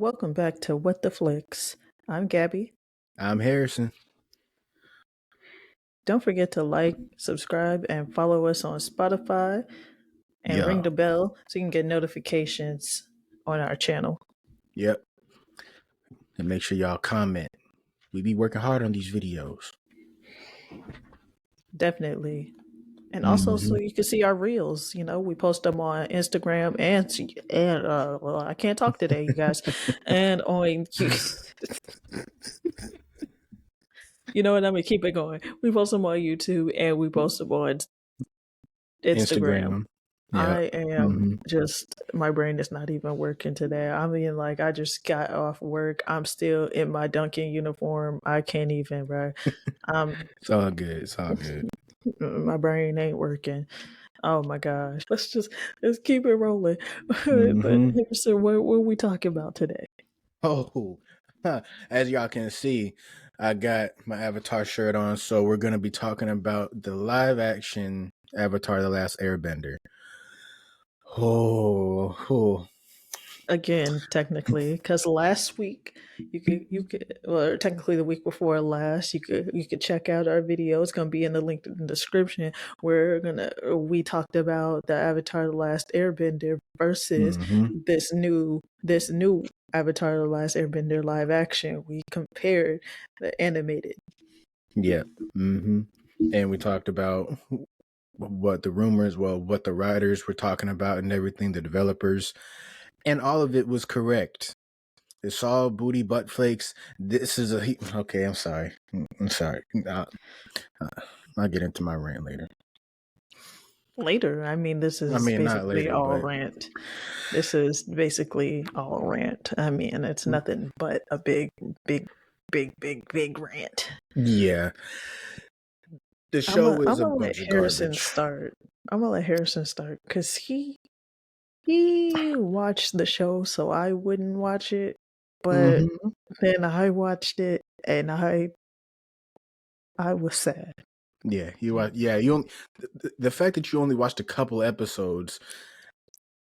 Welcome back to What the Flicks. I'm Gabby. I'm Harrison. Don't forget to like, subscribe, and follow us on Spotify and ring Yeah. the bell so you can get notifications on our channel. Yep. And make sure y'all comment. We be working hard on these videos. Definitely. And also so you can see our reels. You know, we post them on Instagram and well, I can't talk today, you guys. And on you know what, I'm gonna keep it going. We post them on YouTube and we post them on Instagram. Yeah. I am just, my brain is not even working today. I mean, like, I just got off work. I'm still in my Duncan uniform. I can't even, bro. It's all good. It's all good. My brain ain't working. Oh my gosh. Let's keep it rolling. But so what are we talking about today? Oh, as y'all can see, I got my Avatar shirt on, so we're gonna be talking about the live action Avatar: The Last Airbender. Oh. Again, technically, because last week or technically the week before last, you could check out our video. It's gonna be in the link in the description. We talked about the Avatar: The Last Airbender versus this new Avatar: The Last Airbender live action. We compared the animated. Yeah. And we talked about what the rumors, what the writers were talking about and everything, the developers. And all of it was correct. It's all booty butt flakes. This is okay. I'm sorry. I'll get into my rant later. Later, I mean, this is basically not later, all but rant. This is basically all rant. I mean, it's nothing but a big rant. Yeah. The show is a bunch of garbage. I'm gonna let Harrison start because he watched the show, so I wouldn't watch it. But then I watched it, and I was sad. Yeah, you the fact that you only watched a couple episodes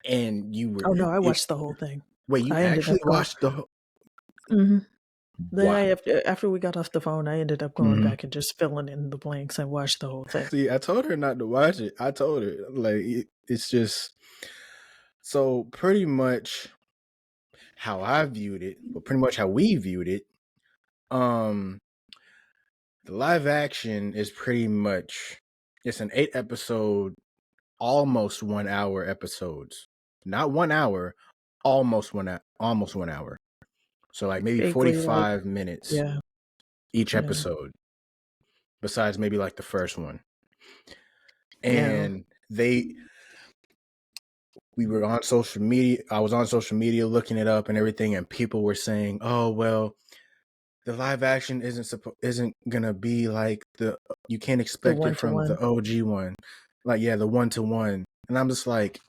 and you were I watched the whole thing. Wait, you actually watched the whole Then after we got off the phone, I ended up going back and just filling in the blanks and watched the whole thing. See, I told her not to watch it. I told her, like, it's just so pretty much how I viewed it, but pretty much how we viewed it. The live action is pretty much, it's an 8-episode, almost 1 hour episodes. Not 1 hour, almost one hour. So like maybe Vaguely, 45 minutes each episode. Besides maybe like the first one. And we were on social media. I was on social media looking it up and everything, and people were saying, "Oh, well, the live action isn't gonna be like you can't expect it from the OG one, like the 1-to-1." And I'm just like,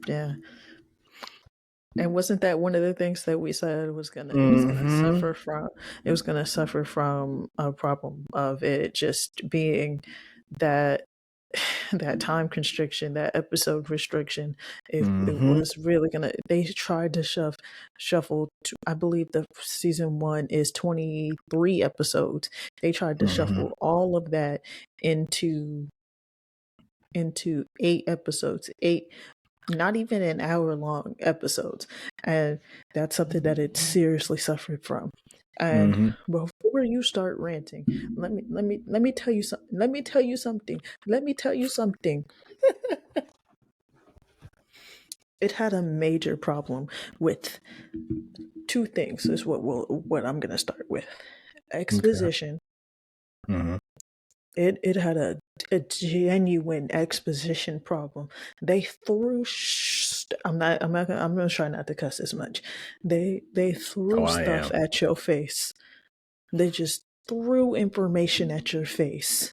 yeah. And wasn't that one of the things that we said was gonna suffer from? It was gonna suffer from a problem of it just being that time constriction, that episode restriction. It was really gonna. They tried to shuffle. I believe the season 1 is 23 episodes. They tried to shuffle all of that into 8 episodes. 8. Not even an hour-long episodes, and that's something that it seriously suffered from. And before you start ranting, let me tell you something. Let me tell you something. It had a major problem with 2 things. Is what I'm gonna start with. Exposition. Okay. It had a genuine exposition problem. They threw. I'm gonna try not to cuss as much. They threw stuff at your face. They just threw information at your face.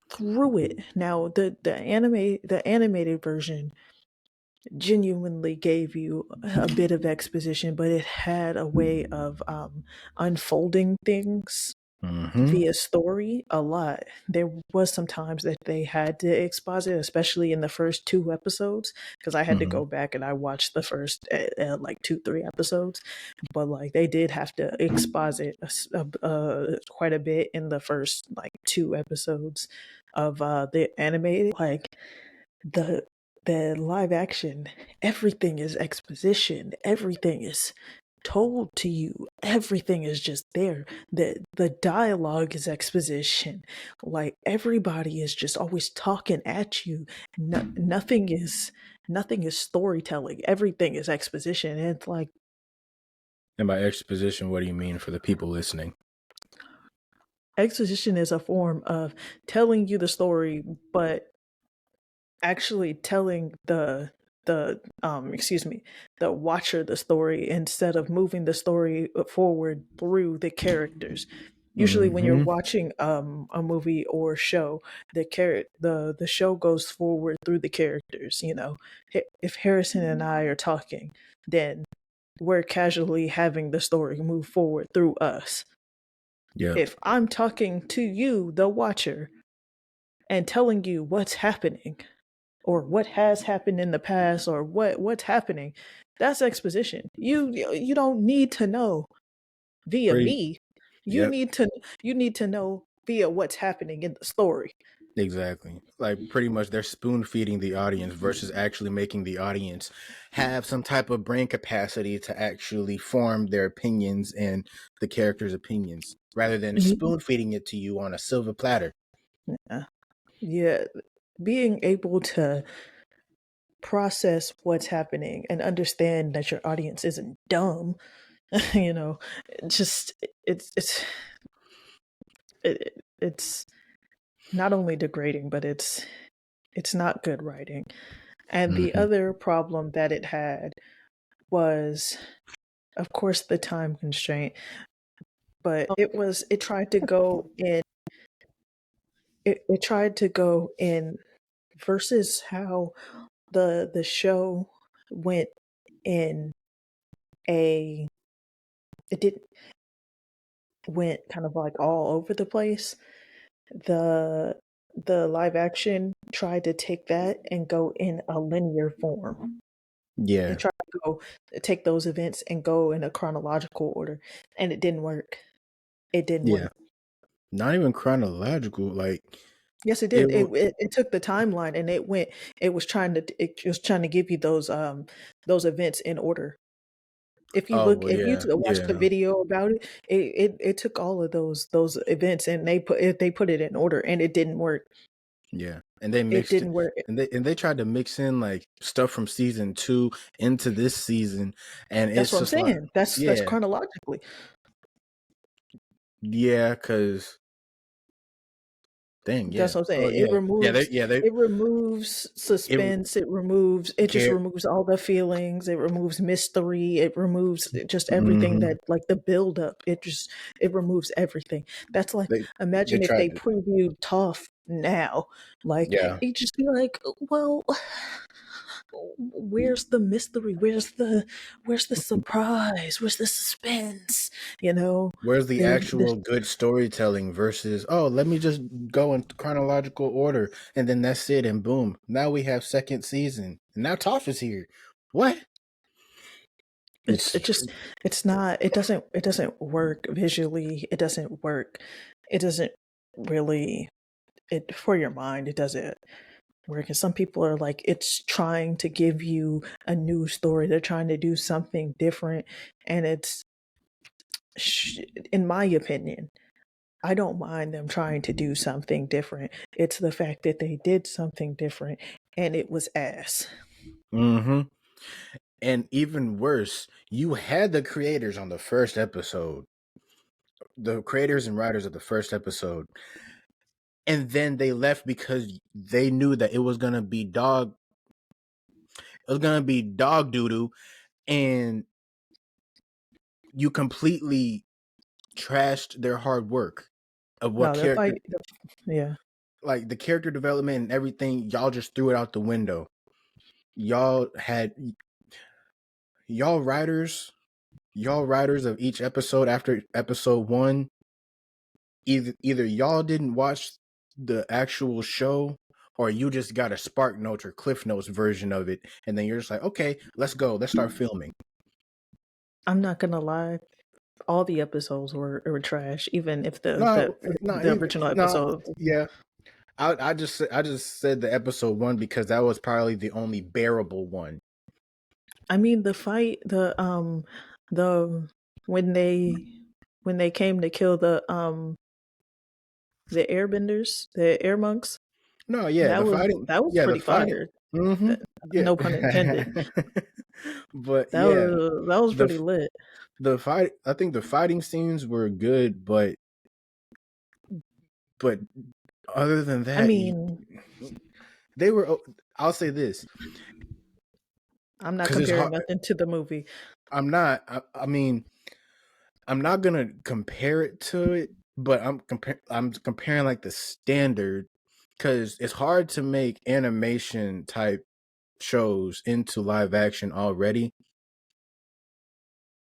Threw it. Now the animated version genuinely gave you a bit of exposition, but it had a way of unfolding things via story a lot. There was some times that they had to exposit, especially in the first two episodes, because I had to go back and I watched the first like 2-3 episodes, but like they did have to exposit quite a bit in the first like two episodes of the animated. Like the live action, everything is exposition, everything is told to you, everything is just there. The dialogue is exposition. Like everybody is just always talking at you. Nothing is storytelling, everything is exposition. And it's like, and by exposition, what do you mean for the people listening? exposition is a form of telling you the story, but actually telling the watcher the story instead of moving the story forward through the characters. Usually when you're watching a movie or show, the show goes forward through the characters. You know, if Harrison and I are talking, then we're casually having the story move forward through us. Yeah. If I'm talking to you, the watcher, and telling you what's happening, or what has happened in the past, or what's happening, that's exposition. You don't need to know via Pretty. me. you Yep. need to you need to know via what's happening in the story. Exactly. Like pretty much they're spoon feeding the audience versus actually making the audience have some type of brain capacity to actually form their opinions and the character's opinions rather than spoon feeding it to you on a silver platter. Yeah, yeah. Being able to process what's happening and understand that your audience isn't dumb, you know, just it's not only degrading, but it's not good writing. And the other problem that it had was, of course, the time constraint, but it tried to go in, it tried to go in versus how the show went in a, it did went kind of like all over the place. The live action tried to take that and go in a linear form. Yeah. It tried to go take those events and go in a chronological order, and it didn't work. It didn't Yeah. work. Not even chronological. Like Yes, it it did. will. It took the timeline and it went. It was trying to give you those events in order. Oh well, If you yeah, watch the yeah, video about it, it took all of those events and they put it in order, and it didn't work. yeah. And they It mixed it, didn't work. and they tried to mix in like stuff from season 2 into this season, and That's it's what I'm just like, saying. That's yeah, chronologically. yeah, because dang, That's yeah, what I'm oh saying. yeah, yeah, they It removes it suspense. It just care. removes all the feelings. It removes mystery. It removes just everything that, like, the build up. It removes everything. That's like, They imagine if tried they to, previewed Toph now. Like, yeah. you just be like, well, where's the mystery? Where's the surprise? Where's the suspense? You know, Where's the the actual good storytelling versus, oh, let me just go in chronological order and then that's it, and boom, now we have second season, and now Toph is here. What? it It's just, it doesn't work visually. It doesn't work. It doesn't really, it for your mind, it doesn't work. And some people are like, it's trying to give you a new story. They're trying to do something different, and it's, in my opinion, I don't mind them trying to do something different. It's the fact that they did something different and it was ass. mm-hmm. And even worse, you had the creators on the first episode, the creators and writers of the first episode, and then they left because they knew that it was gonna be dog doo doo, and you completely trashed their hard work of what No, character, yeah. like the character development and everything. Y'all just threw it out the window. Y'all had y'all writers, y'all writers of each episode after episode 1 either y'all didn't watch the actual show, or you just got a Spark Notes or Cliff Notes version of it, and then you're just like, okay, let's go, let's start filming. I'm not gonna lie, all the episodes were trash, even if the Even original no, episode. yeah. I just said the episode 1 because that was probably the only bearable one. I mean, the fight, the when they came to kill the airbenders, the air monks, No, yeah, the fighting, that was yeah, the pretty fighting. fire. Mm-hmm. Yeah. No pun intended. But yeah, That was the pretty lit. the fight. I think the fighting scenes were good, but other than I that, mean, they were. I'll say this I'm not because it's comparing hard. nothing to the movie. I'm not. I mean, I'm not gonna compare it to it, but I'm comparing like the standard, because it's hard to make animation type shows into live action already.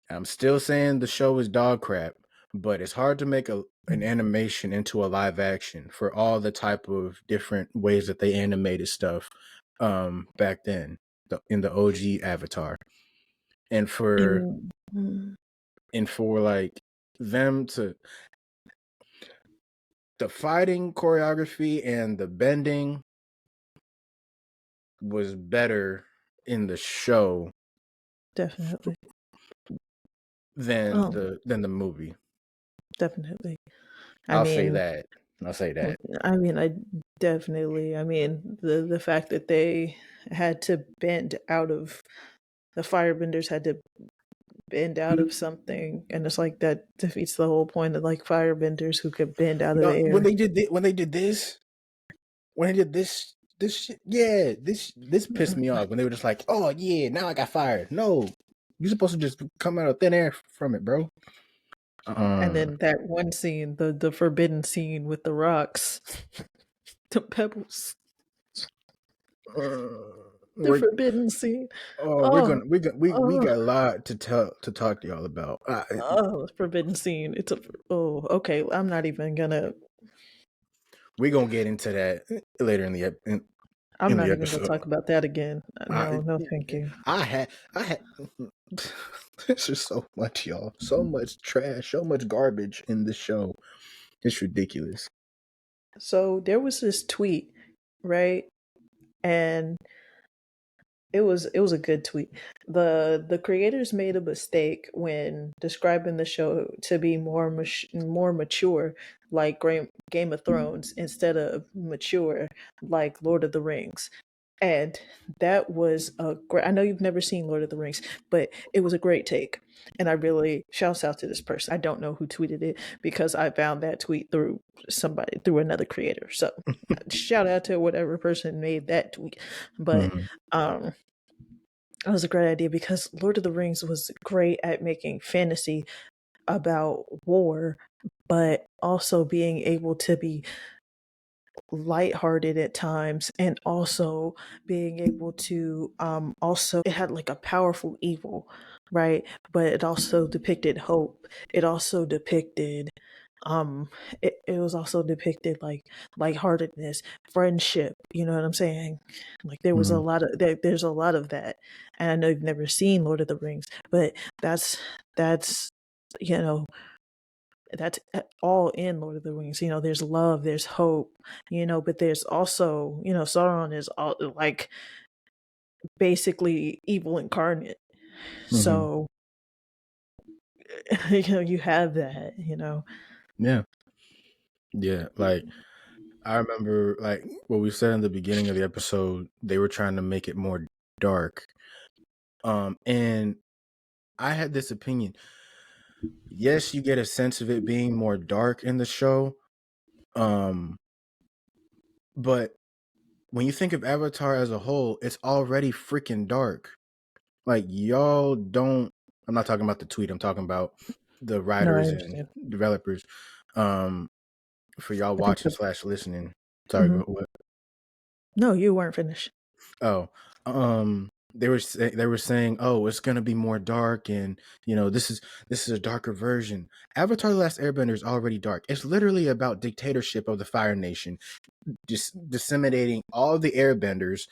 I'm still saying the show is dog crap, but it's hard to make an animation into a live action for all the type of different ways that they animated stuff back then, in the OG Avatar. And for like them to, the fighting choreography and the bending was better in the show Definitely. than the movie. Definitely. I'll say that. I mean, I definitely. I mean, the fact that they had to bend out of the firebenders had to bend out of something, and it's like that defeats the whole point of like firebenders who could bend out of the No, air. when they did this shit, yeah, this pissed me off when they were just like, oh yeah, now I got fired. No, you're supposed to just come out of thin air from it, bro. And then that one scene, the forbidden scene with the rocks, the pebbles, the forbidden scene. Oh, we got a lot to talk to y'all about. forbidden scene. Okay. I'm not even gonna. We're gonna get into that later in the I'm not even gonna episode. talk about that again. No, no, thank you. I had there's just so much, y'all. So much trash, so much garbage in this show. It's ridiculous. So there was this tweet, right? And it was a good tweet. The creators made a mistake when describing the show to be more mature, like Game of Thrones, instead of mature like Lord of the Rings. And that was a great. I know you've never seen Lord of the Rings, but it was a great take. And I really shouts out to this person. I don't know who tweeted it because I found that tweet through another creator. So shout out to whatever person made that tweet. But that was a great idea because Lord of the Rings was great at making fantasy about war, but also being able to be lighthearted at times, and also being able to also, it had like a powerful evil, right? But it also depicted hope. It also depicted it was also depicted like lightheartedness, friendship, you know what I'm saying? Like there was a lot of there's a lot of that. And I know you've never seen Lord of the Rings, but that's you know that's all in Lord of the Rings. You know, there's love, there's hope, but there's also, Sauron is all like basically evil incarnate. So, you have that. Yeah. Yeah. Like, I remember, like, what we said in the beginning of the episode, they were trying to make it more dark. And I had this opinion. Yes, you get a sense of it being more dark in the show. But when you think of Avatar as a whole, it's already freaking dark. Like, y'all don't, I'm not talking about the tweet, I'm talking about the writers and developers. For y'all watching / listening. Sorry, what? No, you weren't finished. Oh, they were saying, oh, it's gonna be more dark, and this is a darker version. Avatar: The Last Airbender is already dark. It's literally about dictatorship of the Fire Nation, just disseminating all the airbenders,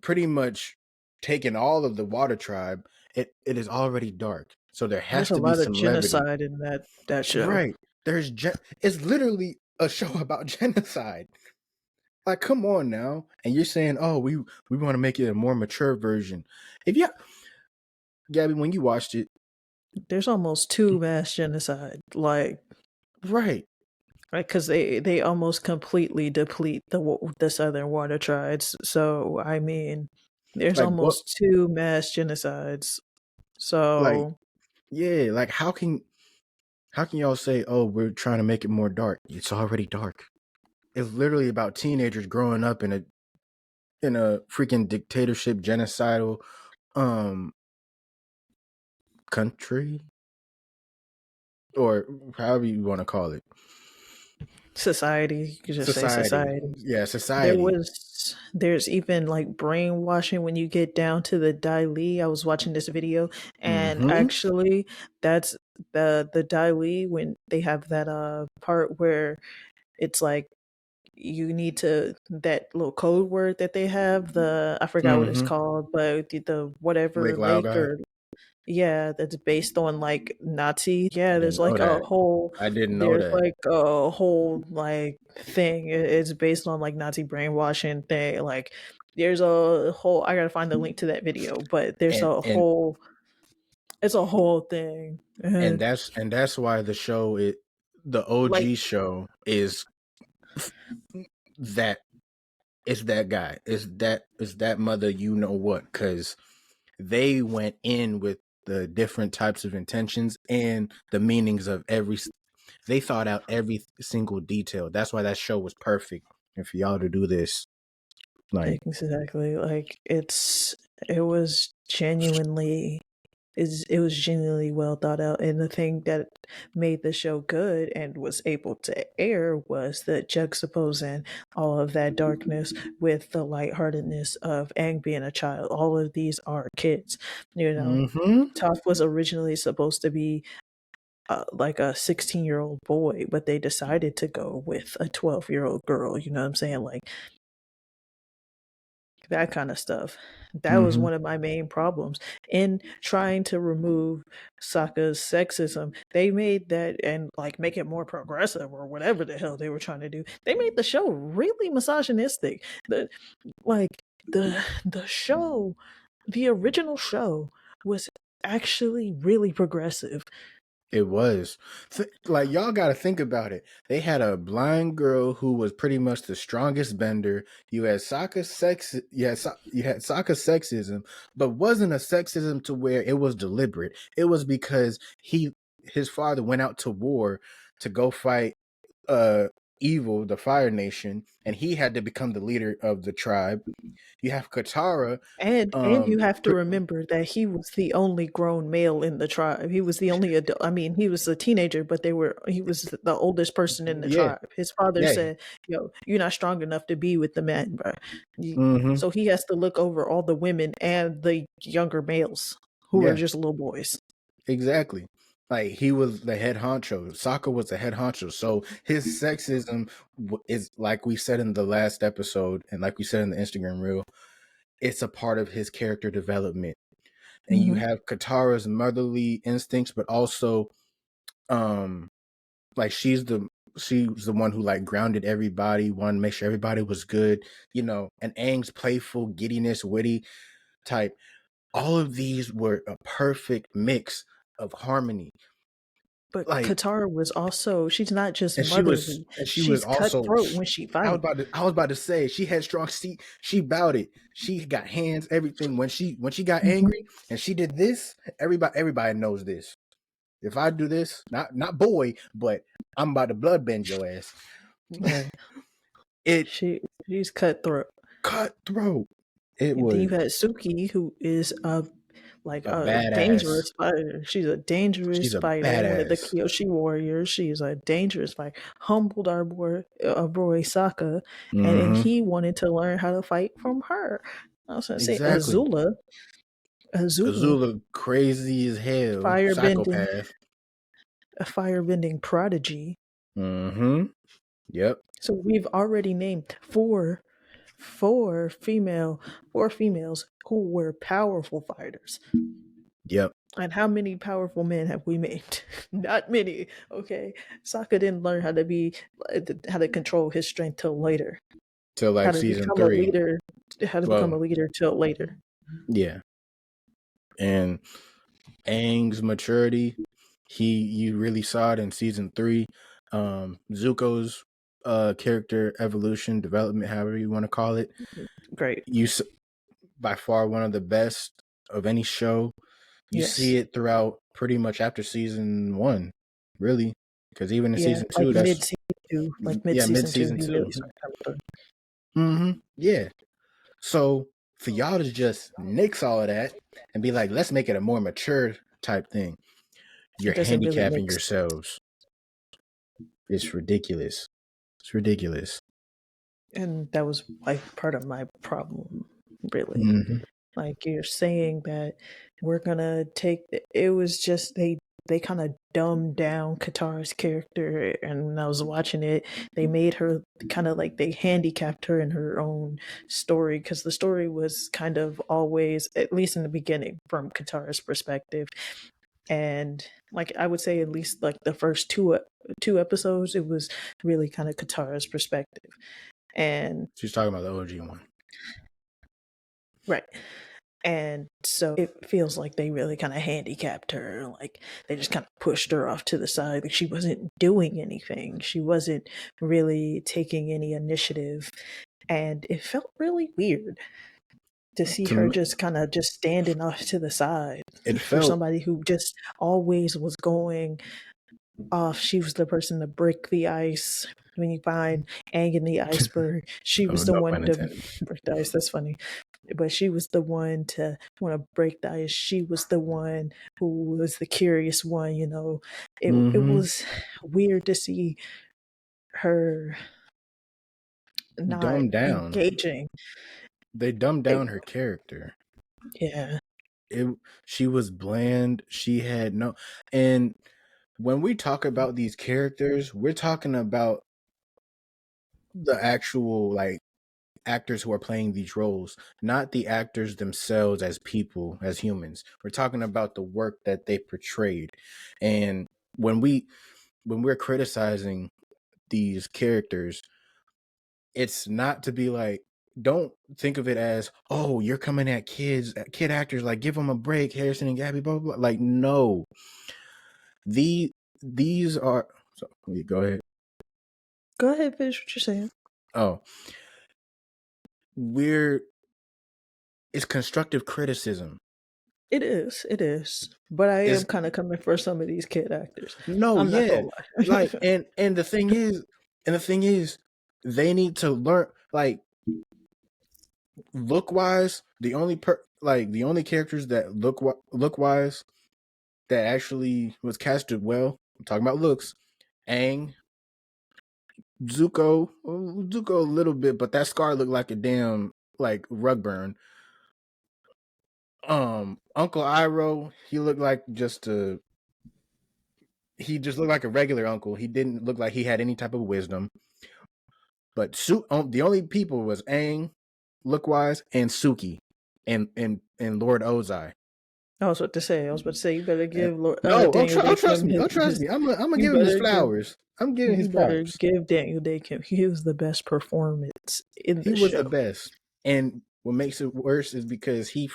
pretty much taking all of the water tribe. It is already dark, so there There's has a to be lot of some levity. genocide in that show. Right. It's literally a show about genocide. Like, come on now. And you're saying, oh, we want to make it a more mature version. If you Gabby, when you watched it, There's almost two mass genocide, right. because they almost completely deplete the southern water tribes. So I mean, there's Like what almost two mass genocides. like So yeah, like how can y'all say, oh, we're trying to make it more dark? It's already dark. It's literally about teenagers growing up in a freaking dictatorship, genocidal um country, or however you want to call it. society, you could just say Society. society. Yeah, society. There's even like brainwashing when you get down to the Dai Li. I was watching this video, and Mm-hmm. actually that's the Dai Li, when they have that part where it's like you need to, that little code word that they have, the I forgot what it's Mm-hmm. called, but the Lake whatever Lao lake, guy. or yeah, that's based on like Nazi. I Yeah, didn't know that. I didn't know there's that. like a whole like thing. It's based on like Nazi brainwashing thing. Like there's a whole, I gotta find the link to that video, but there's And a and whole, it's a whole thing. and that's why the Like, OG show is that it's that guy. It's that mother, you know what, because they went in with the different types of intentions and the meanings of they thought out every single detail. That's why that show was perfect. And for y'all to do this, like, exactly, like it was genuinely, it was genuinely well thought out, and the thing that made the show good and was able to air was the juxtaposing all of that darkness with the lightheartedness of Aang being a child. All of these are kids, you know. mm-hmm. Toph was originally supposed to be like a 16-year-old boy, but they decided to go with a 12-year-old girl. You know what I'm saying? Like that kind of stuff. That was Mm-hmm. one of my main problems in trying to remove Sokka's sexism. They made that, and like make it more progressive or whatever the hell they were trying to do. They made the show really misogynistic. The like the show, the original show was actually really progressive. It was like, y'all got to think about it. They had a blind girl who was pretty much the strongest bender. You had Sokka sexism, but wasn't a sexism to where it was deliberate. It was because his father went out to war to go fight uh evil, the Fire Nation, and he had to become the leader of the tribe. You have Katara, And you have to remember that he was the only grown male in the tribe. He was the only adult. I mean, he was a teenager, but he was the oldest person in the yeah, tribe. His father yeah. said, "Yo, you're not strong enough to be with the men, bro." Mm-hmm. So he has to look over all the women and the younger males who are Yeah. just little boys. Exactly. Like, he was the head honcho. Sokka was the head honcho. So his sexism is, like we said in the last episode, and like we said in the Instagram reel, it's a part of his character development. And you Hmm. have Katara's motherly instincts, but also, um, like, she was the one who like grounded everybody, wanted to make sure everybody was good. And Aang's playful giddiness, witty type. All of these were a perfect mix of harmony. But Like, Katara was also, she's not just and motherly. she was She's also. cutthroat when she I was fight. about to. I was about to say she had strong. She bowed it. She got hands, everything. When she got Hmm. angry and she did this, everybody knows this. If I do this, not boy, but I'm about to bloodbend your ass. Right. It She's cutthroat. cutthroat. It And then you was had Suki, who is a a badass. dangerous fighter. She's a dangerous She's a fighter, one of the badass. Kyoshi warriors. She's a dangerous fighter. Humbled our boy Sokka, and Mm-hmm. he wanted to learn how to fight from her. I was gonna say Exactly. Azula, Azula crazy as hell, firebending, psychopath. a firebending prodigy. Mm-hmm. Yep. So we've already named four females who were powerful fighters. Yep. And how many powerful men have we made? Not many. Okay, Sokka didn't learn how to control his strength till later. Till How like to season become a 3. leader. How to become Well, a leader till later. yeah. And Aang's maturity, you really saw it in season 3. Zuko's character evolution, development, however you want to call it. Great. By far one of the best of any show. You see Yes. it throughout pretty much after season 1, really, because even in Yeah, season like 2, that's mid mid season two, season he 2. really started coming through. Yeah. So for y'all to just nix all of that and be like, let's make it a more mature type thing, you're It doesn't really handicapping make sense. yourselves. It's ridiculous. It's ridiculous. And that was like part of my problem, really. Mm-hmm. Like you're saying that we're gonna take it was just they kind of dumbed down Katara's character, and when I was watching it, they made her kind of like they handicapped her in her own story because the story was kind of always, at least in the beginning, from Katara's perspective. And like I would say, at least like the first two episodes, it was really kind of Katara's perspective. And She's talking about the OG one. right. And so it feels like they really kind of handicapped her. Like they just kind of pushed her off to the side. Like she wasn't doing anything. She wasn't really taking any initiative. And it felt really weird to see To her me, just kind of just standing off to the side it for felt somebody who just always was going off. She was the person to break the ice. When you find Aang in the iceberg, she oh, was the no one pun to intended. break the ice. That's funny. But she was the one to want to break the ice. She was the one who was the curious one, you know. It was weird to see her not Dumbed down. engaging. They dumbed It, down her character. yeah. She was bland. She had no, and when we talk about these characters, we're talking about the actual like actors who are playing these roles, not the actors themselves as people, as humans. We're talking about the work that they portrayed. And when we're criticizing these characters, it's not to be like, don't think of it as, oh, you're coming at kid actors, like give them a break, Harrison and Gabby, blah blah blah. Like, no. These are so go ahead. Go ahead, finish what you're saying. Oh, it's constructive criticism. It is. But I am It's kind of coming for some of these kid actors. no, I'm not yeah. gonna lie. Like, and the thing is, they need to learn, like, look wise, the only characters that look wise that actually was casted well, I'm talking about looks, Aang, Zuko a little bit, but that scar looked like a damn like rug burn. Uncle Iroh, he looked like he just looked like a regular uncle. He didn't look like he had any type of wisdom. But the only people was Aang, look wise, and Suki, and Lord Ozai. I was about to say, you better give No, Daniel trust Day-Kim me. Trust his me. I'm gonna you give him his better give flowers. I'm giving his you better props. give Daniel Day-Kim. He was the best performance in He the was show. the best. And what makes it worse is because he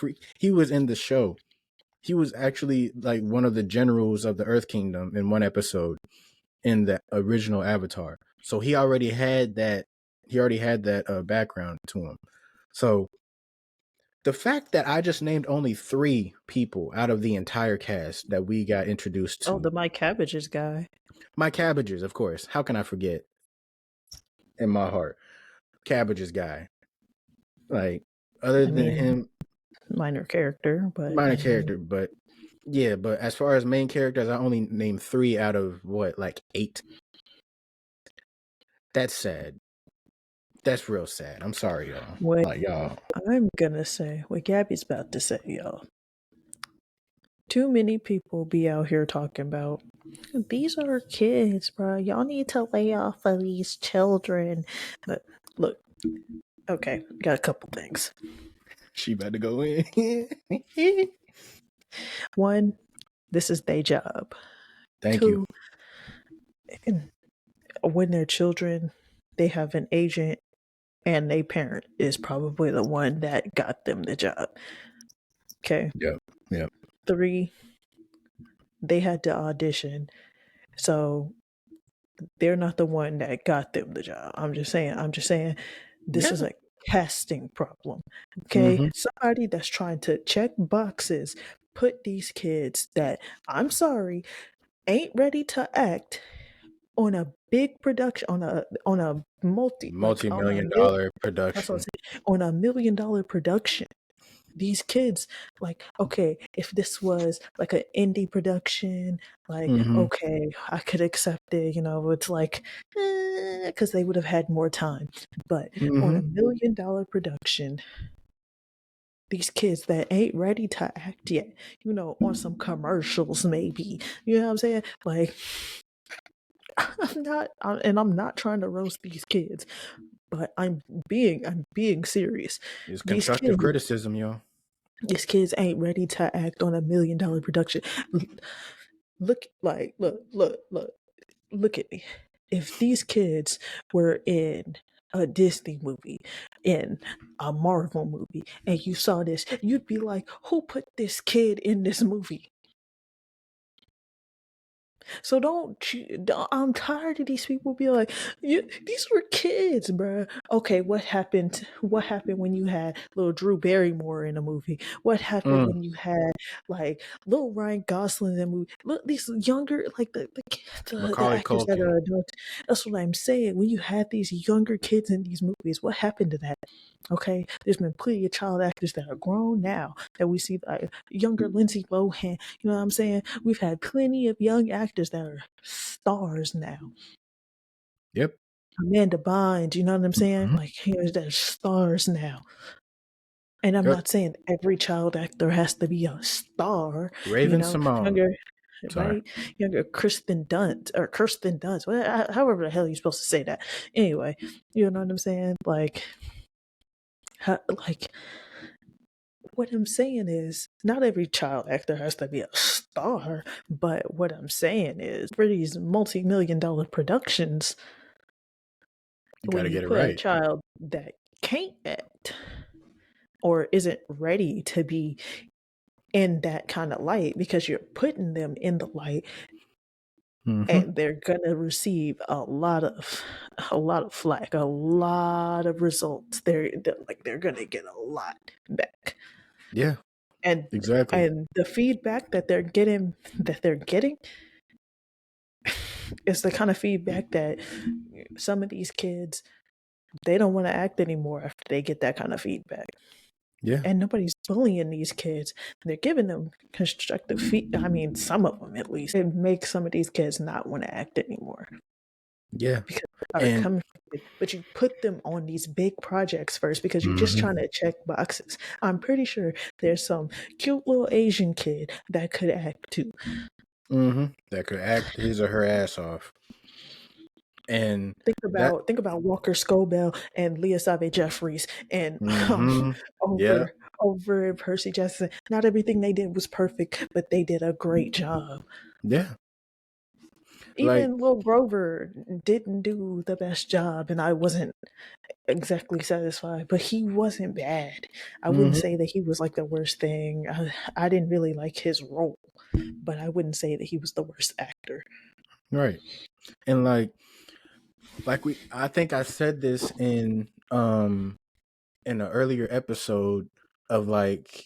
was in the show. He was actually like one of the generals of the Earth Kingdom in one episode in the original Avatar. So he already had that. Background to him. So the fact that I just named only 3 people out of the entire cast that we got introduced to. Oh, the Mike Cabbages guy. My Cabbages, of course. How can I forget? In my heart, Cabbages guy. Like, other than him, minor character, but minor character, but yeah. But as far as main characters, I only named 3 out of what, like 8. That's sad. That's real sad. I'm sorry, y'all. What Like y'all. I'm gonna say, what Gabby's about to say, y'all. Too many people be out here talking about these are kids, bro. Y'all need to lay off of these children. But look, okay, got a couple things. She about to go in. One, this is their job. Thank you. Two, when they're children, they have an agent, and their parent is probably the one that got them the job. Okay. Yep. Yep. Three, they had to audition. So they're not the one that got them the job. I'm just saying this is Yeah. a casting problem. Okay. Mm-hmm. Somebody that's trying to check boxes put these kids that, I'm sorry, ain't ready to act on a big production, on a multi, like on a mil Multi-million-dollar that's what I'm production. saying, on $1 million production. These kids, like, okay, if this was like an indie production, like, Mm-hmm. okay, I could accept it, it's like, because they would have had more time. But on Mm-hmm. $1 million production, these kids that ain't ready to act yet, on some commercials, maybe, you know what I'm saying? Like, I'm not trying to roast these kids, but I'm being serious. It's These constructive kids, criticism, y'all. these kids ain't ready to act on $1 million production. Look, like, look at me. If these kids were in a Disney movie, in a Marvel movie, and you saw this, you'd be like, who put this kid in this movie? So I'm tired of these people be like, these were kids, bruh. Okay, what happened? What happened when you had little Drew Barrymore in a movie? What happened Mm. when you had like little Ryan Gosling in a movie? Look, these younger, like the Macaulay actors that Culkin. are adults. That's what I'm saying. When you had these younger kids in these movies, what happened to that? Okay, there's been plenty of child actors that are grown now that we see, like younger Lindsay Lohan. You know what I'm saying? We've had plenty of young actors that are stars now. Yep. Amanda Bynes, you know what I'm saying? Mm-hmm. Like, here's that stars now. And I'm Yep. not saying every child actor has to be a star, Raven Simone. younger, Sorry. right? Younger Kirsten Dunst, however the hell you're supposed to say that. Anyway, you know what I'm saying? Like, like, what I'm saying is, not every child actor has to be a star, but what I'm saying is, for these multi-million-dollar productions, You got when to you get it put a right. child that can't act or isn't ready to be in that kind of light, because you're putting them in the light, Mm-hmm. and they're gonna receive a lot of flack, a lot of results. They're gonna get a lot back. Yeah. and Exactly. and the feedback that they're getting is the kind of feedback that some of these kids, they don't want to act anymore after they get that kind of feedback. Yeah. And nobody's bullying these kids. They're giving them constructive feedback. I mean, some of them at least. It makes some of these kids not want to act anymore Yeah. because they are And coming from it. But you put them on these big projects first because you're just mm-hmm. trying to check boxes. I'm pretty sure there's some cute little Asian kid that could act too. Mm-hmm. That could act his or her ass off. And Think that about think about Walker Scobell and Leah Savage Jeffries and mm-hmm. Yeah. over Percy Jackson. Not everything they did was perfect, but they did a great job. Yeah. Like Even Will Grover didn't do the best job, and I wasn't exactly satisfied, but he wasn't bad. I wouldn't mm-hmm. say that he was like the worst thing. I didn't really like his role, but I wouldn't say that he was the worst actor. Right. And I think I said this in an earlier episode of like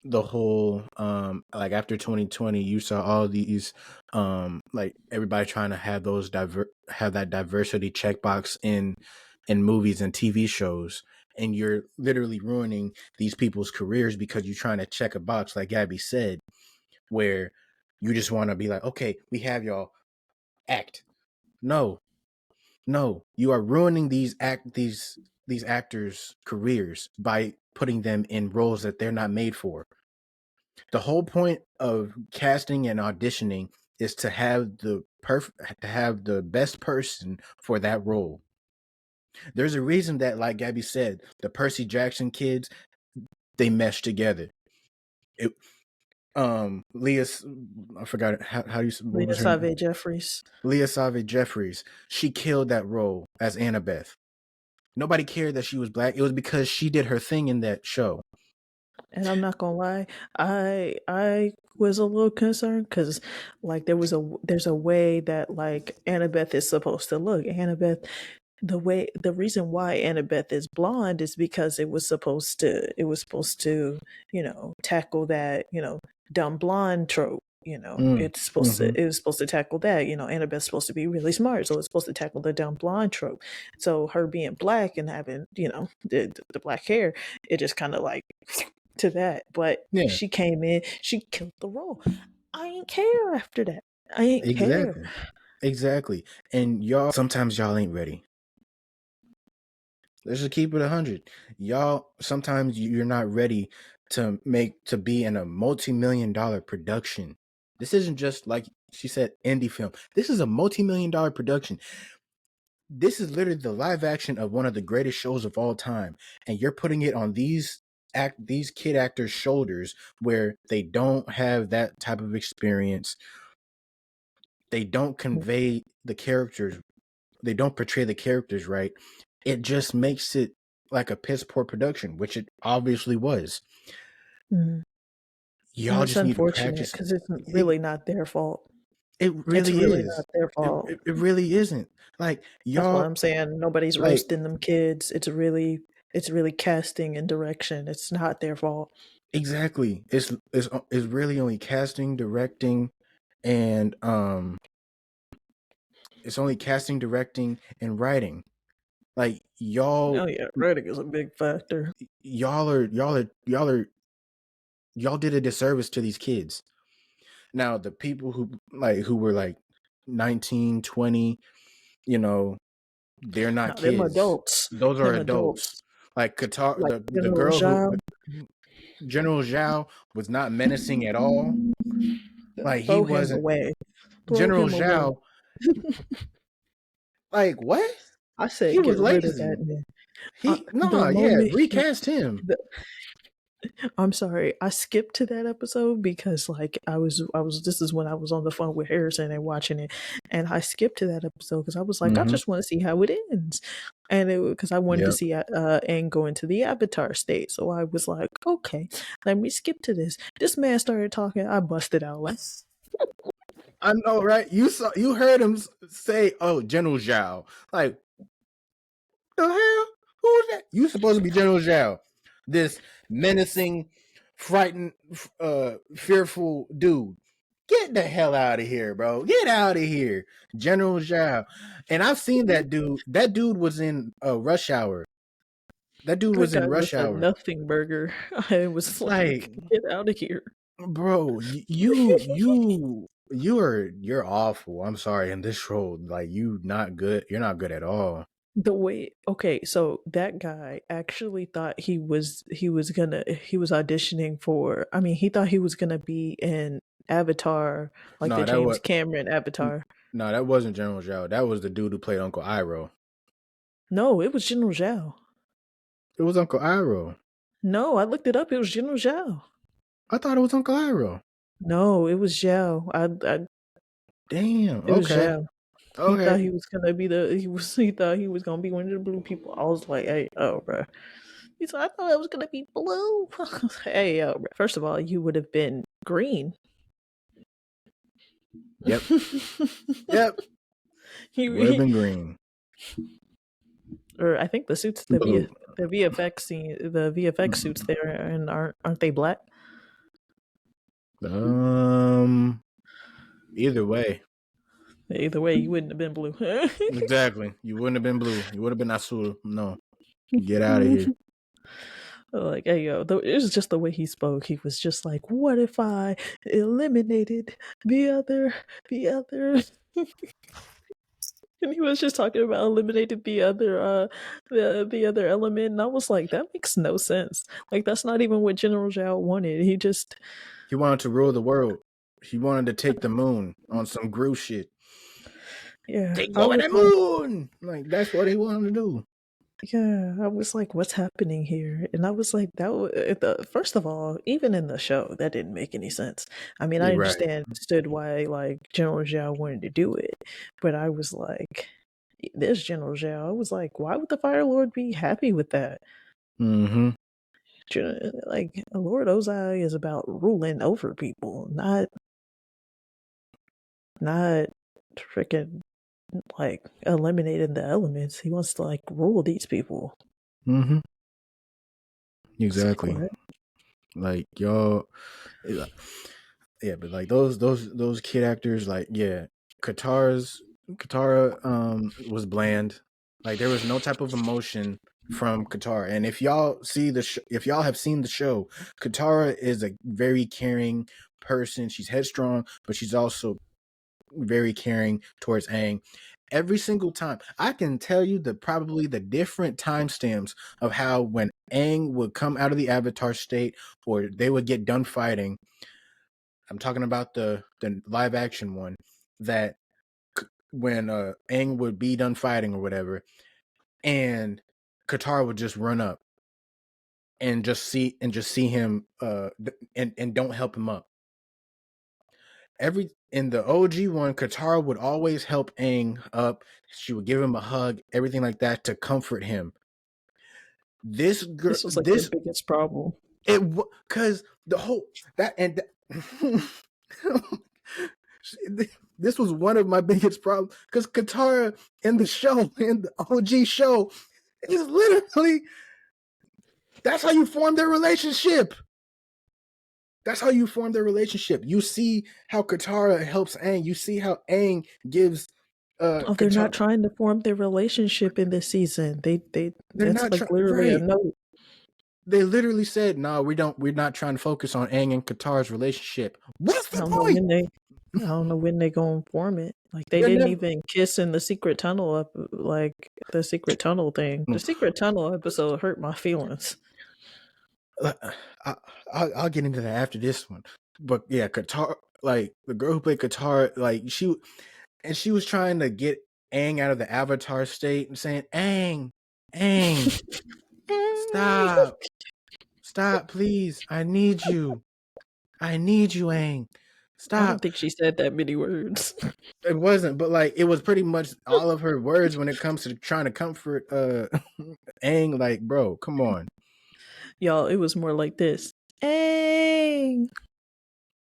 the whole like after 2020 you saw all these like everybody trying to have have that diversity checkbox in movies and TV shows, and you're literally ruining these people's careers because you're trying to check a box, like Gabby said, where you just want to be like, okay, we have y'all act. No, you are ruining these these actors' careers by putting them in roles that they're not made for. The whole point of casting and auditioning is to have the best person for that role. There's a reason that, like Gabby said, the Percy Jackson kids, they mesh together. It, Leah, I forgot how you, what Leah was her name? Savage Jeffries. Leah Savage Jeffries. She killed that role as Annabeth. Nobody cared that she was black. It was because she did her thing in that show. And I'm not gonna lie, I was a little concerned because like there's a way that like Annabeth is supposed to look. Annabeth, the reason why Annabeth is blonde is because it was supposed to tackle that dumb blonde trope. It was supposed to tackle that. Annabeth's supposed to be really smart, so it's supposed to tackle the dumb blonde trope. So her being black and having the black hair, it just kind of like to that. But Yeah, she came in, she killed the role. I ain't care after that. I ain't care. exactly. And sometimes y'all ain't ready. Let's just keep it 100. Y'all, sometimes you're not ready to be in a multi-million-dollar production. This isn't just, like she said, indie film. This is a multi-million-dollar production. This is literally the live action of one of the greatest shows of all time, and you're putting it on these kid actors' shoulders where they don't have that type of experience. They don't convey the characters. They don't portray the characters right. It just makes it like a piss poor production, which it obviously was. Mm-hmm. And Y'all it's just need to unfortunate practice. because it's really not their fault. It It's really really is. not their fault. It really isn't. Like That's why y'all, I'm saying nobody's like roasting them kids. It's really casting and direction. It's not their fault. exactly. It's really only casting, directing, and it's only casting, directing, and writing. Like Oh yeah, writing is a big factor. y'all did a disservice to these kids. Now the people who were like 19, 20, they're Now not them kids. adults, Those are them adults. adults Like Qatar, like the General girl Zhao, General Zhao was not menacing at all. Like he throw him wasn't. away. Throw General him away. Zhao, like what? I He said, was get rid of lazy. that man. He The no, yeah, moment recast him. I'm sorry, I skipped to that episode because like I was this is when I was on the phone with Harrison and watching it, and I skipped to that episode because I was like, I Mm-hmm. just want to see how it ends, and it because I wanted to Yep. see Aang go into the Avatar state, so I was like, okay, let me skip to this. This man started talking, I busted out like. I know, right? You heard him say, "Oh, General Zhao." Like the hell? Who is that? You supposed to be General Zhao, this menacing, frightened, fearful dude. Get the hell out of here, bro. Get out of here, General Zhao. And I've seen that dude. That dude was in Rush Hour. That dude That was in guy was Rush a Hour. nothing burger. I was Like, like, get out of here. bro, you're awful. I'm sorry. In this role, like you not good. You're not good at all. The way okay, so that guy actually thought he was auditioning for, I mean, he thought he was gonna be in Avatar, like the No, that James was Cameron Avatar. no, that wasn't General Zhao. That was the dude who played Uncle Iroh. No, it was General Zhao. It was Uncle Iroh. No, I looked it up. It was General Zhao. I thought it was Uncle Iroh. No, it was Zhao. Damn. It was Okay. Zhao. He thought Okay. he was gonna be the he thought he was gonna be one of the blue people. I was like, hey, oh, bro. He said, I thought I was gonna be blue. Hey, yo, bro. First of all, you would have been green. Yep. Yep. Would have been green. Or I think the suits, Blue. the VFX suits there, and aren't they black? Either way. Either way, you wouldn't have been blue. Exactly. You wouldn't have been blue. You would have been Azul. No. Get out of here. Like, hey, yo, it was just the way he spoke. He was just like, "What if I eliminated the other?" And he was just talking about eliminating the other element, and I was like, that makes no sense. Like that's not even what General Zhao wanted. He wanted to rule the world. He wanted to take the moon on some Gru shit. Yeah, Take I over was the like, moon. Like that's what he wanted to do. yeah, I was like, what's happening here? And I was like, first of all, even in the show, that didn't make any sense. I mean, I Yeah, right. understood why like General Zhao wanted to do it, but I was like, this General Zhao, I was like, why would the Fire Lord be happy with that? Mm-hmm. Like Lord Ozai is about ruling over people, not freaking like eliminating the elements. He wants to like rule these people. Mm-hmm. It's like Exactly. what? Like y'all, yeah, but like those kid actors, like yeah, Katara was bland. Like there was no type of emotion from Katara. And if y'all see if y'all have seen the show, Katara is a very caring person. She's headstrong, but she's also very caring towards Aang. Every single time, I can tell you probably the different timestamps of how when Aang would come out of the Avatar state or they would get done fighting. I'm talking about the live action one, that when Aang would be done fighting or whatever, and Katara would just run up and just see him and don't help him up. In the OG one, Katara would always help Aang up. She would give him a hug, everything like that to comfort him. This girl, This was like their biggest problem. because the whole that and this was one of my biggest problems because Katara in the OG show, is literally that's how you form their relationship. That's how you form their relationship. You see how Katara helps Aang. You see how Aang gives Oh, they're Katara. not trying to form their relationship in this season. They're That's not like trying, literally a right. note. They literally said, "No, we're not trying to focus on Aang and Katara's relationship." What's I the don't know point? when I don't know when they gonna form it. Like they They're didn't never. even kiss in the secret tunnel up, like the secret tunnel thing. The secret tunnel episode hurt my feelings. I, I'll get into that after this one. But yeah, Katara, like the girl who played Katara, like she was trying to get Aang out of the Avatar state and saying, Aang, stop, please, I need you, Aang, I don't stop. think she said that many words. It wasn't, but like it was pretty much all of her words when it comes to trying to comfort Aang. Like, bro, come on, Y'all, it was more like this. Aang!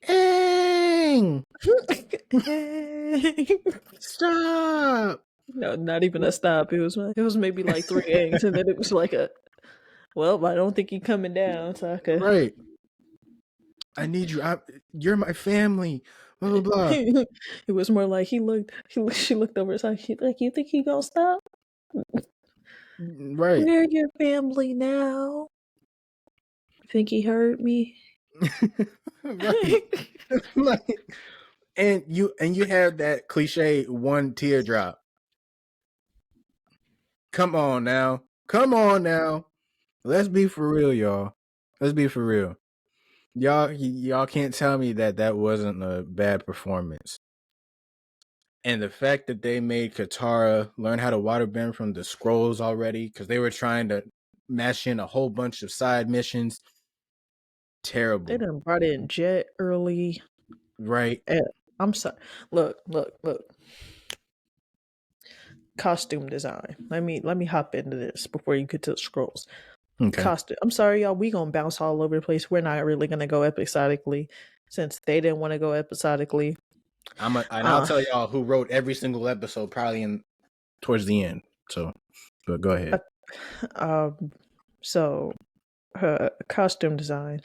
Aang, Aang! stop. No, not even a stop. It was maybe like three Aang's, and then it was like a well, I don't think he coming down, so I could. Right. I need you. You're my family. Blah blah blah. It was more like she looked over his side. She like, you think he gonna stop? Right. We're your family now. Think he heard me? Right. Like, and you have that cliche one teardrop. Come on now. Come on now. Let's be for real, y'all. Let's be for real. Y'all can't tell me that wasn't a bad performance. And the fact that they made Katara learn how to waterbend from the scrolls already, because they were trying to mash in a whole bunch of side missions. They Terrible. done brought in Jet early. Right. I'm sorry. Look. Costume design. Let me hop into this before you get to the scrolls. Okay. Costume. I'm sorry, y'all. We gonna bounce all over the place. We're not really gonna go episodically, since they didn't want to go episodically. And I'll tell y'all who wrote every single episode probably in towards the end. So, but go ahead. So costume design.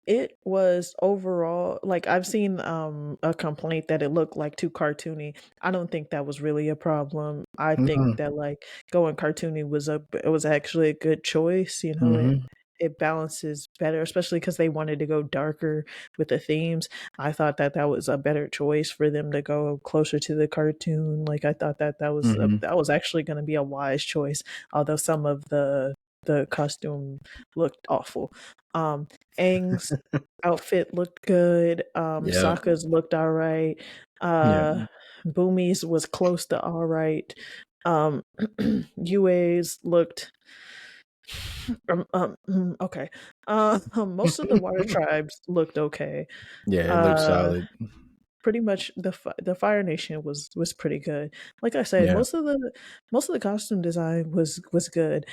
It was overall like I've seen a complaint that it looked like too cartoony. I don't think that was really a problem. I think Mm-hmm. that like going cartoony was it was actually a good choice, you know. Mm-hmm. it balances better, especially because they wanted to go darker with the themes. I thought that that was a better choice for them to go closer to the cartoon. Like I thought that Mm-hmm. that was actually going to be a wise choice, although some of the costume looked awful. Aang's outfit looked good. Yeah. Sokka's looked all right. Yeah. Boomy's was close to all right. UA's looked okay. Most of the water tribes looked okay. Yeah, it looks Uh, solid. Pretty much the Fire Nation was pretty good. Like I said, Yeah. most of the costume design was good.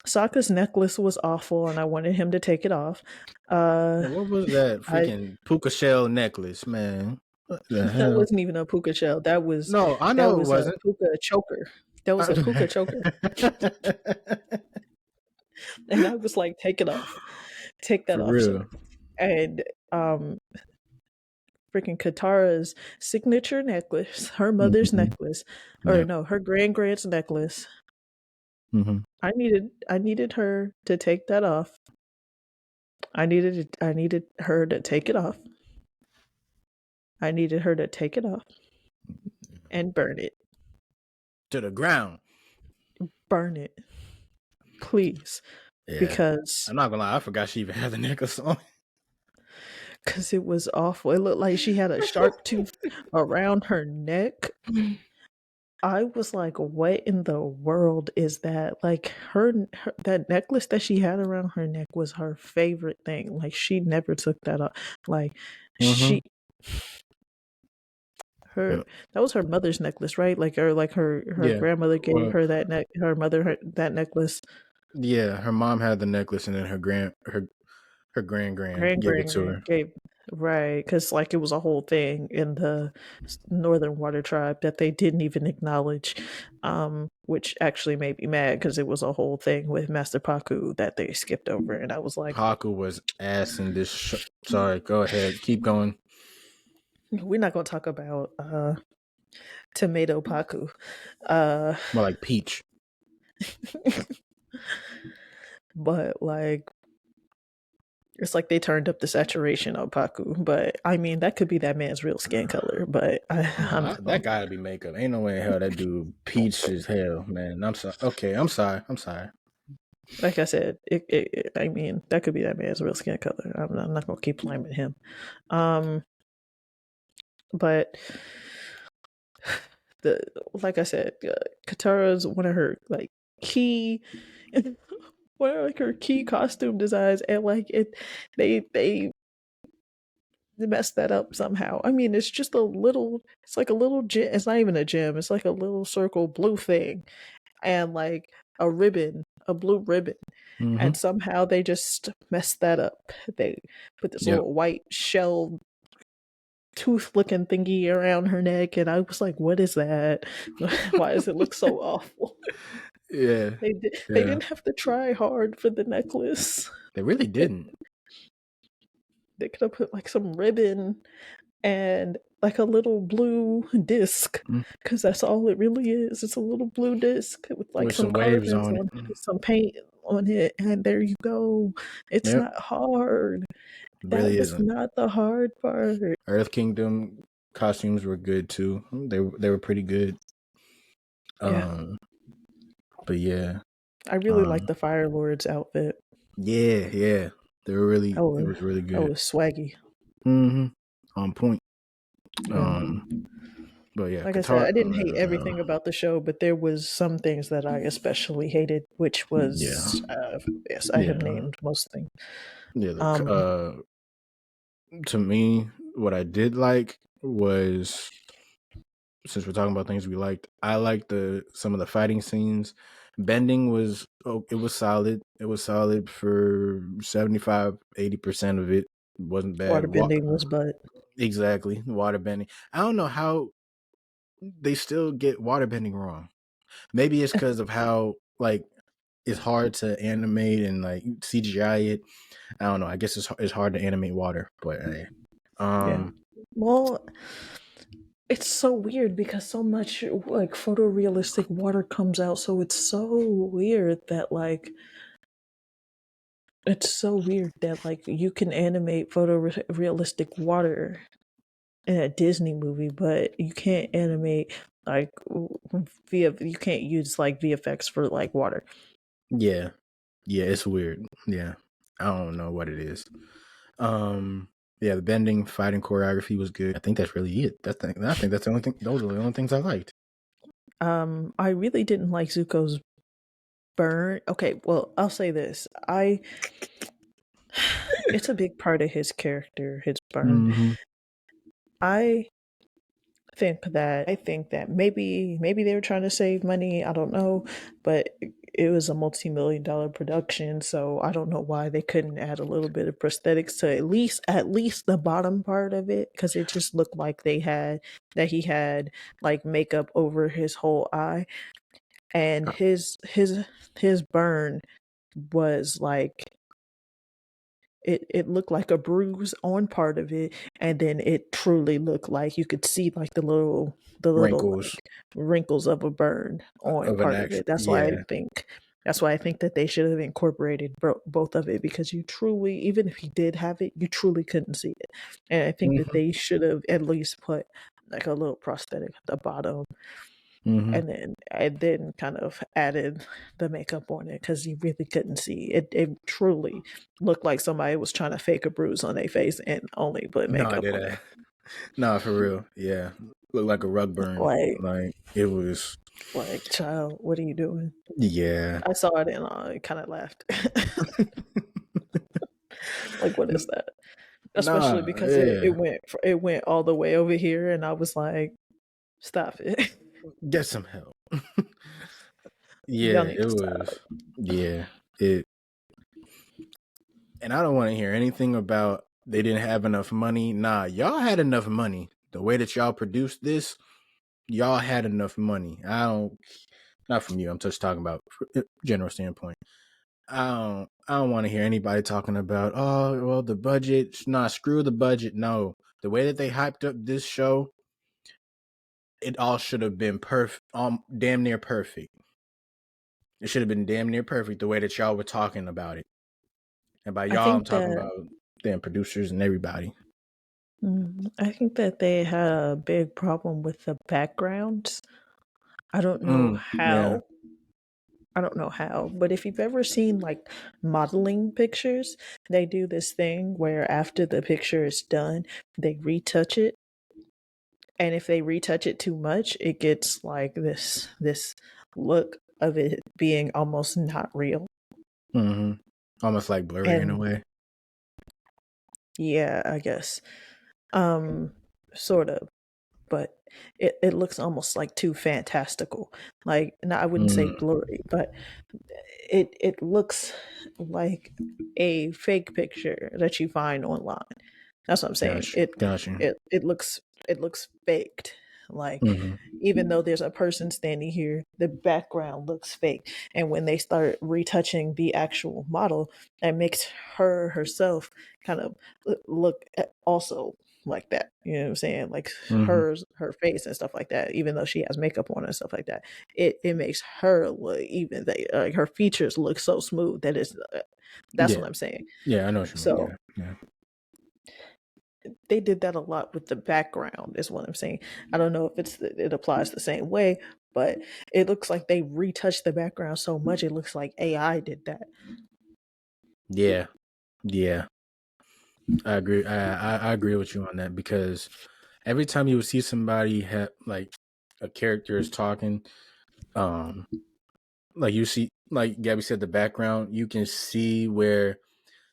Sokka's necklace was awful, and I wanted him to take it off. Uh, Yeah, what was that I freaking puka shell necklace, man? What the that hell? wasn't even a puka shell. No, I That know it was a wasn't. puka choker. That was a puka choker, and I was like, take it off, take that For off, sir. real. And um, freaking Katara's signature necklace, her mother's Mm-hmm. necklace, or Yeah. no, her grand's necklace. Mm-hmm. I needed her to take that off. I needed her to take it off. I needed her to take it off and burn it. To the ground. Burn it, please, Yeah. because I'm not gonna lie, I forgot she even had the necklace on. it was awful. It looked like she had a shark tooth around her neck. I was like, what in the world is that? Like her that necklace that she had around her neck was her favorite thing. Like she never took that off. Like Mm-hmm. she her Yeah. that was her mother's necklace, right? Like or like her Yeah. grandmother gave Well, her that her mother that necklace. yeah, her mom had the necklace and then her grand gave it to Grand her. gave right because like it was a whole thing in the Northern Water Tribe that they didn't even acknowledge, which actually made me mad because it was a whole thing with Master Paku that they skipped over, and I was like, Haku was ass in this sorry, go ahead. Keep going. we're not gonna talk about Tomato Paku, uh, More like peach. but like it's like they turned up the saturation on Paku, but I mean that could be that man's real skin color, but I'm No, not that gonna. gotta be makeup. Ain't no way in hell that dude peach as hell, man. I'm sorry. Okay, I'm sorry. I'm sorry. Like I said, I mean, that could be that man's real skin color. I'm not gonna keep blaming him. Um, but the like I said, Katara's one of her like key, one of like her key costume designs, and like they messed that up somehow. I mean, it's just a little. It's like a little gem. It's not even a gem. It's like a little circle blue thing, and like a ribbon, a blue ribbon. Mm-hmm. And somehow they just messed that up. They put this Yep. little white shell tooth looking thingy around her neck, and I was like, what is that? Why does it look so awful? Yeah. They Yeah. didn't have to try hard for the necklace. They really They, didn't. they could have put like some ribbon and like a little blue disc, Mm. because that's all it really is. It's a little blue disc with like With some some waves carvings on it. on it, some paint on it, and there you go. It's Yep. not hard. It That really was isn't. not the hard part. Earth Kingdom costumes were good too. They were pretty good. Yeah. Um, but yeah. I really like Um, the Fire Lord's outfit. yeah. They were really. It Oh, was really oh, good. was swaggy. Mm-hmm. On point. Yeah. But yeah, Like I said, Qatar. I didn't hate everything about the show, but there was some things that I especially hated, which Yeah. was yes, I have Yeah. named most things. Yeah. Um, To me, what I did like was, since we're talking about things we liked, I liked some of the fighting scenes. Bending was it was solid. It was solid for 75-80% of it. It wasn't bad. Waterbending was but Exactly. Water bending. I don't know how they still get water bending wrong. Maybe it's because of how like it's hard to animate and like CGI it. I don't know. I guess it's hard to animate water, but hey. yeah. Well, it's so weird because so much like photorealistic water comes out, so it's so weird that like It's so weird that like you can animate photorealistic water in a Disney movie, but you can't animate like you can't use like VFX for like water. Yeah. Yeah, it's weird. Yeah. I don't know what it is. Yeah, the bending, fighting choreography was good. I think that's really it. I think that's the only thing. Those are the only things I liked. I really didn't like Zuko's burn. Okay, well, I'll say this. It's a big part of his character, his burn. Mm-hmm. I I think that maybe they were trying to save money. I don't know, but it was a multi-million-dollar production, so I don't know why they couldn't add a little bit of prosthetics to at least the bottom part of it, because it just looked like he had like makeup over his whole eye, and his burn was like it looked like a bruise on part of it, and then it truly looked like you could see like the little Wrinkles like wrinkles of a burn on of an part of action. it. Yeah. That's why I think that they should have incorporated both of it, because you truly, even if he did have it, you truly couldn't see it. And I think that Mm-hmm. they should have at least put like a little prosthetic at the bottom, Mm-hmm. and then kind of added the makeup on it, because you really couldn't see it. It truly looked like somebody was trying to fake a bruise on their face and only put No, I makeup did on I. it. No, for real. Yeah. Looked like a rug burn. Like, Like it was. child, what are you doing? Yeah. I saw it and I kind of laughed. Like, what is that? Especially Nah. because Yeah. it went all the way over here, and I was like, stop it. Get some help. Y'all Yeah. need It to stop. was. Yeah. It. And I don't want to hear anything about they didn't have enough money. Nah, y'all had enough money. The way that y'all produced this, y'all had enough money. I don't, not from you. I'm just talking about general standpoint. I don't want to hear anybody talking about, oh, well, the budget. Nah, screw the budget. No, the way that they hyped up this show, it all should have been perfect, damn near perfect. It should have been damn near perfect the way that y'all were talking about it. And by I y'all, I'm think talking that about damn producers and everybody. I think that they had a big problem with the backgrounds. I don't know Yeah. how. I don't know how, but if you've ever seen like modeling pictures, they do this thing where after the picture is done, they retouch it. And if they retouch it too much, it gets like this look of it being almost not real. Mm-hmm. Almost like blurry in a And way. yeah, I guess. Um sort of, but it looks almost like too fantastical. Like, no, I wouldn't say Mm, blurry, but it looks like a fake picture that you find online. That's what I'm saying. gotcha. Gotcha. It looks faked. Like, Mm-hmm. even though there's a person standing here, the background looks fake. And when they start retouching the actual model, that makes her herself kind of look also like that. You know what I'm saying? Like Mm-hmm. her face and stuff like that. Even though she has makeup on and stuff like that, it makes her look, even like her features look so smooth that it's. That's Yeah. what I'm saying. Yeah, I know what you mean. So Yeah. Yeah. they did that a lot with the background, is what I'm saying. I don't know if it applies the same way, but it looks like they retouched the background so much it looks like AI did that. Yeah. Yeah. I agree. I agree with you on that because every time you would see somebody have like a character is talking, um, like you see, like Gabby said, the background, you can see where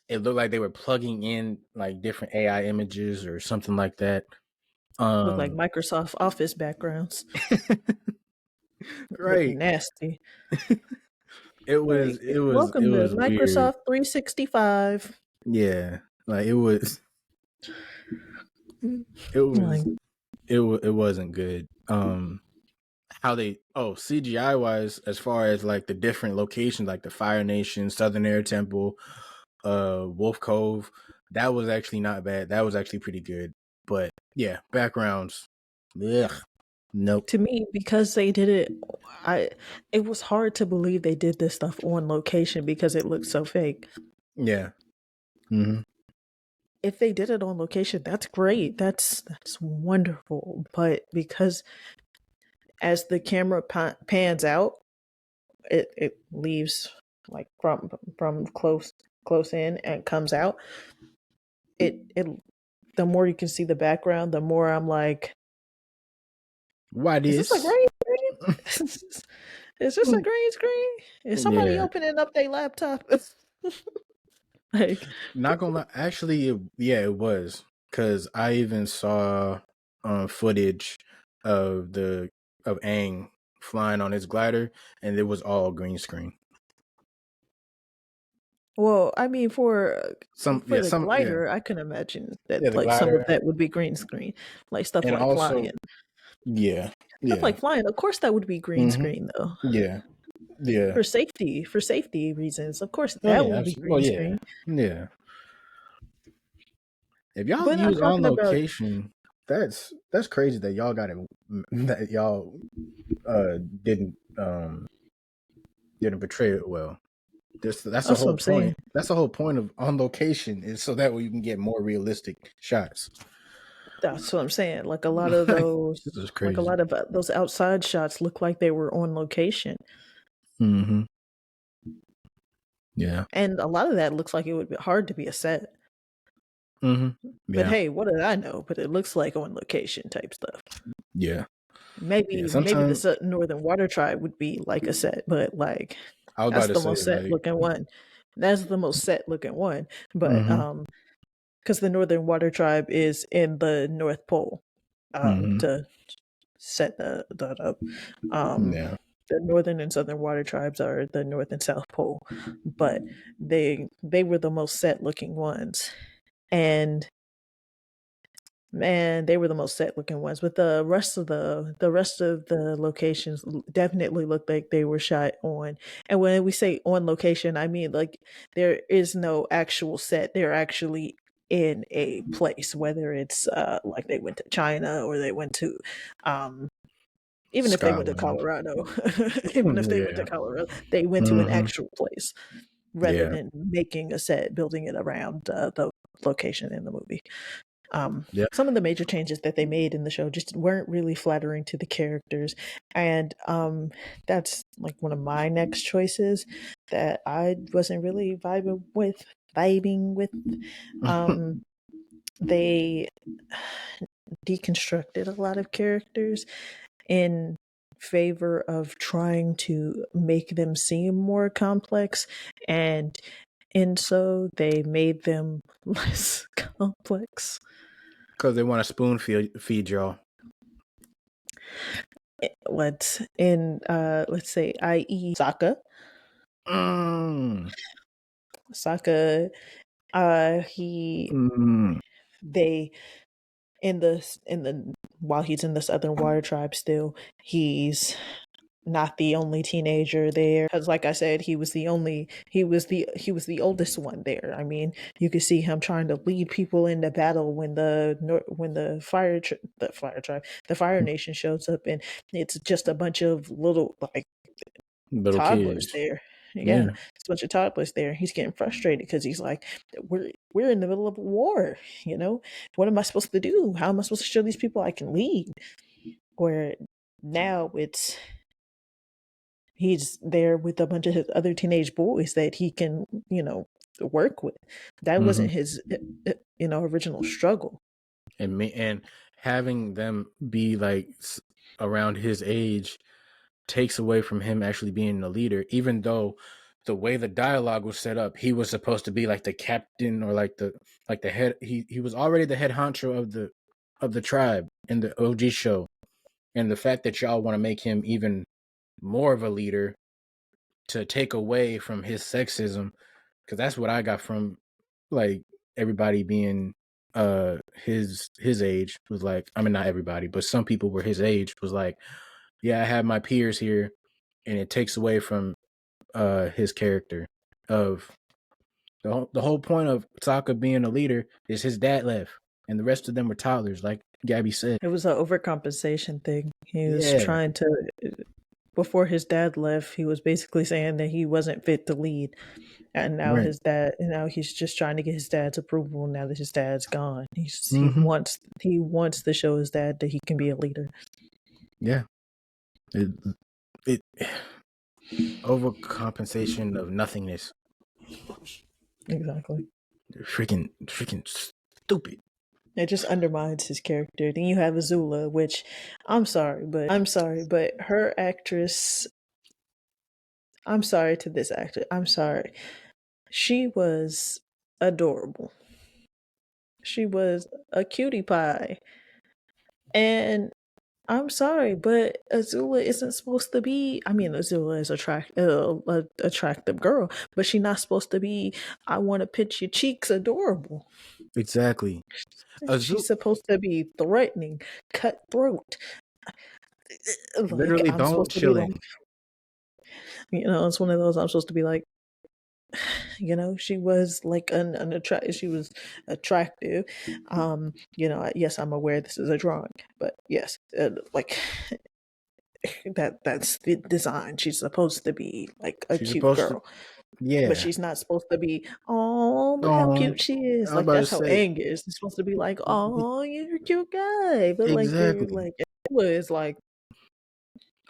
it looked like they were plugging in like different AI images or something like that. Look like Um, Microsoft Office backgrounds. Look right. nasty. It was Like, it was it welcome to was weird. Microsoft 365. Yeah, like it was it Like, was it wasn't good. How they CGI wise, as far as like the different locations, like the Fire Nation, Southern Air Temple, Wolf Cove, that was actually not bad. That was actually pretty good. But yeah, backgrounds, ugh, nope. to me, because they did it, I it was hard to believe they did this stuff on location because it looked so fake. Yeah. Mm-hmm. If they did it on location, that's great. That's wonderful. But because as the camera pans out, it leaves like from close in and comes out. It the more you can see the background, the more I'm like, Why is this a this? green screen? Is this a green screen? Is somebody Yeah. opening up their laptop? Like, Not gonna lie. Actually, it was because I even saw footage of of Aang flying on his glider, and it was all green screen. well, I mean, Some for yeah, the some yeah, glider, I can imagine yeah, that the like some of glider, that would be green screen, like stuff and like also flying. yeah, Stuff yeah, like flying, of course, that would be green mm-hmm, screen though. yeah, yeah. For safety reasons, of course, Oh that yeah, would be absolutely. Well, green yeah, screen. yeah. If y'all But not use on talking about location, that's crazy that y'all got it. That y'all uh didn't um didn't portray it well. That's the that's what whole I'm saying. point. That's the whole point of on location is so that way you can get more realistic shots. That's what I'm saying. Like a lot of Like, those, this is like a crazy. lot of those outside shots look like they were on location, Mm-hmm. Yeah. and a lot of that looks like it would be hard to be a set. Mm-hmm. But Yeah. hey, what did I know? But it looks like on location type stuff. Yeah. Yeah. Maybe the Sometimes Northern Water Tribe would be like a set, but like I was about that's to the say most set like, looking one. That's the most set looking one. But mm-hmm. because the Northern Water Tribe is in the North Pole, Mm-hmm. to set that up. Um, Yeah. the Northern and Southern Water Tribes are the North and South Pole, but they were the most set looking ones, and man, they were the most set looking ones. But the rest of the locations definitely looked like they were shot on. And when we say on location, I mean like there is no actual set. They're actually in a place, whether it's like they went to China or they went to um even if they went to Scotland. Colorado, even if they went to Yeah. Colorado, they went to an Mm-hmm. actual place rather Yeah. than making a set, building it around the location in the movie. Yeah. Some of the major changes that they made in the show just weren't really flattering to the characters, and that's like one of my next choices that I wasn't really Vibing with. Um, they deconstructed a lot of characters in favor of trying to make them seem more complex, and so they made them less complex. Because they want to feed y'all. Let's say, i.e. Sokka. Mm. Sokka, he Mm. they in the while he's in the Southern Water Tribe still, he's not the only teenager there, because like I said, he was the oldest one there. I mean, you could see him trying to lead people into battle when the Fire Nation shows up, and it's just a bunch of little like Little toddlers kids. there. Yeah, Yeah. it's a bunch of toddlers there. He's getting frustrated because he's like, we're in the middle of a war. You know, what am I supposed to do? How am I supposed to show these people I can lead? Where now he's there with a bunch of his other teenage boys that he can, work with. That Mm-hmm. wasn't his, original struggle. And having them be like around his age takes away from him actually being the leader, even though the way the dialogue was set up, he was supposed to be like the captain or like the head. He was already the head honcho of the tribe in the OG show, and the fact that y'all want to make him even more of a leader to take away from his sexism, because that's what I got from like everybody being his age was like, I mean, not everybody, but some people were his age was like, yeah, I have my peers here, and it takes away from his character of the whole point of Sokka being a leader is his dad left and the rest of them were toddlers, like Gabby said. It was an overcompensation thing. He was Yeah. trying to, before his dad left, he was basically saying that he wasn't fit to lead. And now Right. his dad, and now he's just trying to get his dad's approval. Now that his dad's gone, he Mm-hmm. wants to show his dad that he can be a leader. Yeah. It overcompensation of nothingness. Exactly. Freaking stupid. It just undermines his character. Then you have Azula, which I'm sorry, but her actress. I'm sorry to this actor. I'm sorry. She was adorable. She was a cutie pie, and I'm sorry, but Azula isn't supposed to be. I mean, Azula is attractive girl, but she's not supposed to be. I want to pinch your cheeks, adorable. Exactly. Azula She's supposed to be threatening, cutthroat. Like literally I'm bone supposed to be like, chilling. it's one of those. I'm supposed to be like, she was like an attract. She was attractive. Yes, I'm aware this is a drawing, but yes, like that's the design. She's supposed to be like a She's cute supposed to. girl, but Yeah. she's not supposed to be. Oh, look how Oh, cute she is! I'm Like about to that's how say Aang is. It's supposed to be like, oh, you're a cute guy, but like you're exactly. like it was like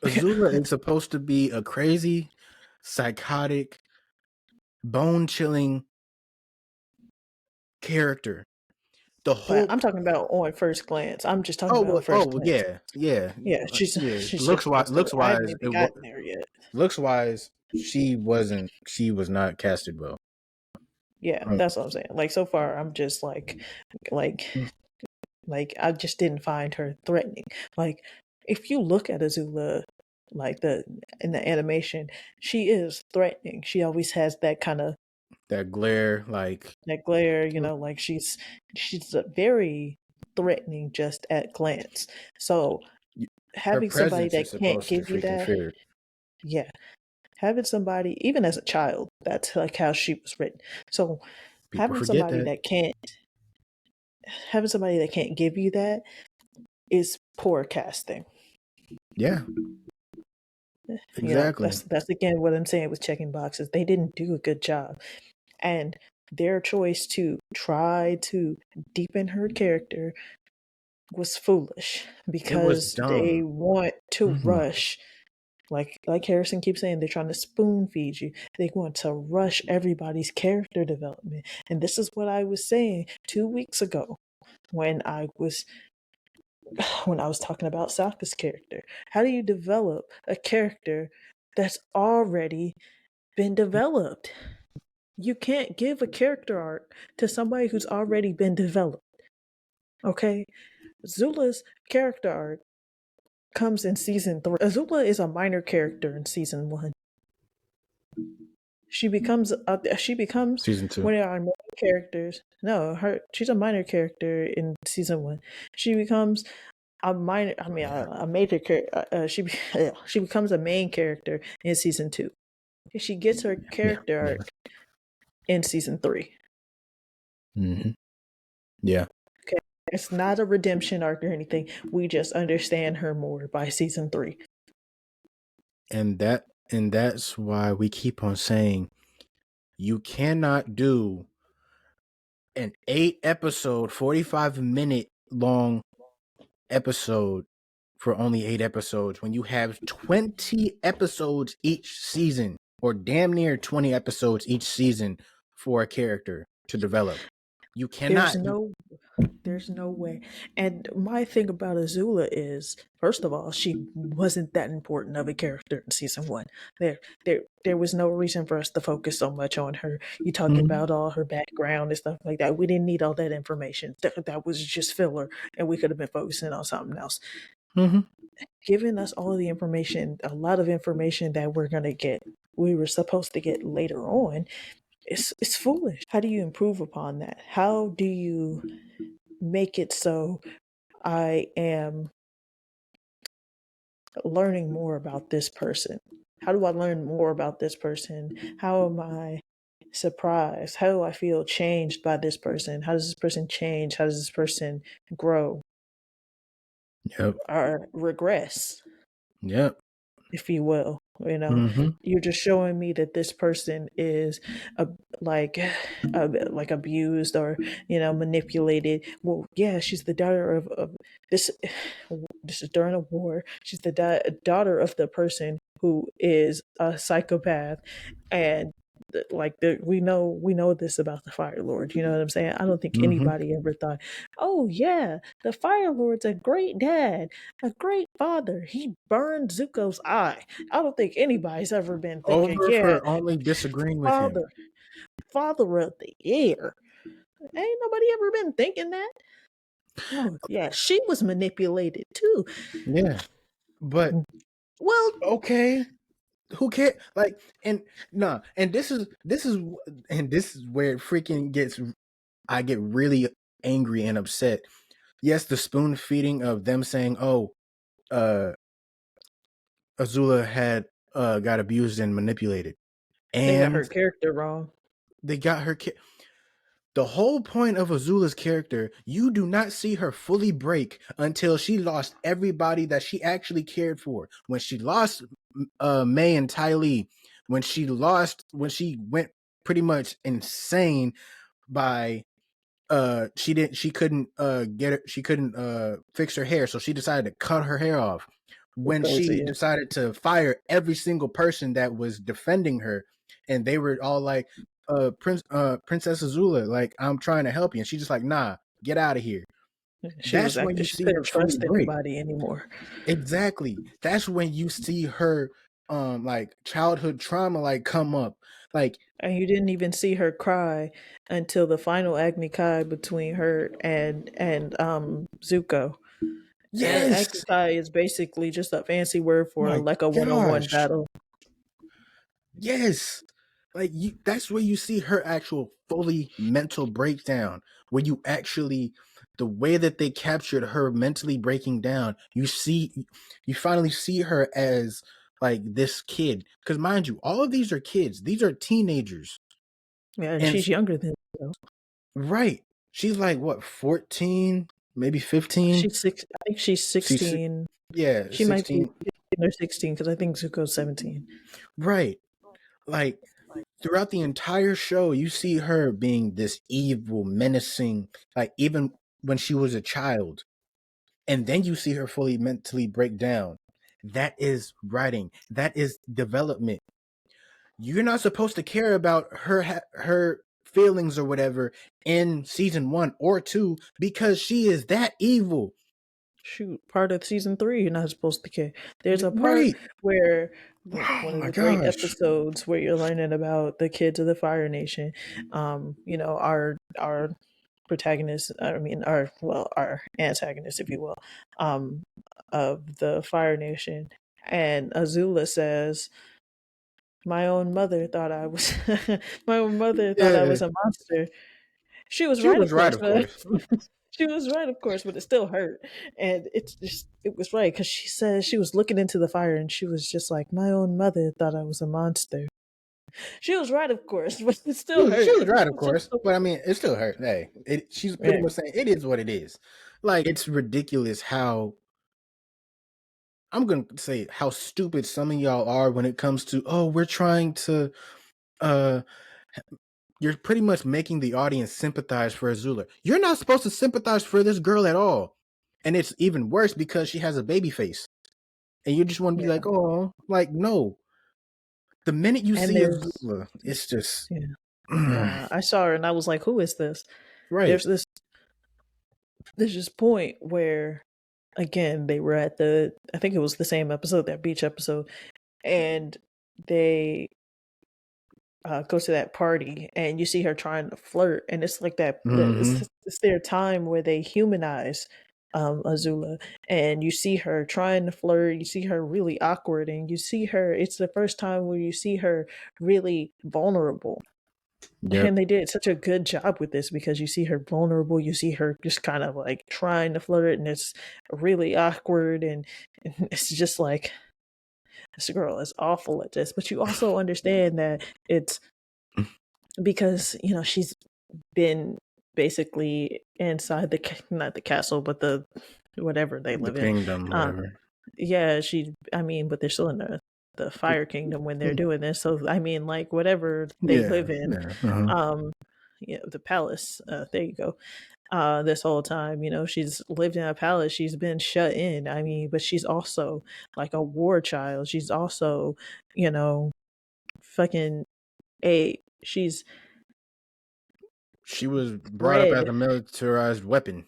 Azula is supposed to be a crazy, psychotic, bone chilling character. The But whole I'm talking about on first glance. I'm just talking about first glance. yeah. Yeah, Yeah. she's just supposed to. Looks I haven't wise, even gotten there yet. looks wise, she was not casted well. Yeah, that's what I'm saying. Like so far, I'm just like, I just didn't find her threatening. Like if you look at Azula, like in the animation, she is threatening. She always has that kind of that glare, like that glare. Like she's very threatening just at glance. So her having somebody presence that is can't supposed to give you freaking that, fear. yeah, having somebody even as a child, that's like how she was written. So People having forget somebody that. that can't having somebody that can't give you that is poor casting. Yeah, exactly. That's again what I'm saying with checking boxes. They didn't do a good job, and their choice to try to deepen her character was foolish It was because they dumb. want to Mm-hmm. rush. Like Harrison keeps saying, they're trying to spoon feed you. They want to rush everybody's character development, and this is what I was saying 2 weeks ago when I was talking about Sokka's character. How do you develop a character that's already been developed? You can't give a character arc to somebody who's already been developed. Okay? Zula's character arc comes in season 3. Azula is a minor character in season 1. She becomes Season 2. one of our main characters. No, she's a minor character in season 1. She becomes a minor. I mean, Yeah. a major character. She becomes a main character in season 2. She gets her character Yeah. arc in season 3. Mm-hmm. Yeah. Okay, it's not a redemption arc or anything. We just understand her more by season 3. And that's why we keep on saying you cannot do an 8-episode, 45-minute long episode for only 8 episodes when you have 20 episodes each season, or damn near 20 episodes each season for a character to develop. You cannot. There's no way. And my thing about Azula is, first of all, she wasn't that important of a character in season 1. There was no reason for us to focus so much on her. You talking about all her background and stuff like that. We didn't need all that information. That was just filler, and we could have been focusing on something else. Mm-hmm. Giving us all the information, a lot of information that we were supposed to get later on, it's foolish. How do you improve upon that? How do you make it so I am learning more about this person? How do I learn more about this person? How am I surprised? How do I feel changed by this person? How does this person change? How does this person grow Yep. or regress, Yep. if you will? You're just showing me that this person is uh, like like abused or manipulated. Well, yeah, she's the daughter of this. This is during a war. She's the daughter of the person who is a psychopath, and we know this about the Fire Lord. You know what I'm saying? I don't think anybody ever thought, oh yeah, the Fire Lord's a great dad, a great father. He burned Zuko's eye. I don't think anybody's ever been thinking, Over yeah, for only disagreeing with him. father, father of the year. Ain't nobody ever been thinking that. Oh yeah, she was manipulated too. Yeah, but Well, okay, who cares? Like, and nah, and this is where it freaking gets. I get really angry and upset. Yes, the spoon feeding of them saying, "Oh, uh, Azula had got abused and manipulated," they got her and character wrong. they got her. The whole point of Azula's character, you do not see her fully break until she lost everybody that she actually cared for. When she lost May and Ty Lee, when she went pretty much insane by she couldn't she couldn't fix her hair, so she decided to cut her hair off. When she Crazy. decided to fire every single person that was defending her, and they were all like, Princess Azula, like, I'm trying to help you, and she's just like, nah, get out of here. She was That's when acting. you She see her couldn't fully trust break. anybody anymore. Exactly. That's when you see her like childhood trauma like come up. Like, And you didn't even see her cry until the final Agni Kai between her and Zuko. And Agni yes. Kai is basically just a fancy word for My like a one-on-one gosh. battle. Yes. Like, that's where you see her actual fully mental breakdown. Where you actually, the way that they captured her mentally breaking down, you finally see her as like this kid. Because mind you, all of these are kids. These are teenagers. Yeah, and And she's younger than Zuko. right, she's like what, 14, maybe 15. She's six. I think she's She's 16. yeah, She might be 16. 15 or 16 because I think Zuko's 17. Right. Like, throughout the entire show, you see her being this evil, menacing, like, even when she was a child. And then you see her fully mentally break down. That is writing. That is development. You're not supposed to care about her feelings or whatever in season 1 or 2 because she is that evil. Shoot, part of season 3, you're not supposed to care. There's a part Right. where Oh one of my the great gosh. episodes where you're learning about the kids of the Fire Nation. Our protagonist, I mean, our antagonist, if you will, um, of the Fire Nation, and Azula says, "My own mother thought I was, my own mother thought I Yeah. was a monster." She was She right, was of right, course, of but course. she was right, of course, but it still hurt. And it was right because she said she was looking into the fire and she was just like, my own mother thought I was a monster. She was right, of course, but it still She hurt. was right, of It's just course, but I mean, it still hurt. Hey, she's pretty right. much saying it is what it is. Like, it's ridiculous how, I'm gonna say, how stupid some of y'all are when it comes to, oh, we're trying to uh you're pretty much making the audience sympathize for Azula. You're not supposed to sympathize for this girl at all. And it's even worse because she has a baby face. And you just want to be Yeah. like, oh, like, no. The minute you And see there's Azula, it's just yeah. Yeah. I saw her and I was like, who is this? right. There's this point where again they were at the I think it was the same episode, that beach episode, and they go to that party and you see her trying to flirt and it's like that Mm-hmm. it's their time where they humanize Azula, and you see her trying to flirt, you see her really awkward, and you see her, it's the first time where you see her really vulnerable. Yep. And they did such a good job with this because you see her vulnerable, you see her just kind of like trying to flirt, and it's really awkward, and it's just like this girl is awful at this. But you also understand that it's because she's been basically inside not the castle, but the whatever they The live in. kingdom, Um, whatever. yeah, but they're still in the Fire Kingdom when they're doing this. So I mean, like whatever they live in, um, the palace. There you go. This whole time, she's lived in a palace. She's been shut in. I mean, but she's also like a war child. She's also, fucking a. She was brought up as bred. a militarized weapon,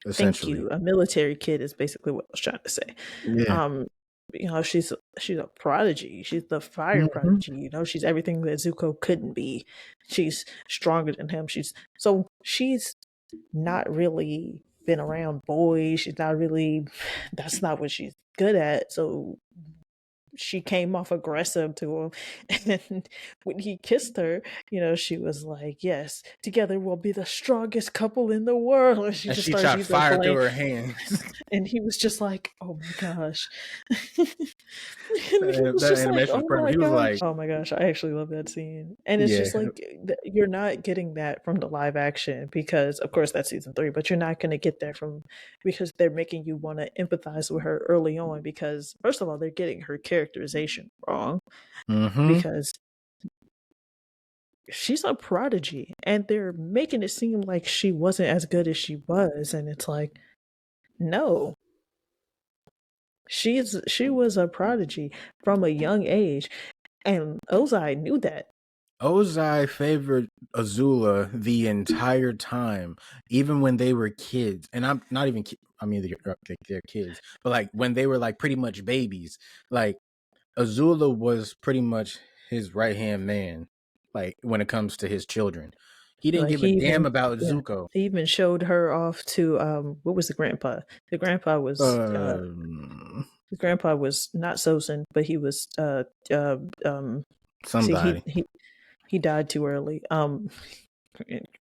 Thank essentially. you. A military kid is basically what I was trying to say. Yeah. She's a prodigy. She's the fire prodigy. She's everything that Zuko couldn't be. She's stronger than him. She's not really been around boys. She's not really. That's not what she's good at. So she came off aggressive to him, and when he kissed her, she was like, yes, together we'll be the strongest couple in the world, and she And just she started shot using fire through flame, her hands. and he was just like, oh my gosh. And he was That just like, animation was oh perfect. my He was gosh, like, oh my gosh, I actually love that scene. And it's yeah. just like, you're not getting that from the live action, because of course that's season 3, but you're not going to get that because they're making you want to empathize with her early on, because first of all, they're getting her characterization wrong, because she's a prodigy and they're making it seem like she wasn't as good as she was, and it's like, no, she was a prodigy from a young age, and Ozai knew that. Ozai favored Azula the entire time, even when they were kids. And I'm not even, I mean, they're kids, but like when they were like pretty much babies, like Azula was pretty much his right hand man, like when it comes to his children. He didn't Like give a damn about Zuko. he even showed her off to what was the grandpa? The grandpa was not Sosen, but he was see Somebody. he died too early.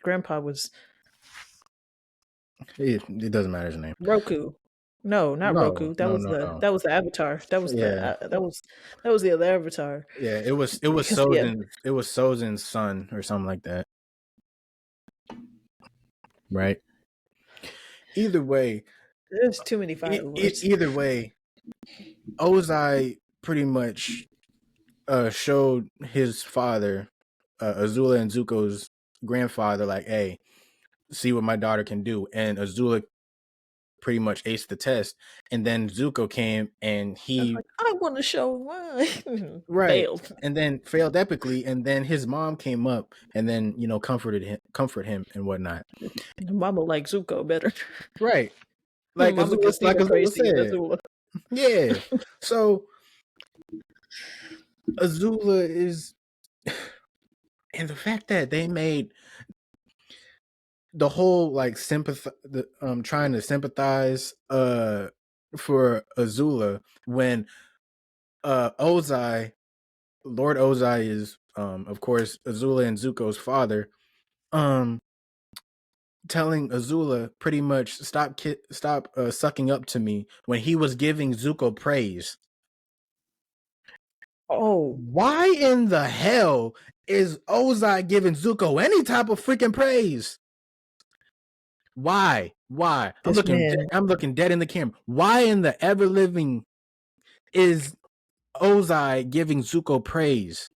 Grandpa was It doesn't matter his name. Roku. No, not No, Roku. no. That was the Avatar. Yeah. That was the other Avatar. Yeah, it was Because yeah, Sozin's son or something like that. Right? Either way, there's too many Fire Lords. either way, Ozai pretty much showed his father, Azula and Zuko's grandfather, like, hey, see what my daughter can do. And Azula pretty much aced the test. And then Zuko came and he I want to show mine. right. Failed. And then failed epically. And then his mom came up and then, comfort him and whatnot. Mama likes Zuko better. Right. Like Mama Azula, gets even crazy in said. Azula. Yeah. So Azula is, and the fact that they made the whole like trying to sympathize for Azula when Ozai, Lord Ozai is of course Azula and Zuko's father, telling Azula pretty much stop sucking up to me when he was giving Zuko praise. Oh, why in the hell is Ozai giving Zuko any type of freaking praise? Why? I'm looking dead in the camera. Why in the ever living is Ozai giving Zuko praise?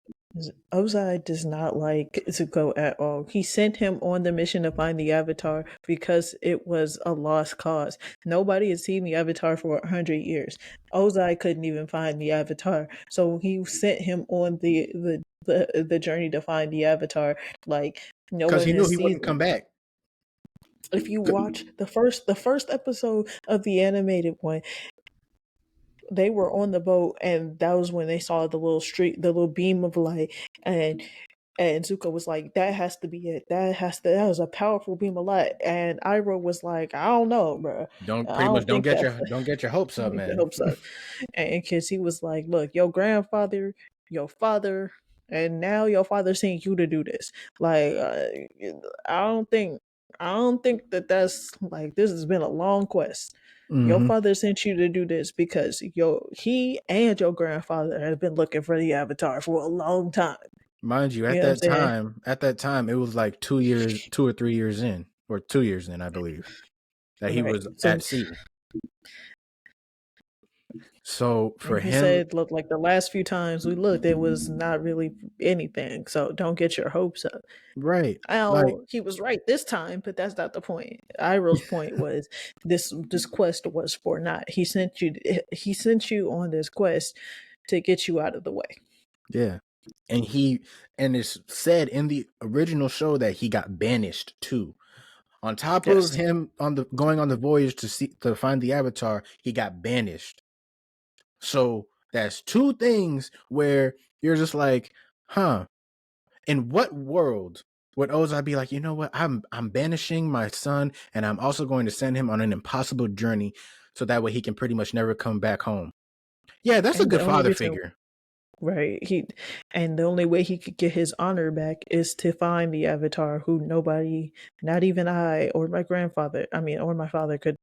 Ozai does not like Zuko at all. He sent him on the mission to find the Avatar because it was a lost cause. Nobody has seen the Avatar for 100 years. Ozai couldn't even find the Avatar, so he sent him on the journey to find the Avatar. Like no Because one he knew has he seen wouldn't come back. If you watch the first episode of the animated one, they were on the boat, and that was when they saw the little beam of light, and Zuko was like, "That has to be it. That was a powerful beam of light." And Iroh was like, "I don't know, bro. Don't I don't think get that's your hopes up, man." hopes up." And because he was like, "Look, your grandfather, your father, and now your father sent you to do this. Like, I don't think that's like this has been a long quest." Your father sent you to do this because he and your grandfather have been looking for the Avatar for a long time. Mind you, at that time, it was like 2 or 3 years in, or 2 years in, I believe, that he was at sea. So for And he him, said, look, like the last few times we looked, it was not really anything. So don't get your hopes up. right? Like, Oh, he was right this time, but that's not the point. Iroh's point was this quest was for not. He sent you on this quest to get you out of the way. yeah. And it's said in the original show that he got banished too. On top of Yes. him going on the voyage to find the Avatar, he got banished. So that's two things where you're just like, huh? In what world would Ozai be like, you know what? I'm banishing my son, and I'm also going to send him on an impossible journey, so that way he can pretty much never come back home. Yeah, that's a And good the only father reason figure. right, and the only way he could get his honor back is to find the Avatar who nobody, not even I or my grandfather, I mean, or my father could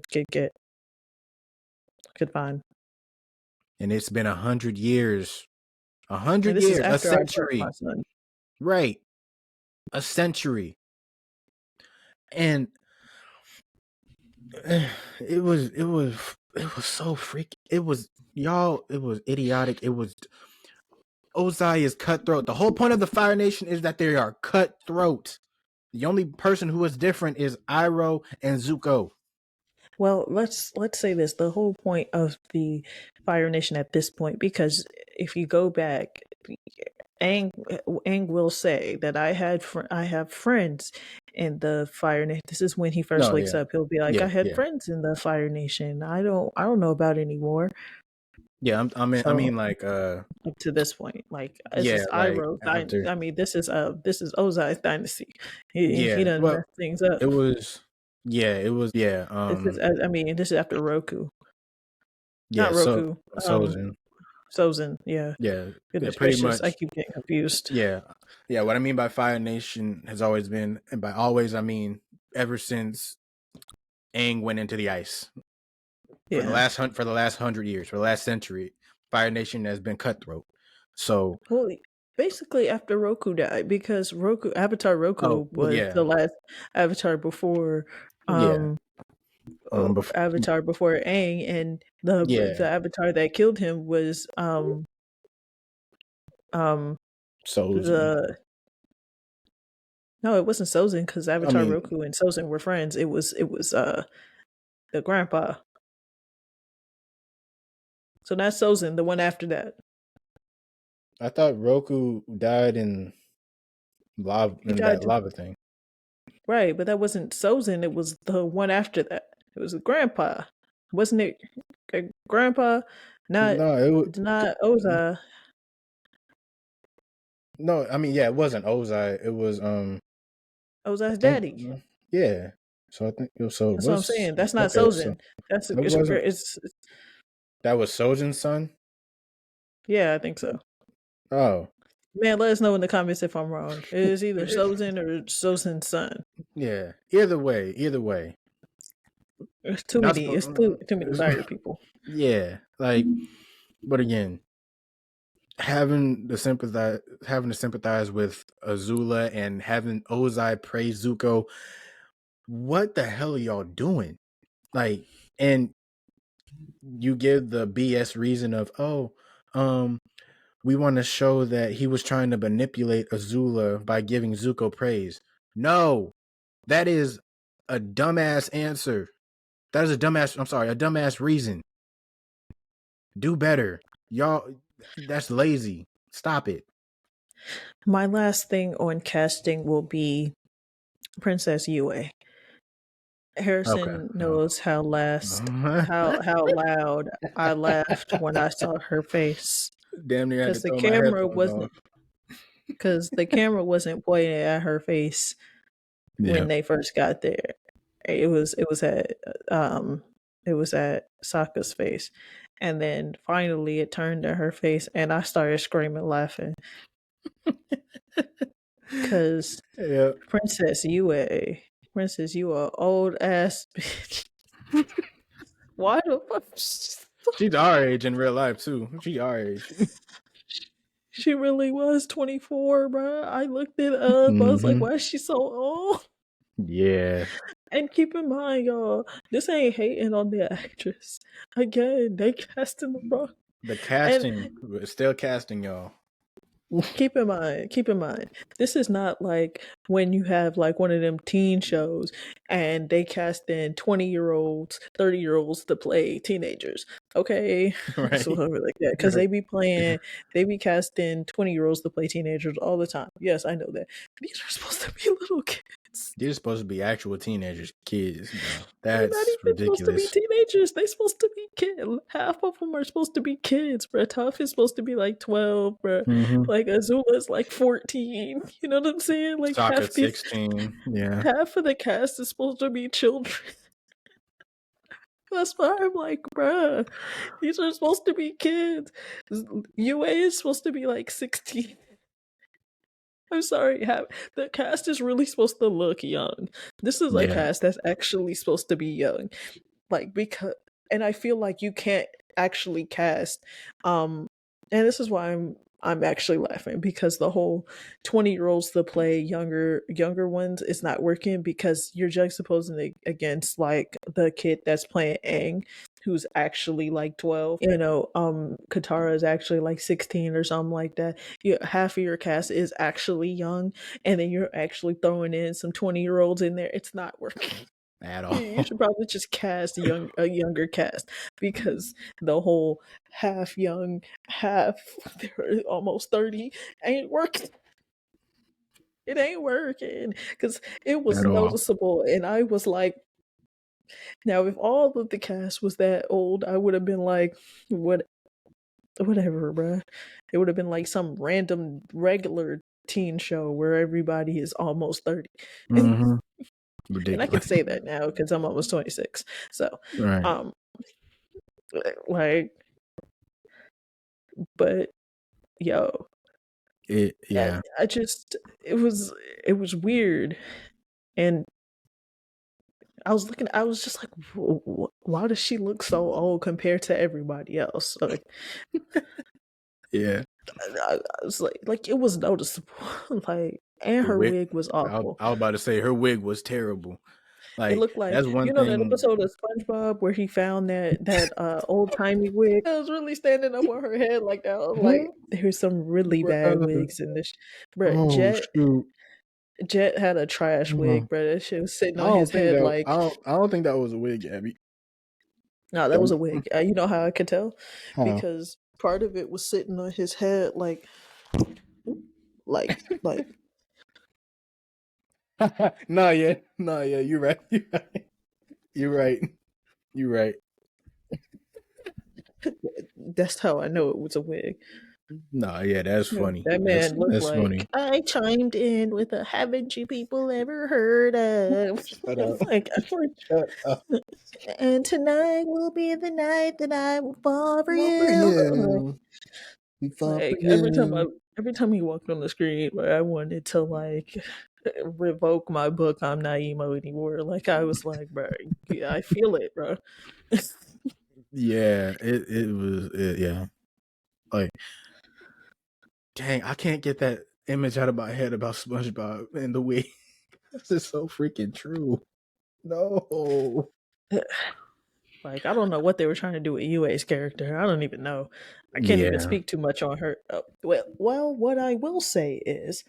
find. And it's been 100 years, a And hundred this is years, a after I birthed my century, son. right? A century, and it was so freaky. It was y'all. It was idiotic. It was Ozai is cutthroat. The whole point of the Fire Nation is that they are cutthroat. The only person who is different is Iroh and Zuko. Well, let's say this: the whole point of the Fire Nation at this point, because if you go back, Aang, Aang will say that I have friends in the Fire Nation. This is when he first No, wakes yeah, up. He'll be like, I yeah, had yeah, friends in the Fire Nation. I don't know about anymore. yeah. I So mean, like, up to this point, like this yeah, is like Iroh's after, I mean, this is Ozai's dynasty. He yeah. done Well, messed things up. it was, yeah, it was, yeah, This is I mean, this is after Roku. yeah. Not So Roku. Sojin, Sozin, yeah. yeah, yeah, Goodness pretty gracious, I much, keep getting confused. yeah, yeah. What I mean by Fire Nation has always been, and by always I mean ever since Aang went into the ice. Yeah. For the last 100 years, for the last century, Fire Nation has been cutthroat. So, Well, basically after Roku died, because Avatar oh Roku well, was yeah, the last Avatar before yeah, um before, Avatar before Aang, and the yeah, Avatar that killed him was um Sojin. the no, it wasn't Sozin because I Avatar mean, Roku and Sozin were friends. It was the grandpa. So not Sozin, the one after that. I thought Roku died in lava He in died that too. lava thing. Right, but that wasn't Sozin, it was the one after that. It was the grandpa. Wasn't it grandpa? Not No, it was not Oza. no. I mean, yeah, it wasn't Ozai. It was Oza's think daddy. yeah. So I think so. It That's what I'm was saying. That's not okay. So Sozin. That's it wasn't. it's That was Sojin's son. yeah, I think so. Oh, Man, let us know in the comments if I'm wrong. It is either Sozin or Sozin's son. yeah. Either way. It's too Not many. It's supposed. too many fire people. Yeah, like, but again, having to sympathize with Azula and having Ozai praise Zuko. What the hell are y'all doing? Like, and you give the BS reason of, oh, we want to show that he was trying to manipulate Azula by giving Zuko praise. No, that is a dumbass answer. That is a dumbass reason. Do better. Y'all, that's lazy. Stop it. My last thing on casting will be Princess Yue. Okay. Harrison knows Oh. how loud I laughed when I saw her face Damn near had to because throw my headphones off. the camera wasn't pointing at her face Yeah. when they first got there. Um it was at Sokka's face. And then finally it turned to her face and I started screaming laughing cuz Yeah. Princess Yue old ass bitch. Why the fuck She's our age in real life too. She's our age. she really was 24, bro. I looked it up. I was like, Mm-hmm. why is she so old? Yeah. And keep in mind, y'all, this ain't hating on the actress. Again, they casting the wrong. The And casting, we're still casting, y'all. keep in mind, this is not like when you have like one of them teen shows and they cast in 20-year-olds, 30-year-olds to play teenagers. Okay, Right. so like that because they be casting 20-year-olds to play teenagers all the time. Yes, I know that. These are supposed to be little kids. These are supposed to be actual teenagers, kids, bro. They're not That's even supposed to be ridiculous. teenagers. They're supposed to be kids. Half of them are supposed to be kids, bro. Tough is supposed to be like 12, bro. Mm-hmm. Like Azula's like 14. You know what I'm saying? Like Sokka 16. Yeah. half of the cast is supposed to be children. That's why I'm like, bruh, these are supposed to be kids. UA is supposed to be like 16. I'm sorry, the cast is really supposed to look young. This is a Yeah. cast that's actually supposed to be young. Like, because, and I feel like you can't actually cast, and this is why I'm actually laughing because the whole 20-year-olds to play younger ones is not working because you're juxtaposing it against like the kid that's playing Aang, who's actually like 12. You know, Katara is actually like 16 or something like that. Half of your cast is actually young, and then you're actually throwing in some 20-year-olds in there. It's not working At all. you should probably just cast a younger cast because the whole half young, half they're almost 30 ain't working. It ain't working because it was At all. noticeable, and I was like, now if all of the cast was that old, I would have been like, whatever, bruh. It would have been like some random regular teen show where everybody is almost 30. Mm-hmm. And I can Ridiculous. say that now because I'm almost 26. So, Right. like, but yo, Yeah. I just it was weird, and I was just like, why does she look so old compared to everybody else? Like, Yeah. I was like it was noticeable, like, and The her wig. wig was awful. I was about to say her wig was terrible. It Like looked like that's one that thing. episode of SpongeBob where he found that old timey wig. It was really standing up on her head like that. I was like, there's some really bad wigs in this. Bro, Oh shoot. Jet had a trash wig, bro. That shit was sitting I on don't his think head that. like. I don't think that was a wig, Abby. No, that was a wig. You know how I could tell? How? Because part of it was sitting on his head like. No, yeah. You're right. You're right. You're right. That's how I know it was a wig. No, yeah, that's funny. That man looked That's like funny. I chimed in with a haven't you people ever heard of? Shut up. like, Shut up. and tonight will be the night that I will fall for Over you. you. We fall for Like you. every time he walked on the screen, like, I wanted to like revoke my book. I'm not emo anymore. Like I was like, bro, yeah, I feel it, bro. Yeah, it was yeah. Like, dang, I can't get that image out of my head about SpongeBob and the wig. This is so freaking true. No. Like I don't know what they were trying to do with UA's character. I don't even know. I can't even Yeah. speak too much on her. Well, what I will say is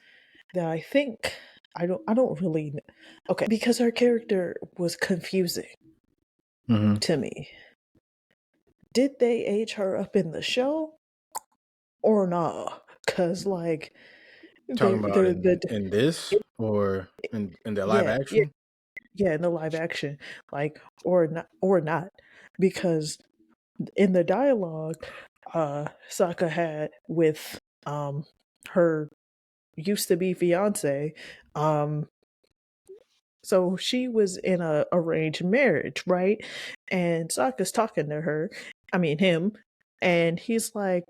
that I think I don't really okay because her character was confusing to me. Did they age her up in the show or not? Cause like Talking about the in this or in the live yeah, action? in the live action, like or not because in the dialogue Sokka had with her used to be fiance, so she was in a arranged marriage, right? And Sokka's talking to her, I mean him, and he's like,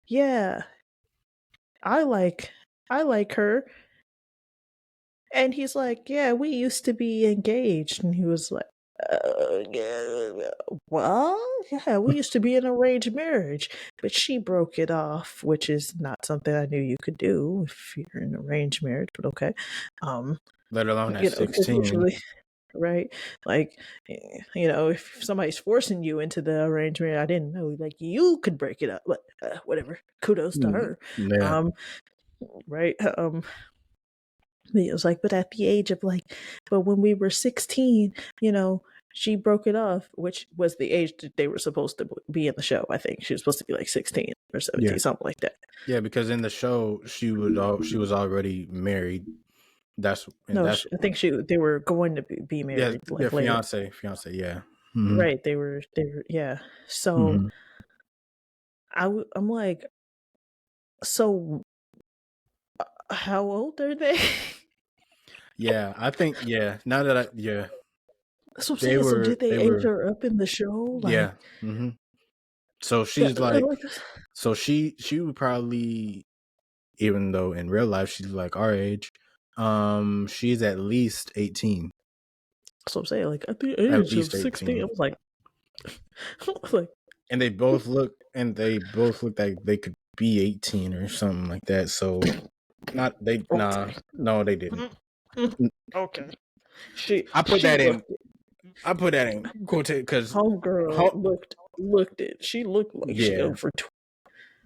yeah, I like her. And he's like, yeah, we used to be engaged. And he was like, yeah, well, yeah, we used to be in an arranged marriage, but she broke it off, which is not something I knew you could do if you're in an arranged marriage, but okay. Let alone at Because 16. right? Like, if somebody's forcing you into the arrangement, I didn't know, like, you could break it up, but whatever. Kudos to her. Yeah. Right. It was like, but at the age of but when we were 16, she broke it off, which was the age that they were supposed to be in the show. I think she was supposed to be like 16 or 17, something like that. Yeah, because in the show she was already married. I think they were going to be married yeah, later. fiance, yeah. Mm-hmm. Right. They were, yeah. So I'm like, so how old are they? Yeah, I think, now that That's what I'm saying. So did they age her up in the show? Yeah. So she's so she would probably, even though in real life she's like our age, she's at least 18. So I'm saying, at the age of 16, I was like, and they both look like they could be 18 or something like that. So no, they didn't. Okay. I put that in quote because homegirl looked it. She looked like she over 20.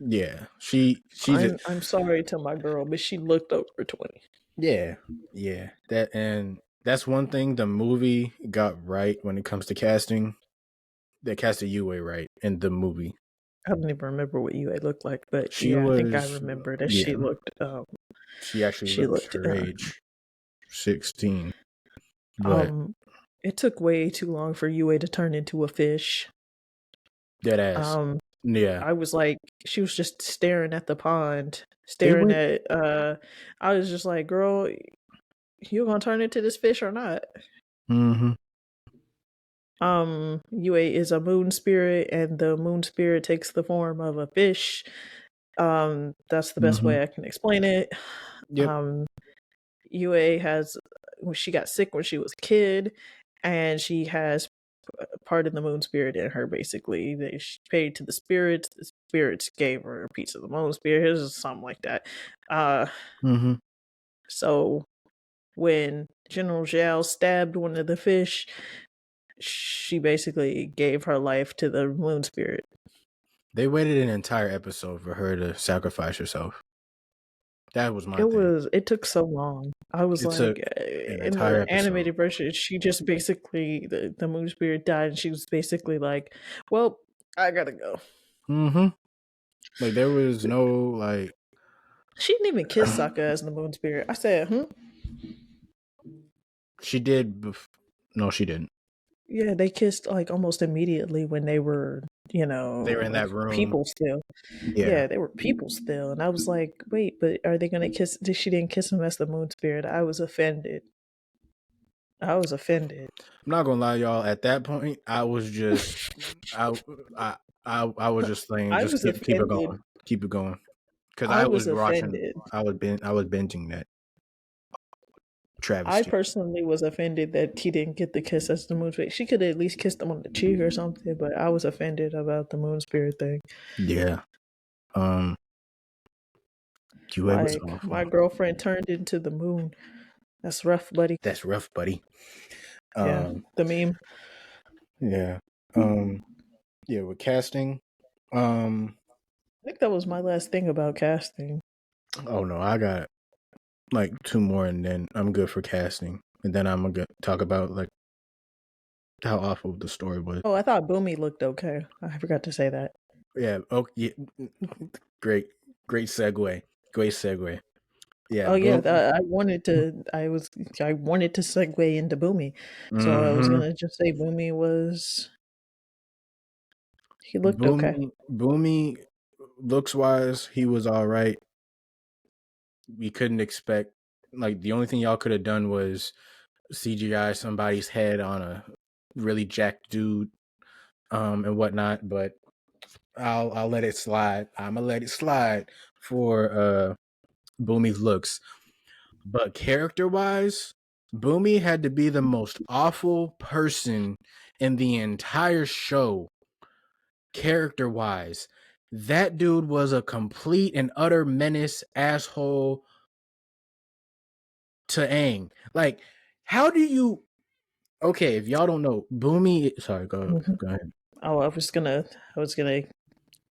Yeah, I'm sorry to my girl, but she looked over 20. Yeah. That's one thing the movie got right when it comes to casting. They casted Yue right in the movie. I don't even remember what Yue looked like, but I think I remember that she looked. She actually looked her age, 16. But it took way too long for Yue to turn into a fish. Dead ass. Yeah. I was like, she was just staring at the pond, staring at. I was just like, girl, you gonna turn into this fish or not? Yue is a moon spirit, and the moon spirit takes the form of a fish. That's the best way I can explain it. Yep. Yue she got sick when she was a kid, and she has part of the moon spirit in her. Basically, she paid to the spirits. The spirits gave her a piece of the moon spirit, or something like that. So when General Zhao stabbed one of the fish, she basically gave her life to the moon spirit. They waited an entire episode for her to sacrifice herself. That was my thing. It took so long. I was in the animated version, she just basically, the moon spirit died, and she was basically like, well, I gotta go. Like, there was no, she didn't even kiss Sokka as the moon spirit. I said, She did. No, she didn't. Yeah, they kissed almost immediately when they were, they were in that room. People still. Yeah, they were people still. And I was like, wait, but are they going to kiss? She didn't kiss him as the moon spirit. I was offended. I'm not gonna lie, y'all. At that point, I was just, I was just saying, just keep it going, because I was offended. watching. I was binging that. Travesty. I personally was offended that he didn't get the kiss as the moon spirit. She could have at least kissed him on the cheek or something, but I was offended about the moon spirit thing. Yeah. My girlfriend turned into the moon. That's rough, buddy. Yeah, the meme. Yeah. Yeah, with casting. I think that was my last thing about casting. Oh no, I got like 2 more, and then I'm good for casting. And then I'm gonna talk about how awful the story was. Oh, I thought Boomy looked okay. I forgot to say that. Yeah. Oh, yeah. Great segue. Yeah. Oh yeah. I wanted to segue into Boomy, so I was gonna just say Boomy was. He looked okay. Boomy, looks wise, he was all right. We couldn't expect, the only thing y'all could have done was CGI somebody's head on a really jacked dude, and whatnot. But I'll let it slide. I'm gonna let it slide for Boomy's looks. But character wise, Boomy had to be the most awful person in the entire show. Character wise, that dude was a complete and utter menace, asshole to Aang. How do you Okay, if y'all don't know, Boomy. Sorry, go Mhm. ahead. Oh, I was gonna,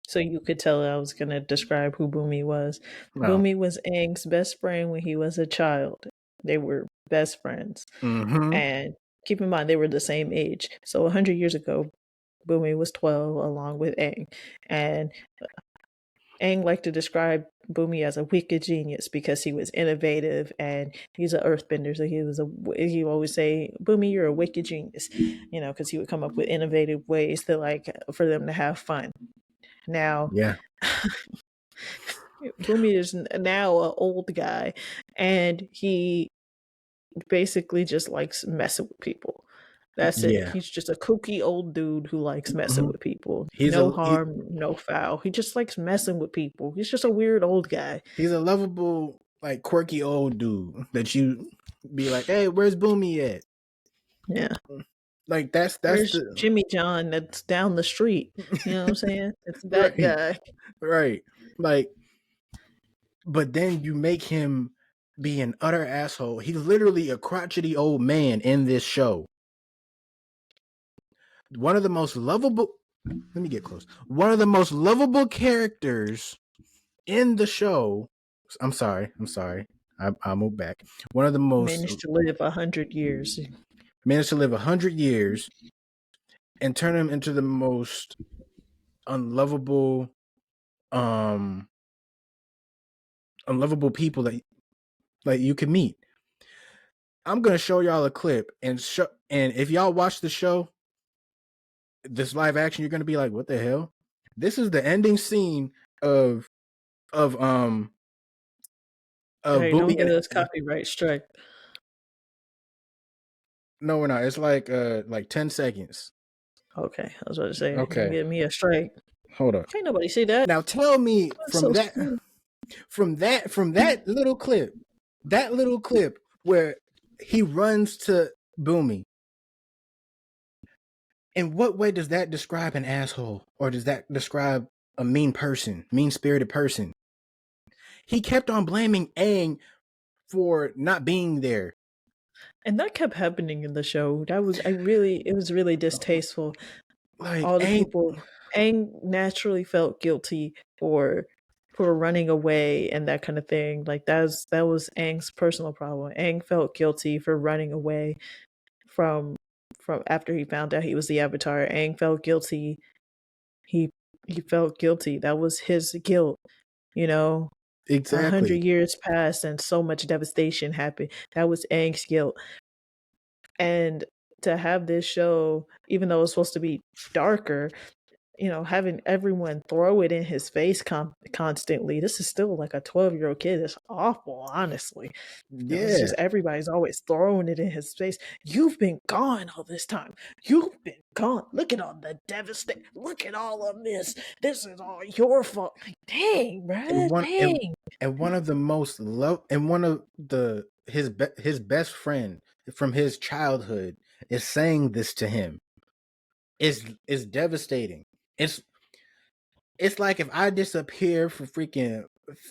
so you could tell I was gonna describe who Boomy was. No. Boomy was Aang's best friend when he was a child. They were best friends. Mm-hmm. And keep in mind, they were the same age. So 100 years ago, Boomy was 12 along with Aang. And Aang liked to describe Boomy as a wicked genius because he was innovative and he's an earthbender. So he always say, Boomy, you're a wicked genius, because he would come up with innovative ways to like for them to have fun. Now, Yeah. Boomy is now an old guy and he basically just likes messing with people. That's it. Yeah. He's just a kooky old dude who likes messing Mm-hmm. with people. He's No a he, harm, no foul. He just likes messing with people. He's just a weird old guy. he's a lovable, like quirky old dude that you be like, hey, where's Boomy at? Yeah. Like that's Where's the Jimmy John that's down the street? You know what I'm saying? It's that right, guy. right. Like, but then you make him be an utter asshole. He's literally a crotchety old man in this show. One of the most lovable. Let me get close. One of the most lovable characters in the show. I'm sorry. I'll move back. One of the most Managed to live 100 years. managed to live 100 years and turn him into the most unlovable, um, unlovable people that like you can meet. I'm gonna show y'all a clip and if y'all watch the show, this live action, you're gonna be like, what the hell? This is the ending scene of of um of Hey, don't Boomy get and us copyright strike. no, we're not. It's like 10 seconds. Okay, I was about to say, don't Okay, get me a strike. hold up. Can't nobody see that. Now tell me That's so smooth. from that little clip where he runs to Boomy. In what way does that describe an asshole, or does that describe a mean person, mean spirited person? He kept on blaming Aang for not being there. And that kept happening in the show. It was really distasteful. Like All the Aang, people, Aang naturally felt guilty for running away and that kind of thing. Like that was Aang's personal problem. Aang felt guilty for running away from after he found out he was the Avatar. Aang felt guilty. He he felt guilty. That was his guilt. You know, 100 exactly. years passed and so much devastation happened. That was Aang's guilt. And to have this show, even though it's supposed to be darker, having everyone throw it in his face constantly. This is still like a 12-year-old kid. It's awful, honestly. It's Yeah. just everybody's always throwing it in his face. You've been gone all this time. You've been gone. Look at all the devastation. Look at all of this. This is all your fault. Like, dang, And bruh, one dang. and one of the most love and one of the his best friend from his childhood is saying this to him. Is devastating. It's it's like if I disappear for freaking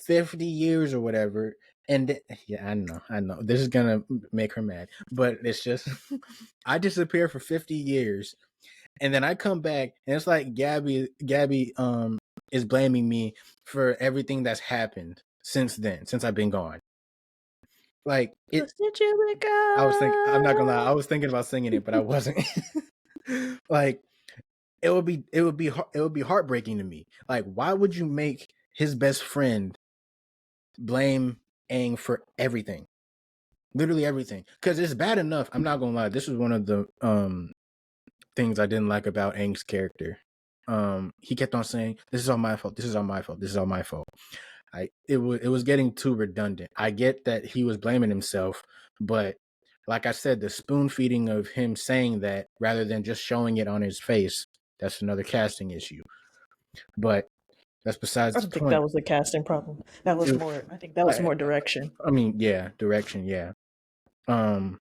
50 years or whatever, and yeah, I know, this is gonna make her mad, but it's just I disappear for 50 years, and then I come back, and it's like Gabby is blaming me for everything that's happened since then, since I've been gone. Like it, Since you been I'm not gonna lie, gone. I was thinking about singing it, but I wasn't. Like it would be heartbreaking to me. Like, why would you make his best friend blame Aang for everything? Literally everything. Because it's bad enough. I'm not gonna lie. This is one of the things I didn't like about Aang's character. He kept on saying, "This is all my fault. This is all my fault. This is all my fault." It was getting too redundant. I get that he was blaming himself, but like I said, the spoon feeding of him saying that rather than just showing it on his face, that's another casting issue. But that's besides I the don't think that point. was the casting problem. That was It, more, I think that was I, more direction. I mean, yeah, direction, yeah. Um,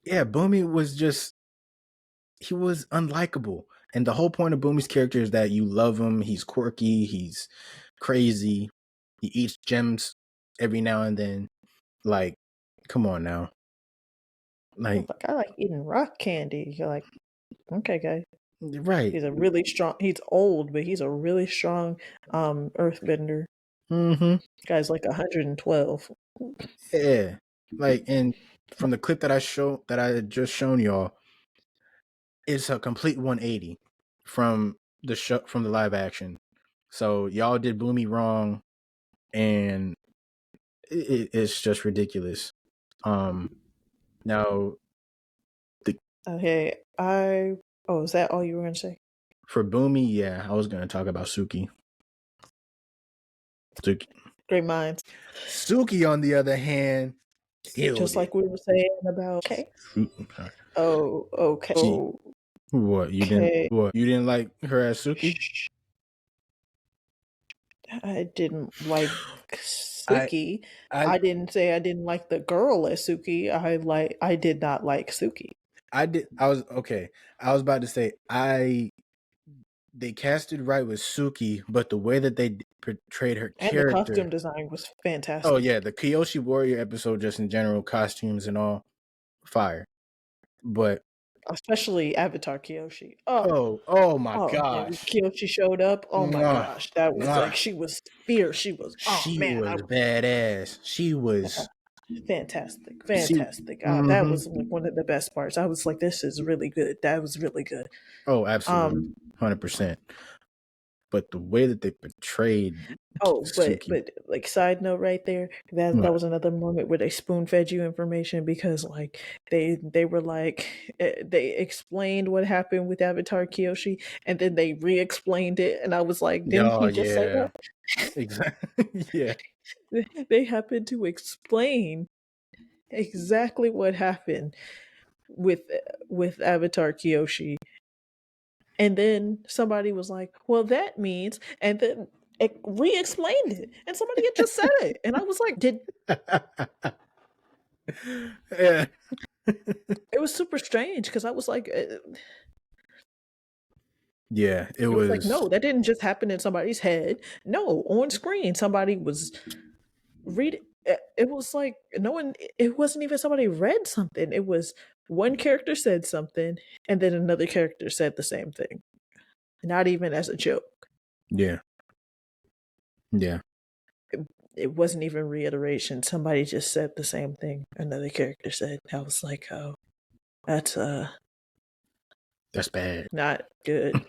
yeah, Boomy was just he was unlikable, and the whole point of Boomy's character is that you love him. He's quirky, he's crazy, he eats gems every now and then. Like, come on now. Like, I like eating rock candy. You're like, okay, guy. right. He's a really strong. He's old, but he's a really strong earthbender. Mm-hmm. Guy's like 112. Yeah. Like, and from the clip that I had just shown y'all, it's a complete 180 from the show, from the live action. So y'all did Boomy wrong, and it's just ridiculous. Now Okay, is that all you were gonna say? for Boomy, yeah, I was gonna talk about Suki. Great minds. Suki, on the other hand, killed Just it. like we were saying about. Okay. Oh, okay. What you didn't like her as Suki? I didn't like Suki. I didn't say I didn't like the girl as Suki. I did not like Suki. I was about to say they casted right with Suki, but the way that they portrayed her And the character, costume design was fantastic. oh yeah, the Kyoshi Warrior episode, just in general, costumes and all, fire. But especially Avatar Kyoshi. Oh my gosh, when Kyoshi showed up. Oh my gosh, that was like she was fierce. She was badass. She was fantastic. That was like one of the best parts. I was like, this is really good. That was really good. Oh, absolutely, 100%. But the way that they portrayed Suki. but like side note right there, that was another moment where they spoon fed you information, because like they were like they explained what happened with Avatar Kyoshi, and then they re-explained it, and I was like, didn't he just say that? Exactly. Yeah. They happened to explain exactly what happened with Avatar Kyoshi. And then somebody was like, well, that means, and then it re-explained it. And somebody had just said it. And I was like, yeah. It was super strange, because I was like, yeah, it was like, was no, that didn't just happen in somebody's head. No, on screen, somebody was reading. It was like it wasn't even somebody read something. It was one character said something, and then another character said the same thing. Not even as a joke. Yeah. Yeah. It wasn't even reiteration. Somebody just said the same thing another character said. I was like, oh, that's bad. not good.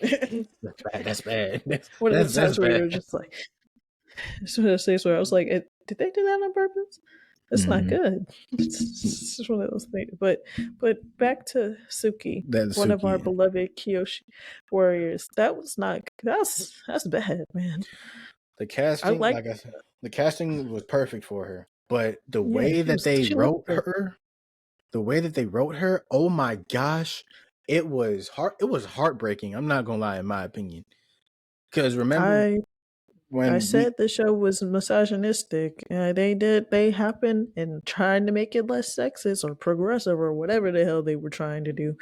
That's bad. One of That's the times where bad. you're just like, it's one of those things where I was like, did they do that on purpose? That's not good. It's just one of those things. But back to Suki, one of our beloved Kyoshi warriors. That was not. That's bad, man. The casting, like I said, the casting was perfect for her, but the way that they wrote her, oh my gosh, it was heartbreaking. I'm not gonna lie, in my opinion, because remember when I said the show was misogynistic. They happened and trying to make it less sexist or progressive or whatever the hell they were trying to do.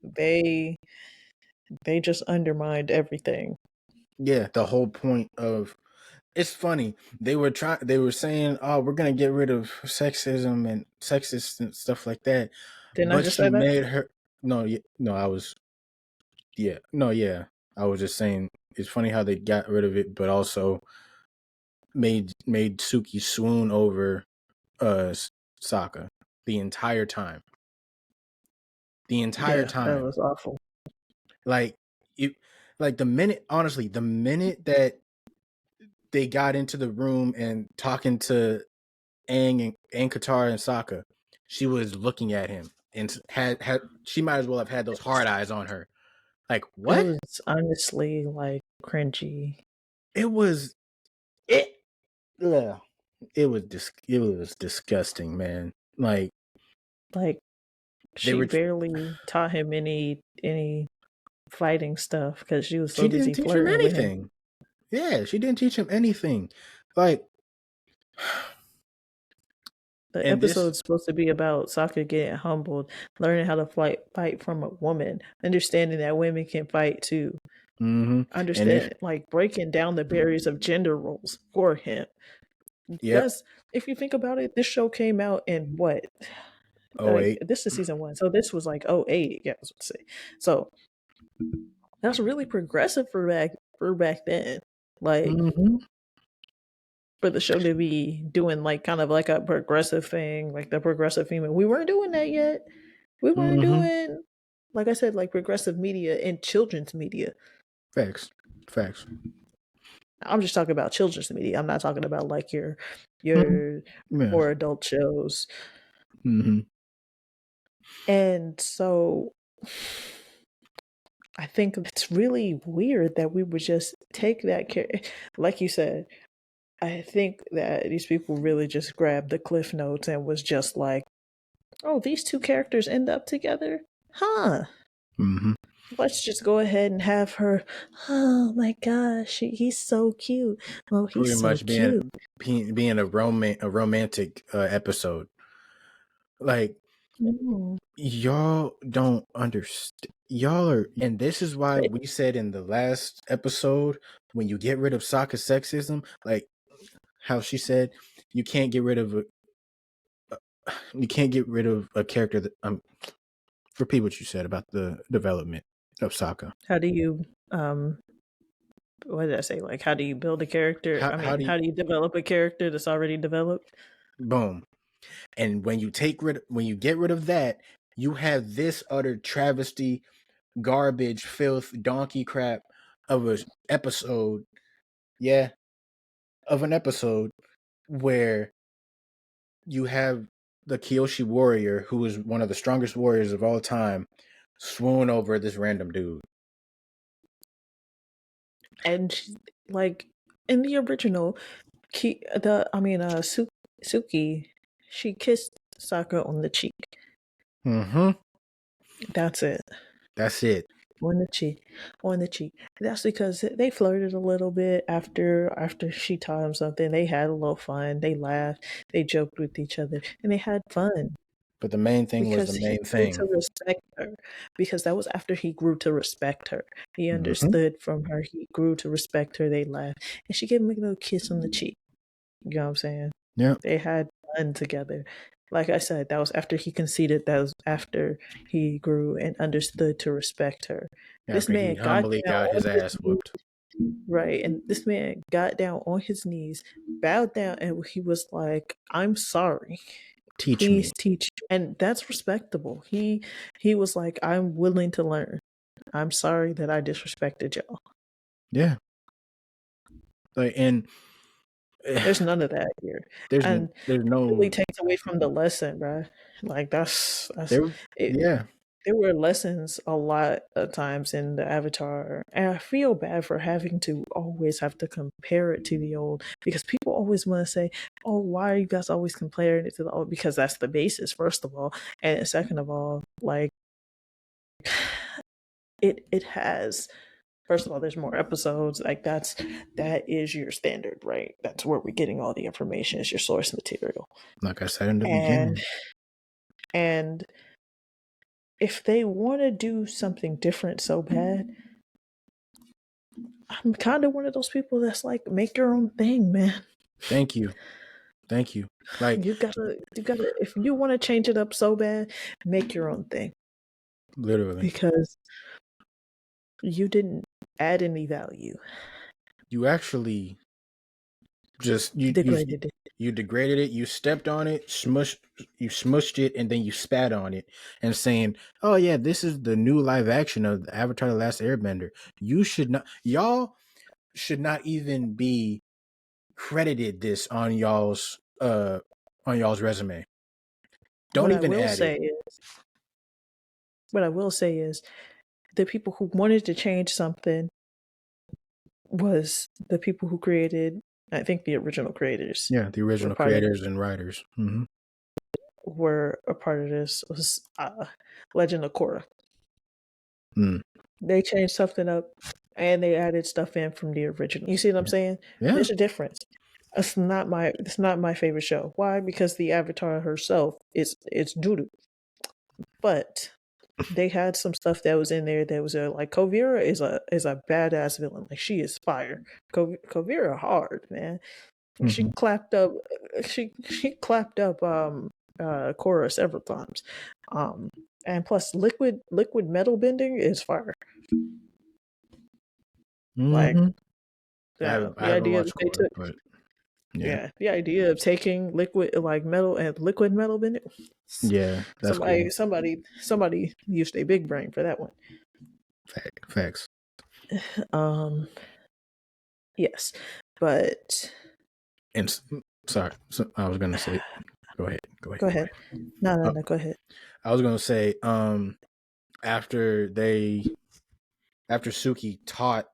They just undermined everything. Yeah, the whole point of it's funny. They were saying, "Oh, we're gonna get rid of sexism and sexist and stuff like that." Didn't but I just she say that? made her I was I was just saying it's funny how they got rid of it, but also made Suki swoon over Sokka the entire time. That was awful. Like the minute that they got into the room and talking to Aang and Katara and Sokka, she was looking at him and had she might as well have had those hard eyes on her. Like, what? It was honestly like cringy. It was disgusting, man. Like she barely taught him any fighting stuff, because she was so busy flirting with him. Yeah, she didn't teach him anything. Like, the episode's supposed to be about Sokka getting humbled, learning how to fight from a woman, understanding that women can fight too. Understand, like breaking down the barriers of gender roles for him. Yes, if you think about it, this show came out in what, Oh Like wait. this is season 1, so this was like 08. Yeah, I was going to say. So that's really progressive for back then. Like Mm-hmm. for the show to be doing like kind of like a progressive thing, like the progressive female. We weren't doing that yet. We weren't Mm-hmm. doing, like I said, like progressive media and children's media. Facts. Facts. I'm just talking about children's media. I'm not talking about like Mm-hmm. your Yeah. more adult shows. Mm-hmm. And so I think it's really weird that we would just take that like you said. I think that these people really just grabbed the cliff notes and was just like, "Oh, these two characters end up together, huh? Mm-hmm. Let's just go ahead and have her. Oh my gosh, he's so cute. Oh, he's Pretty so much cute." being a romantic episode. Like Mm. y'all don't understand. Y'all are, and this is why we said in the last episode, when you get rid of Sokka's sexism, like how she said, you can't get rid of a character that repeat what you said about the development of Sokka. How do you what did I say? Like, how do you build a character? I How mean, do you, how do you develop a character that's already developed? boom. And when you get rid of that, you have this utter travesty, garbage, filth, donkey crap of a episode. Yeah, of an episode where you have the Kyoshi warrior, who is one of the strongest warriors of all time, swoon over this random dude. And she, like in the original, Suki, she kissed Sokka on the cheek. Mm-hmm. That's it. That's it. On the cheek, on the cheek. That's because they flirted a little bit after she taught him something. They had a little fun. They laughed. They joked with each other, and they had fun But the main thing was the because he main grew thing. to respect her. Because that was after he grew to respect her. He Mm-hmm. understood from her. He grew to respect her. They laughed, and she gave him a little kiss on the cheek. You know what I'm saying? Yeah. They had fun together. Like I said, that was after he conceded. That was after he grew and understood to respect her. This After he man got humbly down got on his his ass knees, whooped. right? And this man got down on his knees, bowed down, and he was like, "I'm sorry. Teach me. Please teach." And that's respectable. He was like, "I'm willing to learn. I'm sorry that I disrespected y'all." Yeah. Like, and There's none of that here, there's and it really no takes away from the lesson, bro. Like that's there. it. Yeah. There were lessons a lot of times in the Avatar, and I feel bad for having to always have to compare it to the old because people always want to say, "Oh, why are you guys always comparing it to the old?" Because that's the basis, first of all, and second of all, like it has. First of all, there's more episodes. Like that is your standard, right? That's where we're getting all the information. It's your source material, Like I said in the and beginning. and if they want to do something different so bad, I'm kind of one of those people that's like, make your own thing, man. Thank you. Thank you. Like You gotta, if you want to change it up so bad, make your own thing literally. because you didn't add any value. You actually just Degraded it. you degraded it, you stepped on it, you smushed it, and then you spat on it and saying, "Oh yeah, this is the new live action of Avatar: The Last Airbender." Y'all should not even be credited this on y'all's resume. What Don't I even will add it. say is, what I will say is, the people who wanted to change something was the people who created. I think the original creators Yeah, the were original part of creators and writers. Mm-hmm. were a part of this. Was Legend of Korra. Mm. They changed something up and they added stuff in from the original. You see what I'm saying? Yeah. There's a difference. It's not my favorite show. Why? Because the Avatar herself is it's doodoo. But they had some stuff that was in there that was like Kovira is a badass villain. Like she is fire. Kovira hard, man. She Mm-hmm. clapped up she clapped up Korra several times. And plus, liquid metal bending is fire. Like, yeah, I haven't watched they Korra, took, but yeah, yeah, the idea of taking liquid like metal and liquid metal bending. yeah, that's cool. Somebody used a big brain for that one. Facts. Um, yes, but And sorry, so I was gonna say, go ahead. go ahead. No, go ahead. I was gonna say, after Suki taught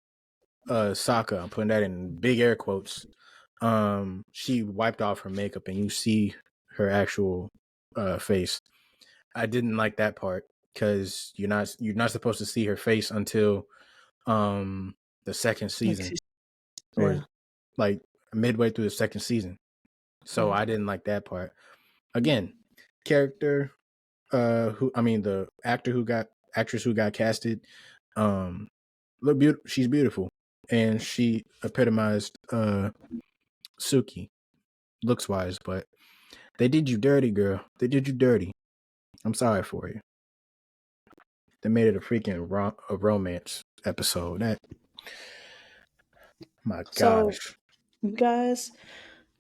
Sokka, I'm putting that in big air quotes, she wiped off her makeup and you see her actual face. I didn't like that part because you're not supposed to see her face until the second season, or Yeah. like midway through the second season. So I didn't like that part. Again, character the actress who got casted, look beautiful. She's beautiful, and she epitomized Suki looks wise. But they did you dirty, girl. They did you dirty. I'm sorry for you. They made it a freaking a romance episode. That, my So, gosh. you guys,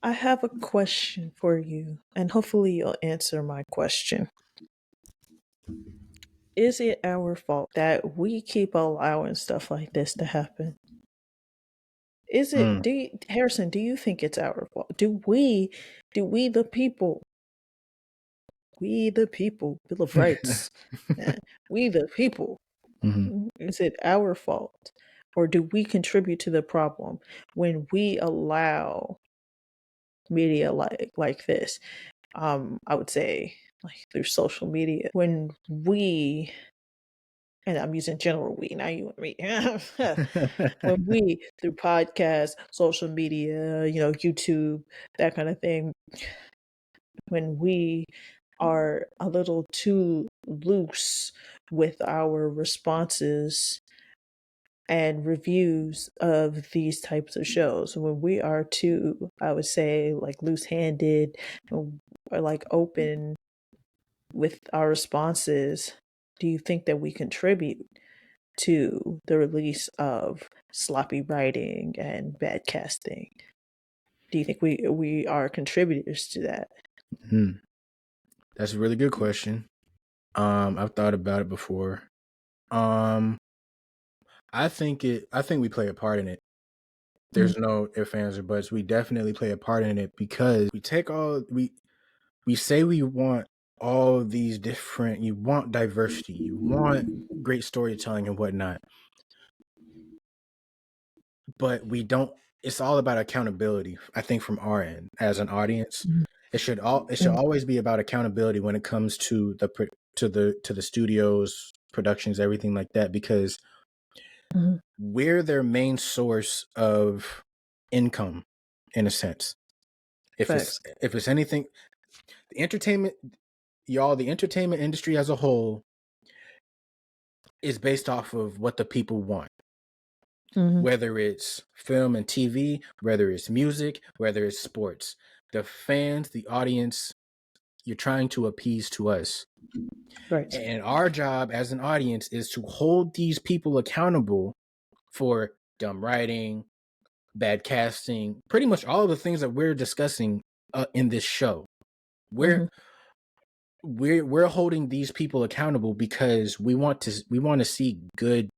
I have a question for you, and hopefully you'll answer my question. Is it our fault that we keep allowing stuff like this to happen? Is it, Harrison, do you think it's our fault? Do we the people, Bill of Rights, we the people, is it our fault? Or do we contribute to the problem when we allow media like this? I would say like through social media, when we, and I'm using general we, not you and me, when we through podcasts, social media, YouTube, that kind of thing, when we are a little too loose with our responses and reviews of these types of shows, when we are too, I would say, like loose-handed or like open with our responses, do you think that we contribute to the release of sloppy writing and bad casting? Do you think we are contributors to that? That's a really good question. I've thought about it before. I think we play a part in it. There's no ifs, ands, or buts. We definitely play a part in it because we say we want all these different, you want diversity, you want great storytelling and whatnot, but we don't. It's all about accountability. I think from our end as an audience, it should always be about accountability when it comes to the studios, productions, everything like that, because we're their main source of income, in a sense. If it's anything, the entertainment industry as a whole is based off of what the people want. Whether it's film and TV, whether it's music, whether it's sports, the fans, the audience, you're trying to appease to us. Right. And our job as an audience is to hold these people accountable for dumb writing, bad casting, pretty much all of the things that we're discussing in this show. We're holding these people accountable because we want to see good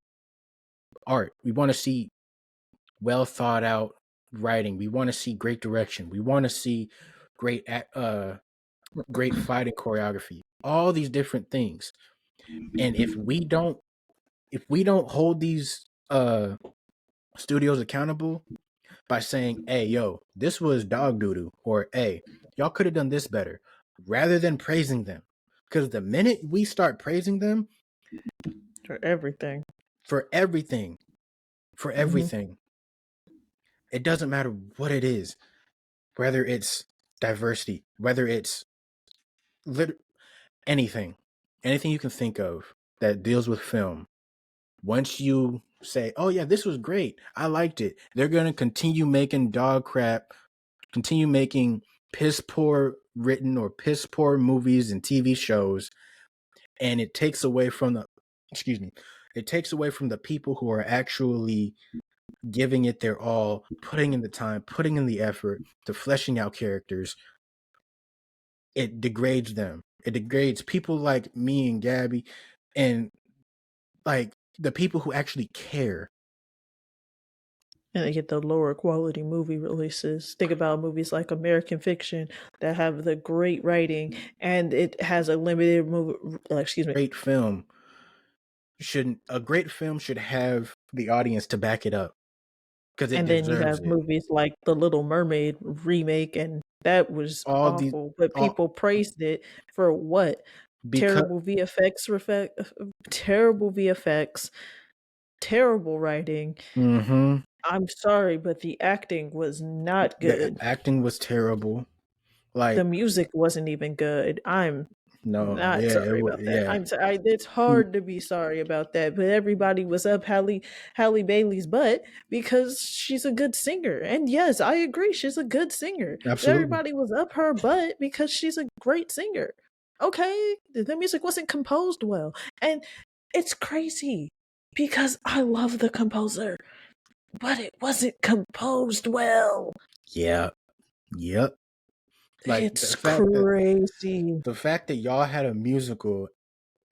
art. We want to see well thought out writing. We want to see great direction. We want to see great fighting choreography. All these different things. And if we don't hold these studios accountable by saying, "Hey, yo, this was dog doo-doo," or "Hey, y'all could have done this better," rather than praising them. Because the minute we start praising them for everything, it doesn't matter what it is, whether it's diversity, whether it's anything you can think of that deals with film. Once you say, "Oh yeah, this was great, I liked it," they're going to continue making dog crap, continue making piss poor written or piss poor movies and TV shows, and it takes away from the people who are actually giving it their all, putting in the time, putting in the effort to fleshing out characters. It degrades them. It degrades people like me and Gabby, and like the people who actually care. And they get the lower quality movie releases. Think about movies like American Fiction that have the great writing, and it has a limited movie. Great film should have the audience to back it up because it And then you deserves have it. movies like The Little Mermaid remake, and that was All these, awful, but all, people praised it for what? because Terrible VFX, terrible VFX, terrible writing. I'm sorry, but the acting was not the good. acting was terrible. Like, The music wasn't even good. I'm no, not yeah, sorry about that. yeah. It's hard to be sorry about that, but everybody was up Halle Bailey's butt because she's a good singer. And yes, I agree, she's a good singer. But Absolutely. everybody was up her butt because she's a great singer. Okay, the music wasn't composed well. And it's crazy because I love the composer, but it wasn't composed well. Yeah. Yep. Like It's crazy. the fact that y'all had a musical,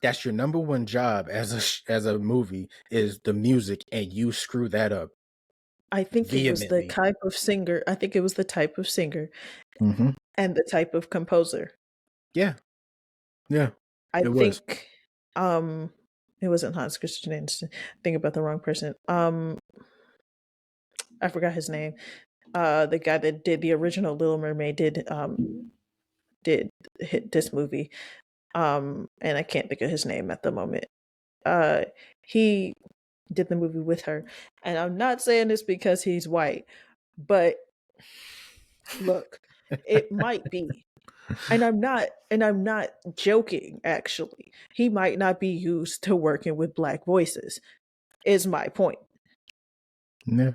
that's your number one job as a movie, is the music, and you screw that up I think it was the vehemently. type of singer. I think it was the type of singer and the type of composer. Yeah. Yeah. I It was. think it wasn't Hans Christian Andersen. Think about the wrong person. I forgot his name. The guy that did the original Little Mermaid did hit this movie. And I can't think of his name at the moment. He did the movie with her. And I'm not saying this because he's white, but look, it might be. And I'm not joking, actually. He might not be used to working with black voices, is my point. Yeah.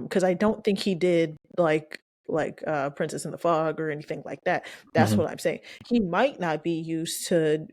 Because I don't think he did like Princess in the Fog or anything like that. That's what I'm saying. He might not be used to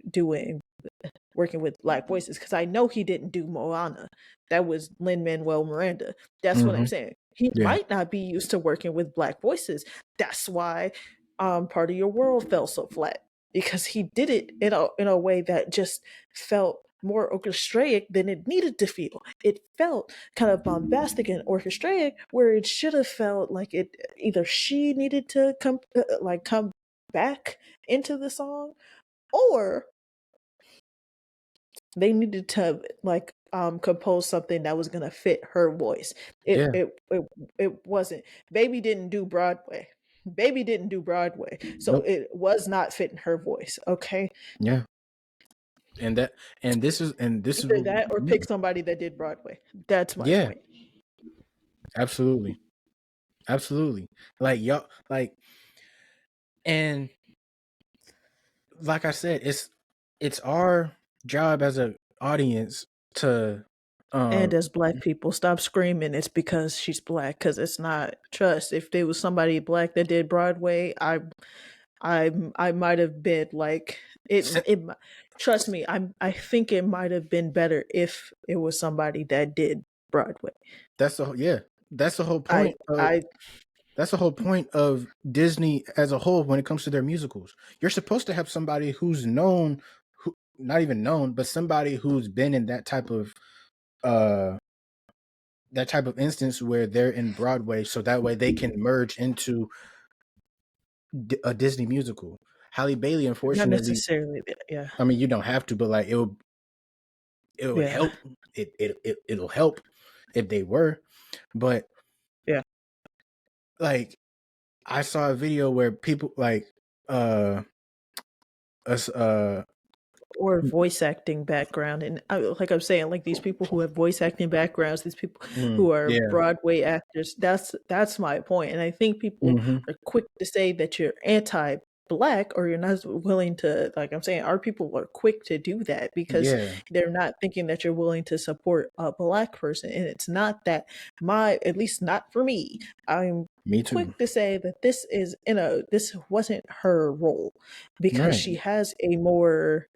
working with black voices, because I know he didn't do Moana. That was Lin-Manuel Miranda. That's what I'm saying. He Yeah. might not be used to working with black voices. That's why Part of Your World fell so flat, because he did it in a way that just felt more orchestraic than it needed to feel. It felt kind of bombastic and orchestraic, where it should have felt like it either she needed to come back into the song, or they needed to compose something that was gonna fit her voice. Yeah. It wasn't. Baby didn't do Broadway. So Nope. it was not fitting her voice. Okay, Yeah. And this is either that or pick somebody that did Broadway. That's my yeah, point. absolutely. Absolutely. Like y'all, and like I said, it's our job as a audience to And as black people, stop screaming it's because she's black, because it's not. Trust, if there was somebody black that did Broadway, I might have been like it. Trust me, I think it might have been better if it was somebody that did Broadway. that's the yeah, that's the whole I point of I that's the whole point of Disney as a whole when it comes to their musicals. You're supposed to have somebody who's known, who not even known, but somebody who's been in uh that type of instance where they're in Broadway, so that way they can merge into a Disney musical. Halle Bailey, not unfortunately, necessarily. Yeah, I mean, you don't have to, but like it would yeah, help. It'll help if they were, but yeah. like I saw a video where people like us Or voice acting background, and like I'm saying, like these people who have voice acting backgrounds, these people who are yeah. Broadway actors. That's my point, and I think people are quick to say that you're anti-black, or you're not willing to. Like I'm saying, our people are quick to do that because Yeah. they're not thinking that you're willing to support a black person, and it's not that at least not for me. I'm Me too. quick to say that this wasn't her role, because Right. she has a more,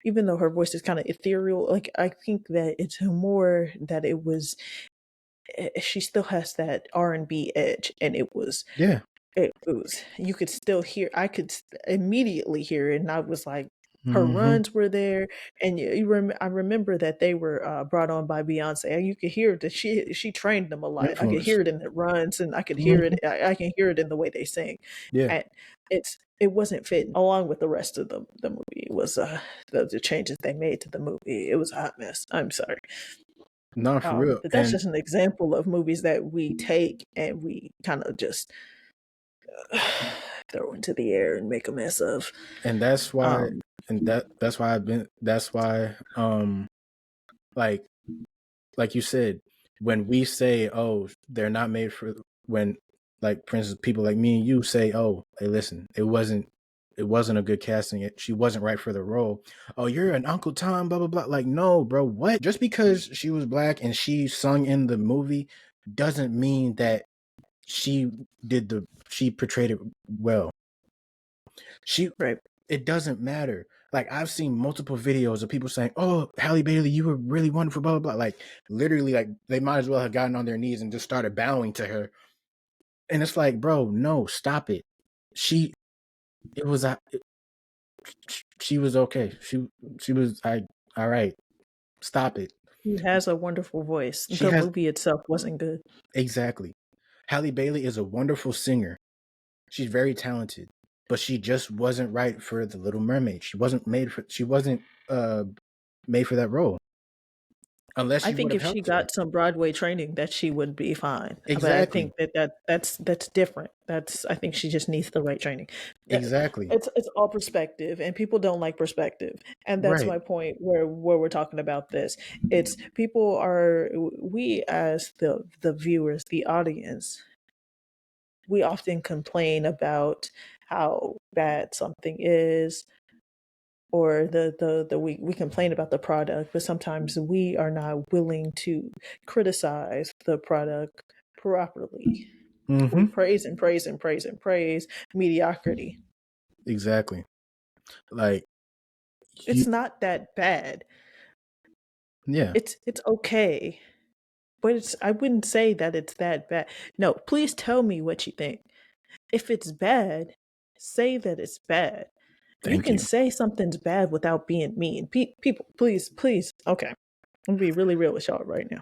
even though her voice is kind of ethereal, like I think that it's more that it was, she still has that R&B edge, and Yeah. it was, you could still hear, I could immediately hear it, and I was like, her Mm-hmm. runs were there, and I remember that they were brought on by Beyonce, and you could hear that she trained them a lot. I could Influence. hear it in the runs, and I could hear Mm-hmm. it. I can hear it in the way they sing, Yeah. and it wasn't fitting along with the rest of the movie. It was the changes they made to the movie. It was a hot mess. I'm sorry. No, for real. But that's And just an example of movies that we take and we kind of just throw into the air and make a mess of. and that's why Um, that's why like like you said, when we say, oh, they're not made for, when, like, for instance, people like me and you say, oh, hey, listen, it wasn't a good casting. She wasn't right for the role. Oh, you're an Uncle Tom, blah blah blah. Like, no, bro, what? Just because she was black and she sung in the movie doesn't mean that she portrayed it well. She right. It doesn't matter. Like, I've seen multiple videos of people saying, "Oh, Halle Bailey, you were really wonderful," blah blah blah. Like, literally, like, they might as well have gotten on their knees and just started bowing to her. And it's like, bro, no, stop it. She, it was, she was okay. She was, all right. Stop it. He has a wonderful voice. She The has movie itself wasn't good. exactly. Halle Bailey is a wonderful singer. She's very talented, but she just wasn't right for the Little Mermaid. She wasn't made for that role. Unless I she would think have if she helped her. got some Broadway training, that she would be fine. But I Exactly. think that's different. I think she just needs the right training. Exactly. It's all perspective, and people don't like perspective, and that's Right. my point where we're talking about this. It's people are, we as the viewers, the audience, we often complain about how bad something is, or we complain about the product, but sometimes we are not willing to criticize the product properly. We Mm-hmm. praise and praise and praise and praise mediocrity. Exactly. Like, you It's not that bad. yeah. It's okay, but it's, I wouldn't say that it's that bad. No, please tell me what you think. If it's bad, say that it's bad. You Thank can you. say something's bad without being mean. People, please. Okay, I'm gonna be really real with y'all right now.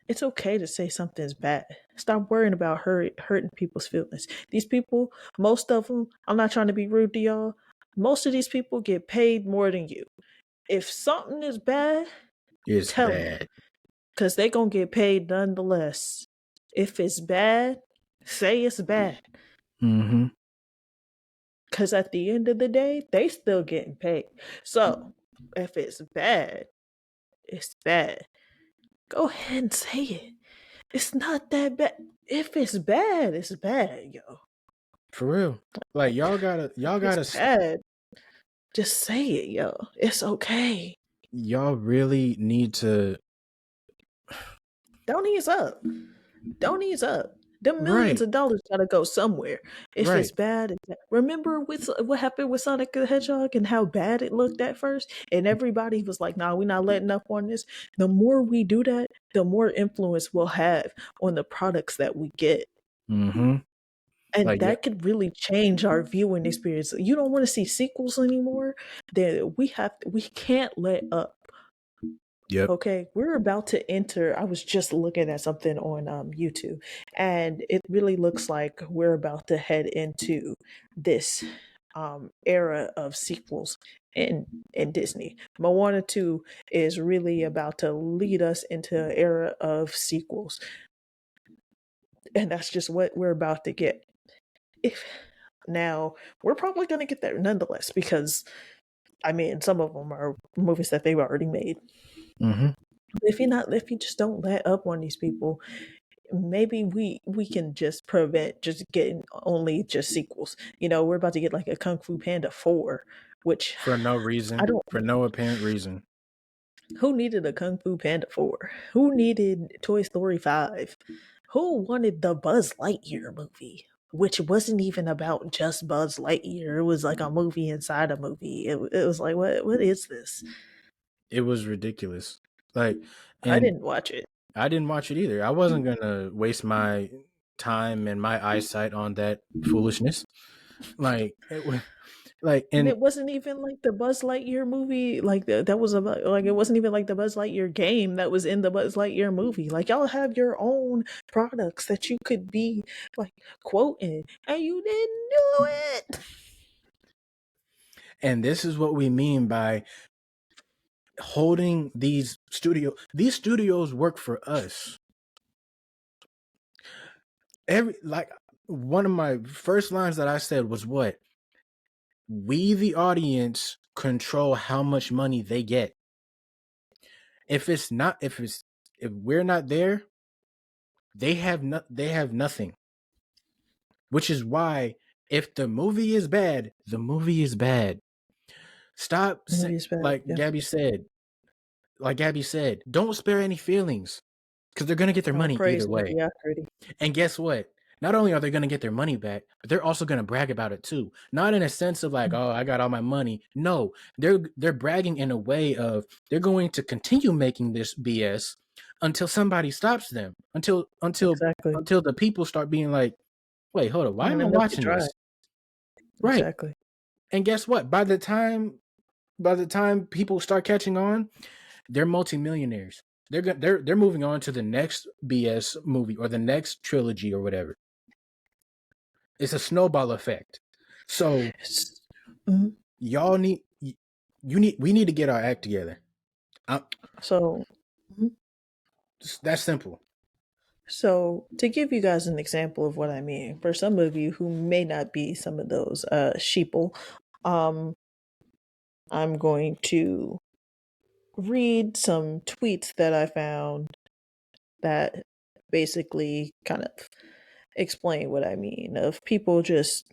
It's okay to say something's bad. Stop worrying about hurting people's feelings. These people, most of them, I'm not trying to be rude to y'all. Most of these people get paid more than you. If something is bad, It's tell them, bad. because they going to get paid nonetheless. If it's bad, say it's bad. Mm-hmm. Because at the end of the day, they still getting paid. So if it's bad, it's bad. Go ahead and say it. It's not that bad. If it's bad, it's bad, yo. For real. Like, If it's bad, just say it, yo. It's okay. y'all really need to. Don't ease up. Don't ease up. The millions Right. of dollars gotta go somewhere. If Right. it's bad, remember with what happened with Sonic the Hedgehog and how bad it looked at first, and everybody was like, "Nah, we're not letting up on this." The more we do that, the more influence we'll have on the products that we get. Mm-hmm. And Like, yeah. that could really change our viewing experience. You don't want to see sequels anymore, then we can't let up. Yep. Okay, we're about to enter. I was just looking at something on YouTube, and it really looks like we're about to head into this era of sequels in Disney. Moana 2 is really about to lead us into an era of sequels, and that's just what we're about to get. If now we're probably going to get there nonetheless, because I mean, some of them are movies that they've already made. Mm-hmm. If you just don't let up on these people, maybe we can just prevent just getting only just sequels. We're about to get like a Kung Fu Panda 4, which For no I reason. don't. For no apparent reason. Who needed a Kung Fu Panda 4? Who needed Toy Story 5? Who wanted the Buzz Lightyear movie? Which wasn't even about just Buzz Lightyear. It was like a movie inside a movie. It was like, what is this? It was ridiculous. Like, I and didn't watch it. I didn't watch it either. I wasn't gonna waste my time and my eyesight on that foolishness. Like, And and it wasn't even like the Buzz Lightyear movie. Like that was about like it wasn't even like the Buzz Lightyear game that was in the Buzz Lightyear movie. Like y'all have your own products that you could be like quoting, and you didn't do it. and this is what we mean by holding these studios work for us. One of my first lines that I said was what? We the audience control how much money they get. If we're not there, they have nothing. Which is why if the movie is bad, the movie is bad. Stop like Yeah. Gabby said, don't spare any feelings because they're going to get their All money praise either way. mediocrity. And guess what? Not only are they going to get their money back, but they're also going to brag about it too. Not in a sense of like, oh, I got all my money. No, they're bragging in a way of they're going to continue making this BS until somebody stops them. Until Exactly. the people start being like, wait, hold on, why I'm am I gonna milk it watching dry. this? Right. Exactly. And guess what? By the time people start catching on, they're multimillionaires. They're moving on to the next BS movie or the next trilogy or whatever. It's a snowball effect. So y'all we need to get our act together. That's simple. So to give you guys an example of what I mean, for some of you who may not be some of those sheeple, I'm going to read some tweets that I found that basically kind of explain what I mean of people just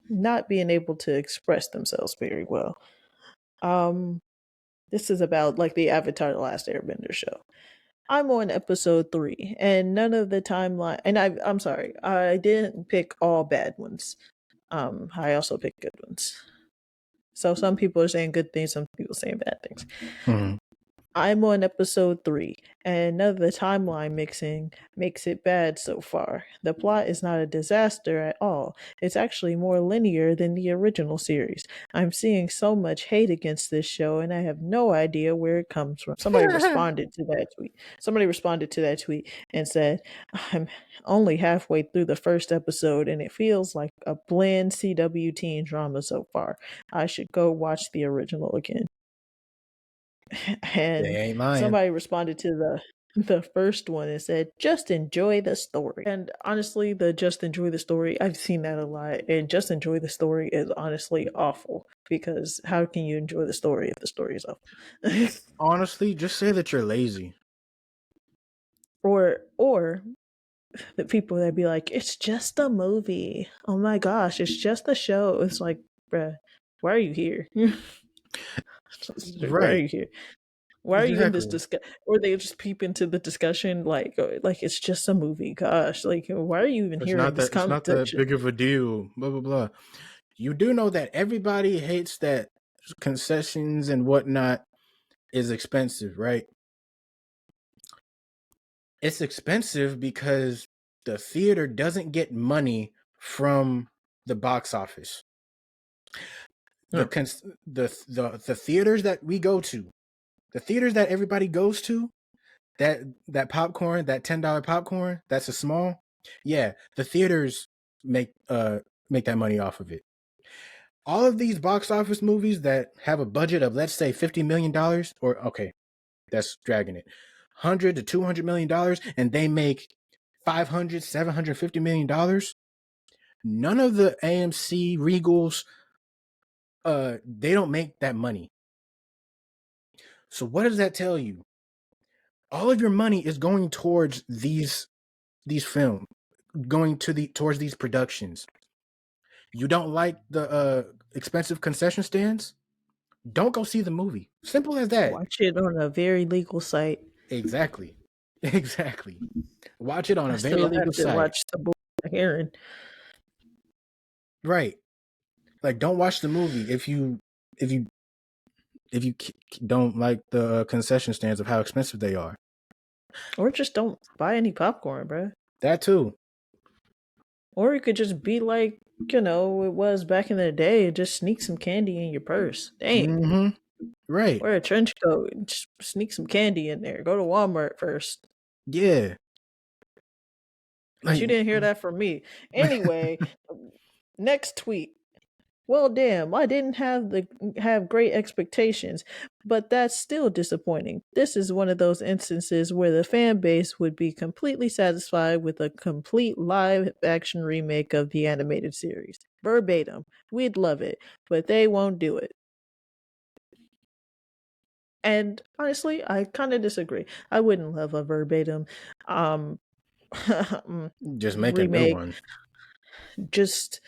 not being able to express themselves very well. This is about like the Avatar: The Last Airbender show. I'm on episode 3, and none of the timeline. And I'm sorry, I didn't pick all bad ones. I also picked good ones. So some people are saying good things, some people saying bad things. Mm-hmm. I'm on episode 3, and none of the timeline mixing makes it bad so far. The plot is not a disaster at all. It's actually more linear than the original series. I'm seeing so much hate against this show, and I have no idea where it comes from. Somebody responded to that tweet and said, I'm only halfway through the first episode, and it feels like a bland CW teen drama so far. I should go watch the original again. And somebody responded to the first one and said, just enjoy the story. And honestly, the just enjoy the story, I've seen that a lot. And just enjoy the story is honestly awful, because how can you enjoy the story if the story is awful? Honestly, just say that you're lazy. Or the people that be like, it's just a movie. Oh my gosh, it's just a show. It's like, bruh, why are you here? Right. Why are you here? Why are you in this Exactly. discussion? Or they just peep into the discussion like it's just a movie. Gosh, like why are you even hearing this It's not that conversation? big of a deal. Blah blah blah. You do know that everybody hates that concessions and whatnot is expensive, right? It's expensive because the theater doesn't get money from the box office. No. The theaters that we go to, the theaters that everybody goes to, that popcorn, that $10 popcorn, that's a small. Yeah, the theaters make that money off of it. All of these box office movies that have a budget of, let's say, $50 million, or okay, that's dragging it, $100 to $200 million, and they make $500, $750 million. None of the AMC Regals, they don't make that money. So what does that tell you? All of your money is going towards these films, going towards these productions. You don't like the expensive concession stands? Don't go see the movie. Simple as that. Watch it on a very legal site. Exactly. Exactly. Watch it on I a very still have legal to site. watch the Bull Heron. Right. Like, don't watch the movie if you don't like the concession stands of how expensive they are. Or just don't buy any popcorn, bro. That too. Or it could just be like, it was back in the day, just sneak some candy in your purse. Dang. Mm-hmm. Right. Wear a trench coat and just sneak some candy in there. Go to Walmart first. Yeah. But you Like, didn't hear that from me. Anyway, next tweet. Well, damn, I didn't have great expectations, but that's still disappointing. This is one of those instances where the fan base would be completely satisfied with a complete live action remake of the animated series. Verbatim. We'd love it, but they won't do it. And honestly, I kind of disagree. I wouldn't love a verbatim um just make a new remake. one. Just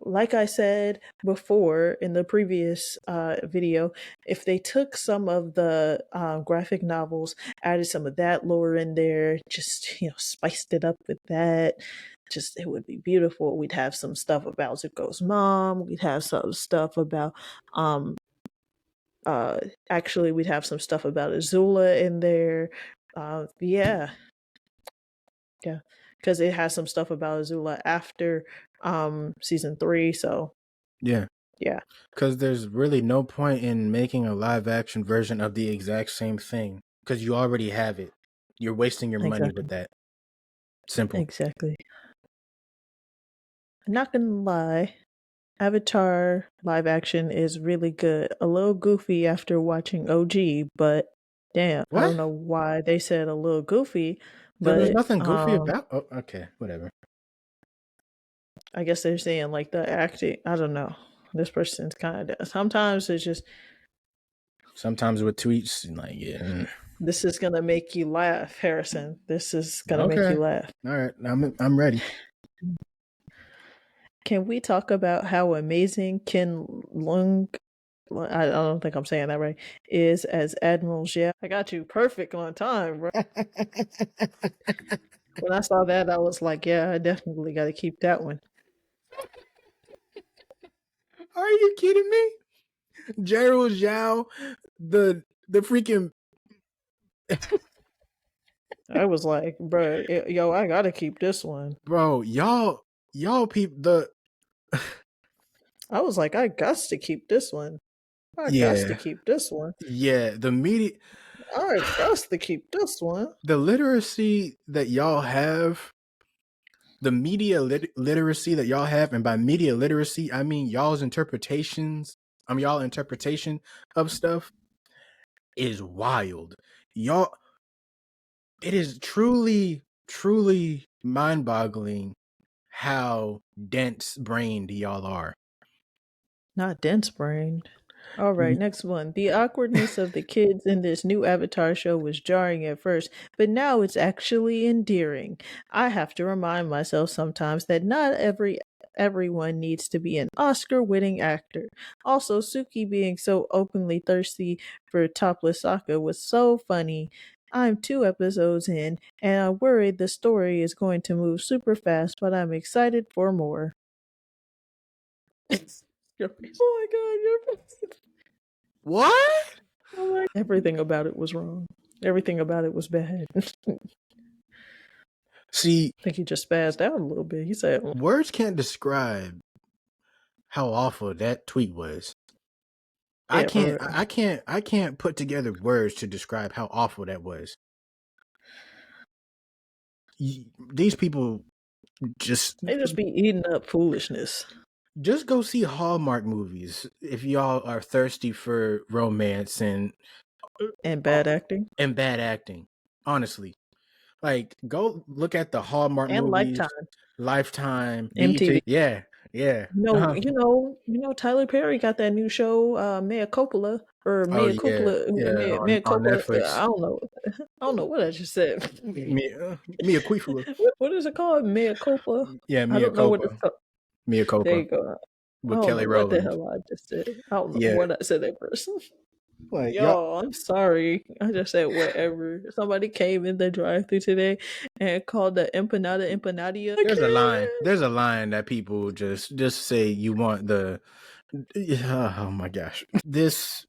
like I said before in the previous video, if they took some of the graphic novels, added some of that lore in there, just spiced it up with that, just it would be beautiful. We'd have some stuff about Zuko's mom. We'd have some stuff about um actually we'd have some stuff about Azula in there. Yeah, yeah, because it has some stuff about Azula after season 3. So Yeah. yeah. Because there's really no point in making a live action version of the exact same thing. Because you already have it. You're wasting your money with Exactly. that. Simple. Exactly. I'm not gonna lie, Avatar live action is really good. A little goofy after watching OG, but damn, I What? don't know why they said a little goofy, There was but nothing goofy about. Oh, okay, whatever. I guess they're saying like the acting. I don't know. This person's kind of sometimes it's just Sometimes with tweets, like, yeah. this is gonna make you laugh, Harrison. This is gonna make Okay. you laugh. All right. I'm ready. Can we talk about how amazing Ken Lung? I don't think I'm saying that right. Is as Admiral Zhao. I got you perfect on time, bro. When I saw that, I was like, yeah, I definitely got to keep that one. Are you kidding me? Gerald Zhao, the freaking I was like, bro, yo, I got to keep this one. bro, y'all peep the I was like, I got to keep this one. I got to yeah. keep this one. Yeah, the media I got to keep this one. the literacy that y'all have, the media literacy that y'all have, and by media literacy, I mean y'all's interpretations, y'all interpretation of stuff is wild. Y'all, it is truly, truly mind-boggling how dense-brained y'all are. Not dense brained. All right, next one. The awkwardness of the kids in this new Avatar show was jarring at first, but now it's actually endearing. I have to remind myself sometimes that not everyone needs to be an Oscar-winning actor. Also, Suki being so openly thirsty for topless Sokka was so funny. I'm 2 episodes in, and I'm worried the story is going to move super fast, but I'm excited for more. Your face. Oh my god, your face. What? Oh my. Everything about it was wrong. Everything about it was bad. I See, think he just spazzed out a little bit. He said, words can't describe how awful that tweet was. I yeah, can't for real. I can't put together words to describe how awful that was. These people They just be eating up foolishness. just go see Hallmark movies if y'all are thirsty for romance and Bad acting. and bad acting. Honestly, like go look at the Hallmark And movies, Lifetime. Lifetime, MTV. BET. Yeah, yeah. No, Tyler Perry got that new show, Mea Coppola. Or Oh Mea yeah, Coppola. yeah. Mea On Coppola. Netflix, I don't know. I don't know what I just said. Mia Quifula. What is it called? Mea Culpa? Yeah, I Mia don't know what it's Copa. called. There Copa you go. I with don't know Kelly what the Rowland. hell I just said. I don't know Yeah, what I said at first. Like y'all, Yo, I'm sorry. I just said whatever. Somebody came in the drive-thru today and called the empanada empanadia. I there's a line. can't. There's a line that people just say you want the. Oh my gosh, just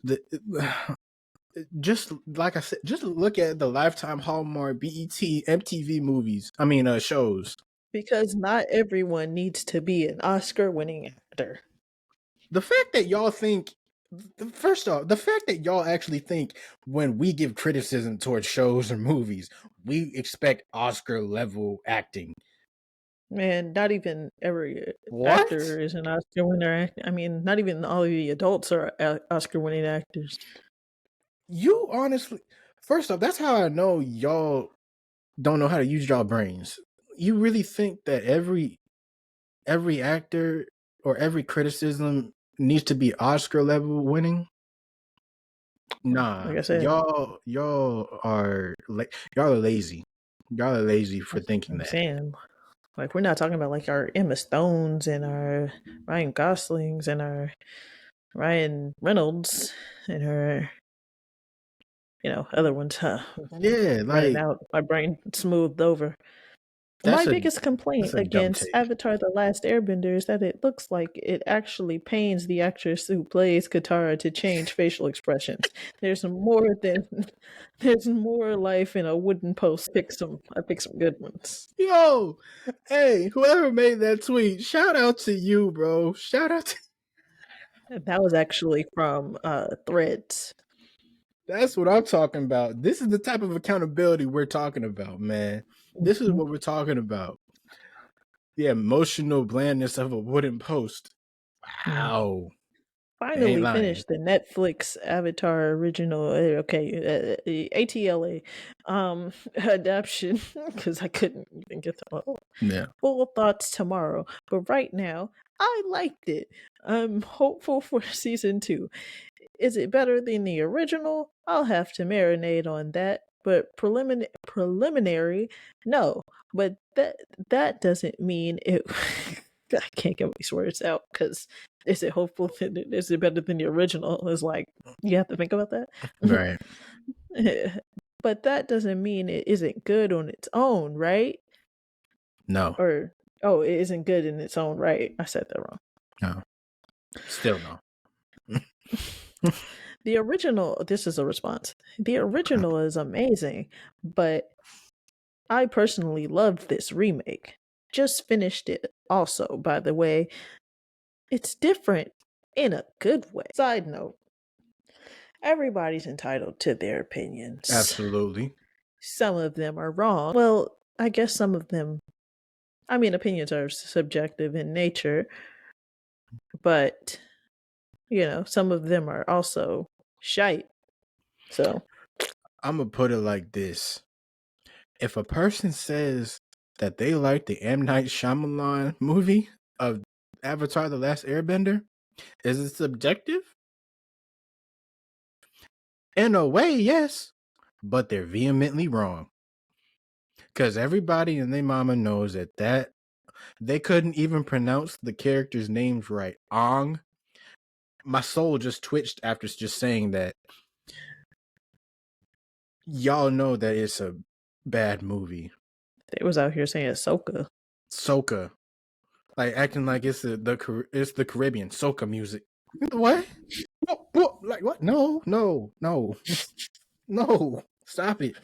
like I said, just look at the Lifetime, Hallmark, BET, MTV movies. I mean, shows. Because not everyone needs to be an Oscar-winning actor. The fact that y'all think, first off, the fact that y'all actually think when we give criticism towards shows or movies, we expect Oscar level acting. Man, not even every What? actor is an Oscar winner. I mean, not even all of the adults are Oscar winning actors. You honestly, first off, that's how I know y'all don't know how to use y'all brains. You really think that every actor or every criticism needs to be Oscar level winning? Nah, Like I said, y'all are lazy. Y'all are lazy for thinking I'm that. saying, like, we're not talking about like our Emma Stones and our Ryan Goslings and our Ryan Reynolds and her, other ones. Huh? Yeah, Running like out, my brain smoothed over. My that's a biggest complaint that's a dumb against take. Avatar: The Last Airbender is that it looks like it actually pains the actress who plays Katara to change facial expressions. There's more than there's more life in a wooden post. I picked some good ones. Yo, hey, whoever made that tweet, shout out to you, bro. Shout out to That was actually from Threads. That's what I'm talking about. This is the type of accountability we're talking about, man. This is Mhm. what we're talking about. The emotional blandness of a wooden post. Yeah. Wow. I ain't Finally lying. finished the Netflix Avatar original, ATLA adaptation because I couldn't even get the Yeah. full thoughts tomorrow. But right now, I liked it. I'm hopeful for season 2. Is it better than the original? I'll have to marinate on that. But preliminary, no. But that doesn't mean it. I can't get these words out because is it hopeful? Is it better than the original? It's like you have to think about that. Right. But that doesn't mean it isn't good on its own, right? No. Or oh, it isn't good in its own right. I said that wrong. No. Still no. The original, this is a response. The original is amazing, but I personally loved this remake. Just finished it also, by the way. It's different in a good way. Side note, everybody's entitled to their opinions. Absolutely. Some of them are wrong. Well, I guess some of them, I mean, opinions are subjective in nature, but, some of them are also shite. So, I'm going to put it like this. If a person says that they like the M. Night Shyamalan movie of Avatar: The Last Airbender, is it subjective? In a way, yes, but they're vehemently wrong. Because everybody and their mama knows that they couldn't even pronounce the characters' names right. Ong. My soul just twitched after just saying that. Y'all know that it's a bad movie. they was out here saying soca. Soca. Like acting like it's the Caribbean. Soca music. What? What? Like what? No. No. Stop it.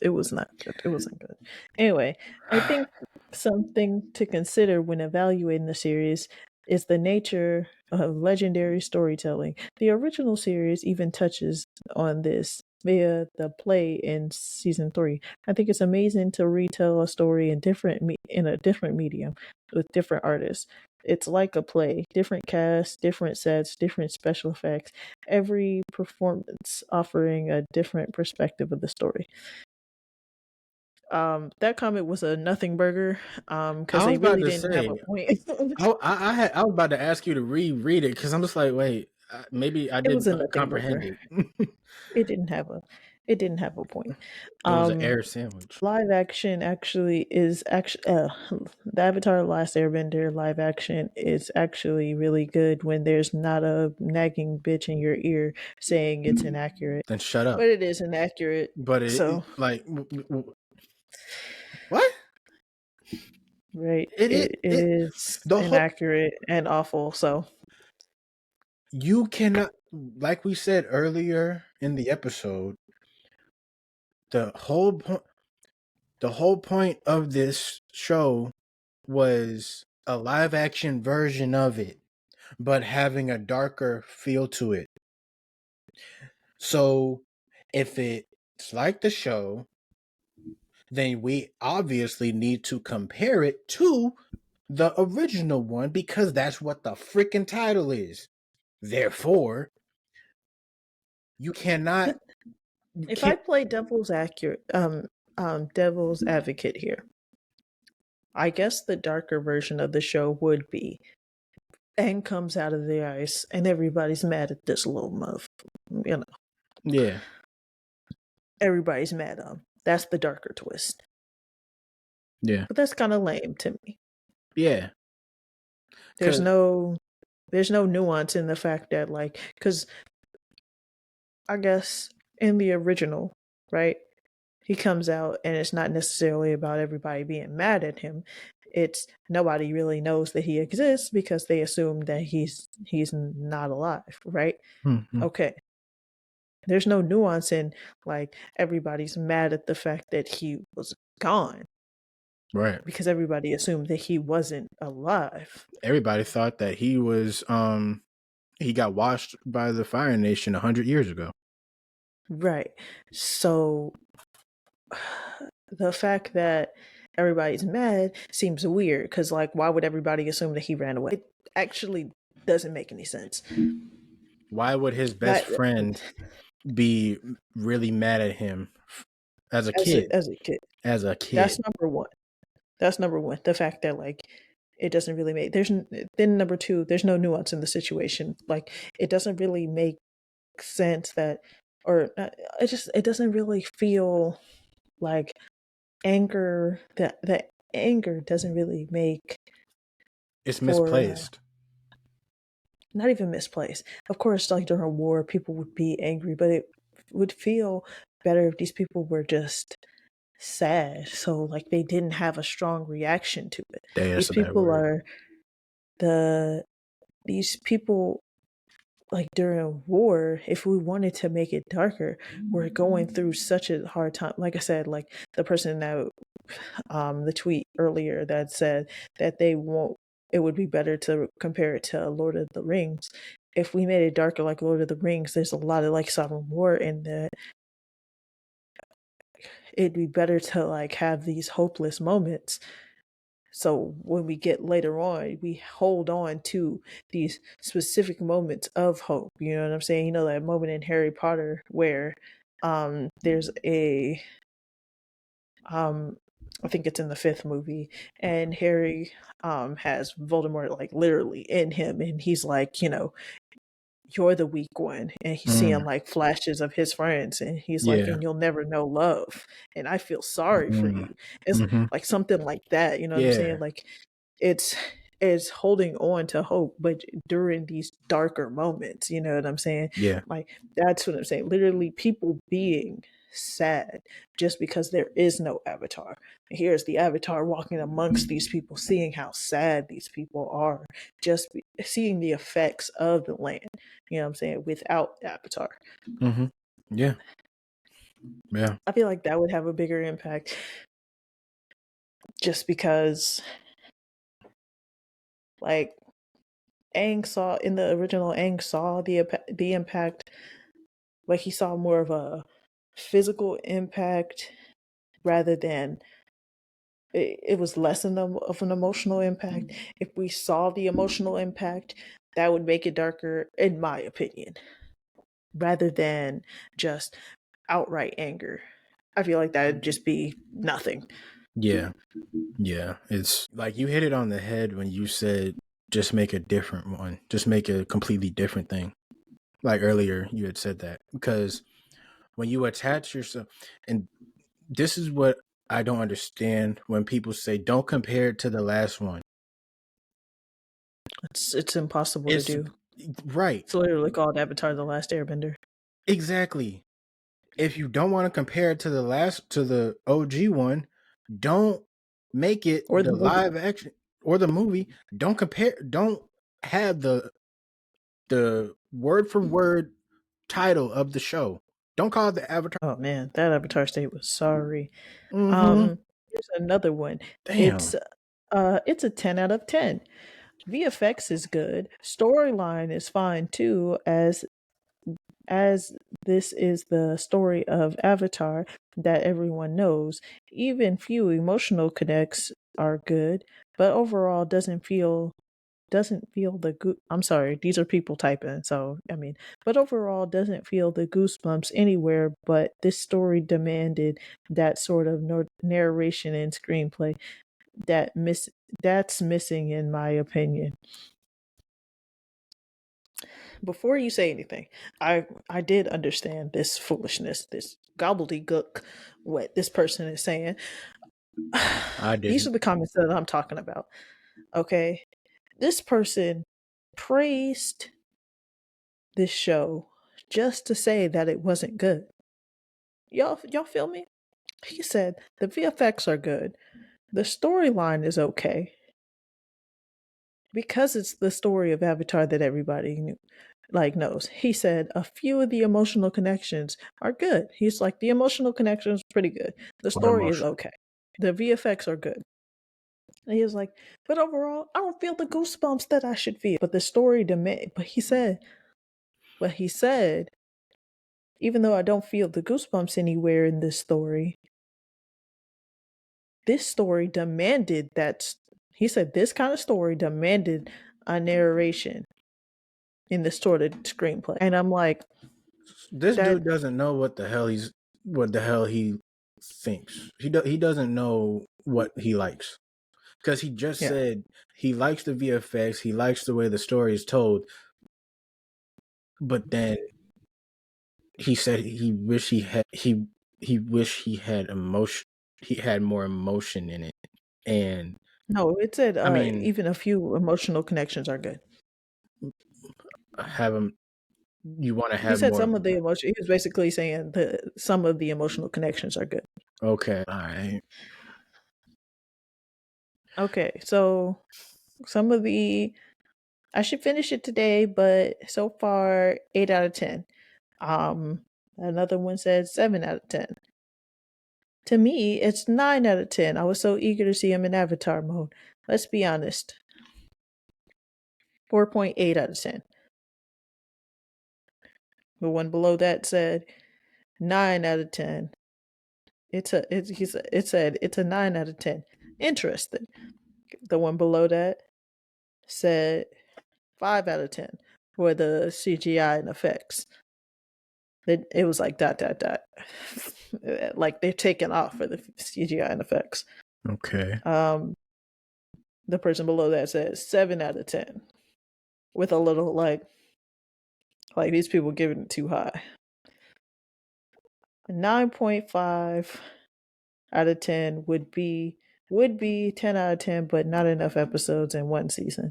It was not good. It wasn't good. Anyway, I think something to consider when evaluating the series is the nature of legendary storytelling. The original series even touches on this via the play in season 3. I think it's amazing to retell a story in a different medium with different artists. It's like a play, different cast, different sets, different special effects, every performance offering a different perspective of the story. That comment was a nothing burger, because I they was about really to didn't have a say. point. I was about to ask you to reread it because I'm just like, wait, maybe I It was didn't a nothing comprehend burger. it. It didn't have a It didn't have a point. It was an air sandwich. Live action actually is actually the Avatar Last Airbender live action is actually really good when there's not a nagging bitch in your ear saying it's inaccurate. Then shut up. But it is inaccurate. But So like what? right, it is the whole inaccurate and awful. So you cannot, like we said earlier in the episode, the whole point of this show was a live action version of it, but having a darker feel to it. So if it's like the show, then we obviously need to compare it to the original one because that's what the freaking title is. Therefore, you cannot. if I play devil's advocate here, I guess the darker version of the show would be Aang comes out of the ice and everybody's mad at this little muff. You know. Yeah. Everybody's mad at him. That's the darker twist. Yeah. But that's kind of lame to me. Yeah. There's no nuance in the fact that, like, because I guess in the original, right, he comes out and it's not necessarily about everybody being mad at him. It's nobody really knows that he exists because they assume that he's not alive, right? Mm-hmm. Okay. There's no nuance in, like, everybody's mad at the fact that he was gone. Right. Because everybody assumed that he wasn't alive. Everybody thought that he was he got washed by the Fire Nation 100 years ago. Right. So the fact that everybody's mad seems weird because, like, why would everybody assume that he ran away? It actually doesn't make any sense. Why would his best friend be really mad at him as a kid? As a kid. That's number one. The fact that, like, it doesn't really make then number two, there's no nuance in the situation. Like, it doesn't really make sense that, or it doesn't really feel like anger. That anger doesn't really make. It's misplaced. Not even misplaced. Of course, like during a war, people would be angry, but it would feel better if these people were just sad. So, like, they didn't have a strong reaction to it. These people, like, during war, if we wanted to make it darker, we're going through such a hard time. Like I said, like the person that the tweet earlier that said that it would be better to compare it to Lord of the Rings. If we made it darker like Lord of the Rings, there's a lot of, like, Sovereign War in that. It'd be better to, like, have these hopeless moments. So when we get later on, we hold on to these specific moments of hope. You know what I'm saying? You know, that moment in Harry Potter where there's a I think it's in the 5th movie, and Harry has Voldemort, like, literally in him, and he's like, you know, you're the weak one, and he's seeing, like, flashes of his friends, and he's like, and you'll never know love, and I feel sorry for you. It's like something like that, you know what I'm saying? Like, it's holding on to hope, but during these darker moments, you know what I'm saying? Yeah. Like, that's what I'm saying. Literally, people being sad just because there is no avatar. Here's the avatar walking amongst these people, seeing how sad these people are, just seeing the effects of the land, you know what I'm saying, without avatar. Yeah. Yeah. I feel like that would have a bigger impact just because, like, Aang saw in the original, Aang saw the impact, like, he saw more of a physical impact rather than it was less of an emotional impact. If we saw the emotional impact, that would make it darker, in my opinion, rather than just outright anger. I feel like that would just be nothing. Yeah. Yeah. It's like you hit it on the head when you said just make a different one. Just make a completely different thing. Like earlier you had said that. Because when you attach yourself, and this is what I don't understand when people say don't compare it to the last one. It's impossible to It's do. right. It's literally called Avatar: The Last Airbender. Exactly. If you don't want to compare it to the OG one, don't make it Or the the movie. live action or the movie. Don't have the word for word title of the show. Don't call it the Avatar. Oh man, that Avatar state was sorry. Mm-hmm. Here's another one. Damn. It's a 10 out of 10. VFX is good. Storyline is fine too, as this is the story of Avatar that everyone knows. Even few emotional connects are good, but overall doesn't feel I'm sorry, these are people typing, so I mean, but overall doesn't feel the goosebumps anywhere. But this story demanded that sort of narration and screenplay that miss that's missing in my opinion. Before you say anything, I did understand this foolishness, this gobbledygook, what this person is saying. I These didn't. are the comments that I'm talking about. Okay, this person praised this show just to say that it wasn't good. Y'all feel me? He said the VFX are good. The storyline is okay because it's the story of Avatar that everybody knows. He said a few of the emotional connections are good. He's like the emotional connections pretty good. The What story is emotion? okay. The VFX are good. And he was like, but overall, I don't feel the goosebumps that I should feel. But the story demand. But he said, even though I don't feel the goosebumps anywhere in this story demanded that. He said this kind of story demanded a narration in this sort of screenplay. And I'm like, This that, dude doesn't know what the hell he thinks. He doesn't know what he likes. Because he just yeah. said he likes the VFX, he likes the way the story is told, but then he said he wish he had more emotion in it. And No, it said I mean, even a few emotional connections are good. have him you want to He have said more. some of the emotion. He was basically saying some of the emotional connections are good. Okay, all right. Okay, so some of the I should finish it today, but so far 8 out of 10. Another one said 7 out of 10. To me, it's 9 out of 10. I was so eager to see him in Avatar mode. Let's be honest. 4.8 out of 10. The one below that said 9 out of 10. It said it's a 9 out of 10. Interesting. The one below that said 5 out of 10 for the CGI and effects. It was like dot dot dot, like they're taking off for the CGI and effects. Okay. The person below that says 7 out of 10, with a little like these people giving it too high. 9.5 out of 10 would be 10 out of 10, but not enough episodes in one season.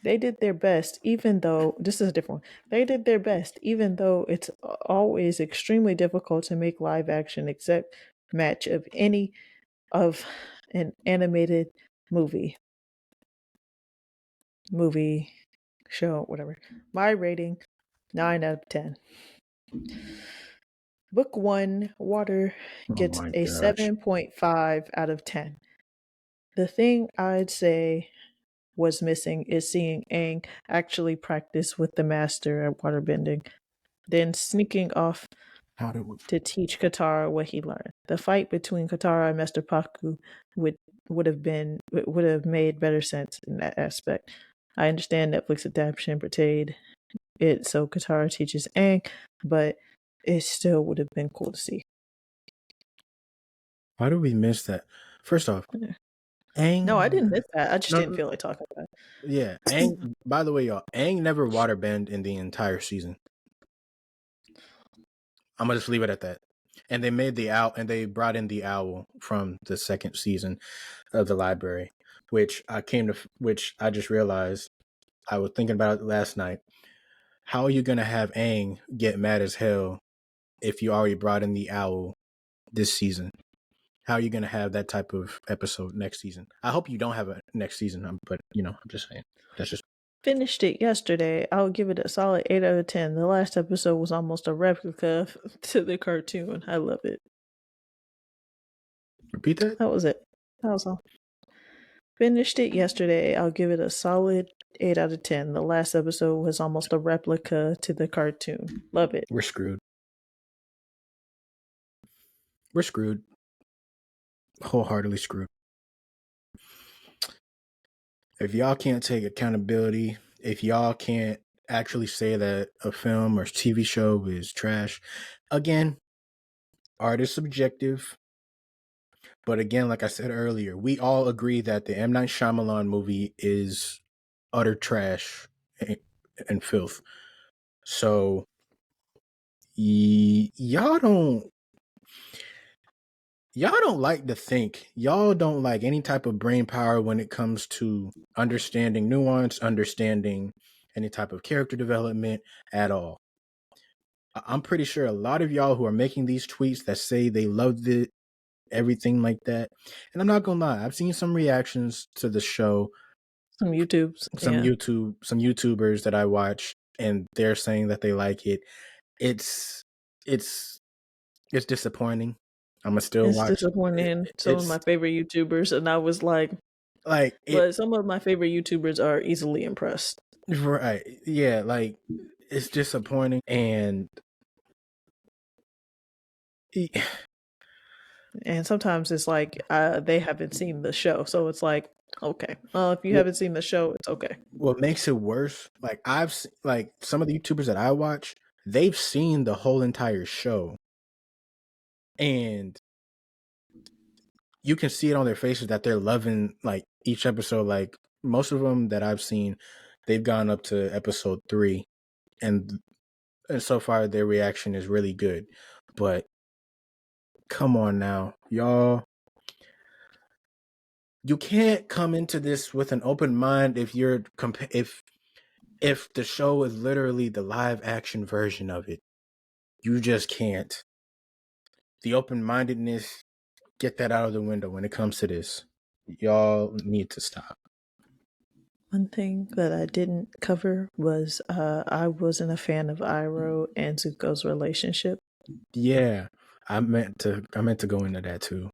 They did their best, even though this is a different one. They did their best, even though it's always extremely difficult to make live action exact match of any of an animated movie show, whatever. My rating, 9 out of 10. Book 1, Water, Oh gets my a gosh. 7.5 out of 10. The thing I'd say was missing is seeing Aang actually practice with the master at waterbending, then sneaking off How did we to teach Katara what he learned. The fight between Katara and Master Paku would would have made better sense in that aspect. I understand Netflix adaptation portrayed it so Katara teaches Aang, but it still would have been cool to see. Why did we miss that? First off, No, I Aang. didn't miss that. I just No, didn't feel like talking about it. yeah, Aang. By the way, y'all, Aang never waterbend in the entire season. I'm gonna just leave it at that. And they made the owl, and they brought in the owl from the second season of the library, which I just realized. I was thinking about it last night. How are you gonna have Aang get mad as hell if you already brought in the owl this season? How are you gonna have that type of episode next season? I hope you don't have a next season, but I'm just saying. That's just Finished it yesterday. I'll give it a solid 8 out of 10. The last episode was almost a replica to the cartoon. I love it. repeat that. That was it. That was all. Finished it yesterday. I'll give it a solid 8 out of 10. The last episode was almost a replica to the cartoon. Love it. We're screwed. We're screwed. Wholeheartedly screwed. If y'all can't take accountability, if y'all can't actually say that a film or TV show is trash, again, art is subjective. But again, like I said earlier, we all agree that the M. Night Shyamalan movie is utter trash and filth. So y'all don't like to think. Y'all don't like any type of brain power when it comes to understanding nuance, understanding any type of character development at all. I'm pretty sure a lot of y'all who are making these tweets that say they loved it, everything like that. And I'm not gonna lie, I've seen some reactions to the show. Some YouTubers that I watch, and they're saying that they like it. It's disappointing. I'm gonna still watch. It's disappointing. Some of my favorite YouTubers, and I was like, but some of my favorite YouTubers are easily impressed. Right? Yeah, like it's disappointing, and sometimes it's like they haven't seen the show, so it's like, okay, well, if you haven't seen the show, it's okay. What makes it worse, like some of the YouTubers that I watch, they've seen the whole entire show, and you can see it on their faces that they're loving like each episode. Like most of them that I've seen, they've gone up to episode 3, and so far their reaction is really good. But come on now, y'all. You can't come into this with an open mind if you're if the show is literally the live action version of it. You just can't. The open-mindedness, get that out of the window when it comes to this. Y'all need to stop. One thing that I didn't cover was I wasn't a fan of Iroh and Zuko's relationship. Yeah, I meant to go into that too.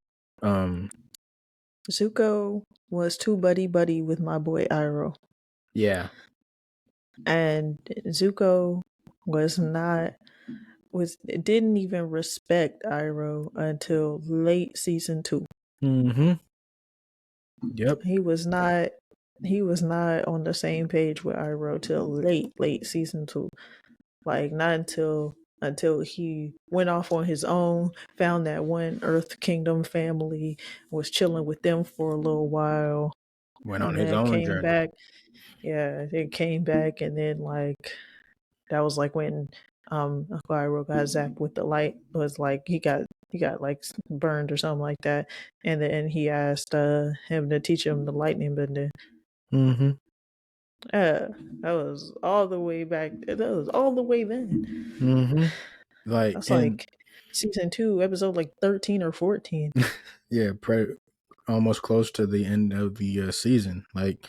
Zuko was too buddy with my boy Iroh. Yeah. And Zuko didn't even respect Iroh until late season 2. Mm-hmm. Yep. He was not on the same page with Iroh till late season 2. Like not until he went off on his own, found that one Earth Kingdom family, was chilling with them for a little while. Went on his own journey. Back. Yeah, it came back, and then like that was like when Uncle Iroh got zapped with the light. It was like he got like burned or something like that, and then he asked him to teach him the lightning bending. Mm-hmm. That was all the way back. That was all the way then. Mm-hmm. That's like season 2, episode like 13 or 14. Yeah, almost close to the end of the season. Like,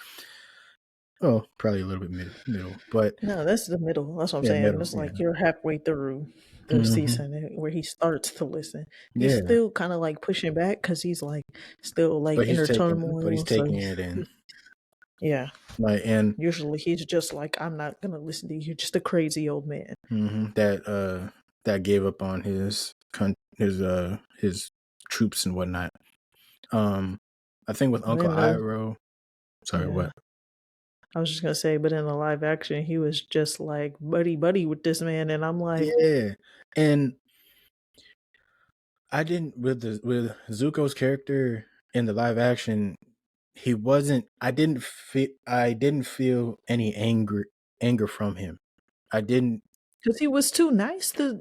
oh, probably a little bit middle, but no, that's the middle. That's what I'm saying. Middle, it's like you're halfway through the season where he starts to listen. He's still kind of like pushing back because he's like still like inner turmoil. But he's taking it in. Yeah. Like, and usually he's just like, I'm not gonna listen to you. You're just a crazy old man. Mm-hmm, that gave up on his troops and whatnot. I think with Uncle Iroh. Sorry, what? I was just gonna say, but in the live action, he was just like buddy with this man, and I'm like, yeah. And I didn't with Zuko's character in the live action. He wasn't. I didn't feel any anger from him. I didn't. Because he was too nice to.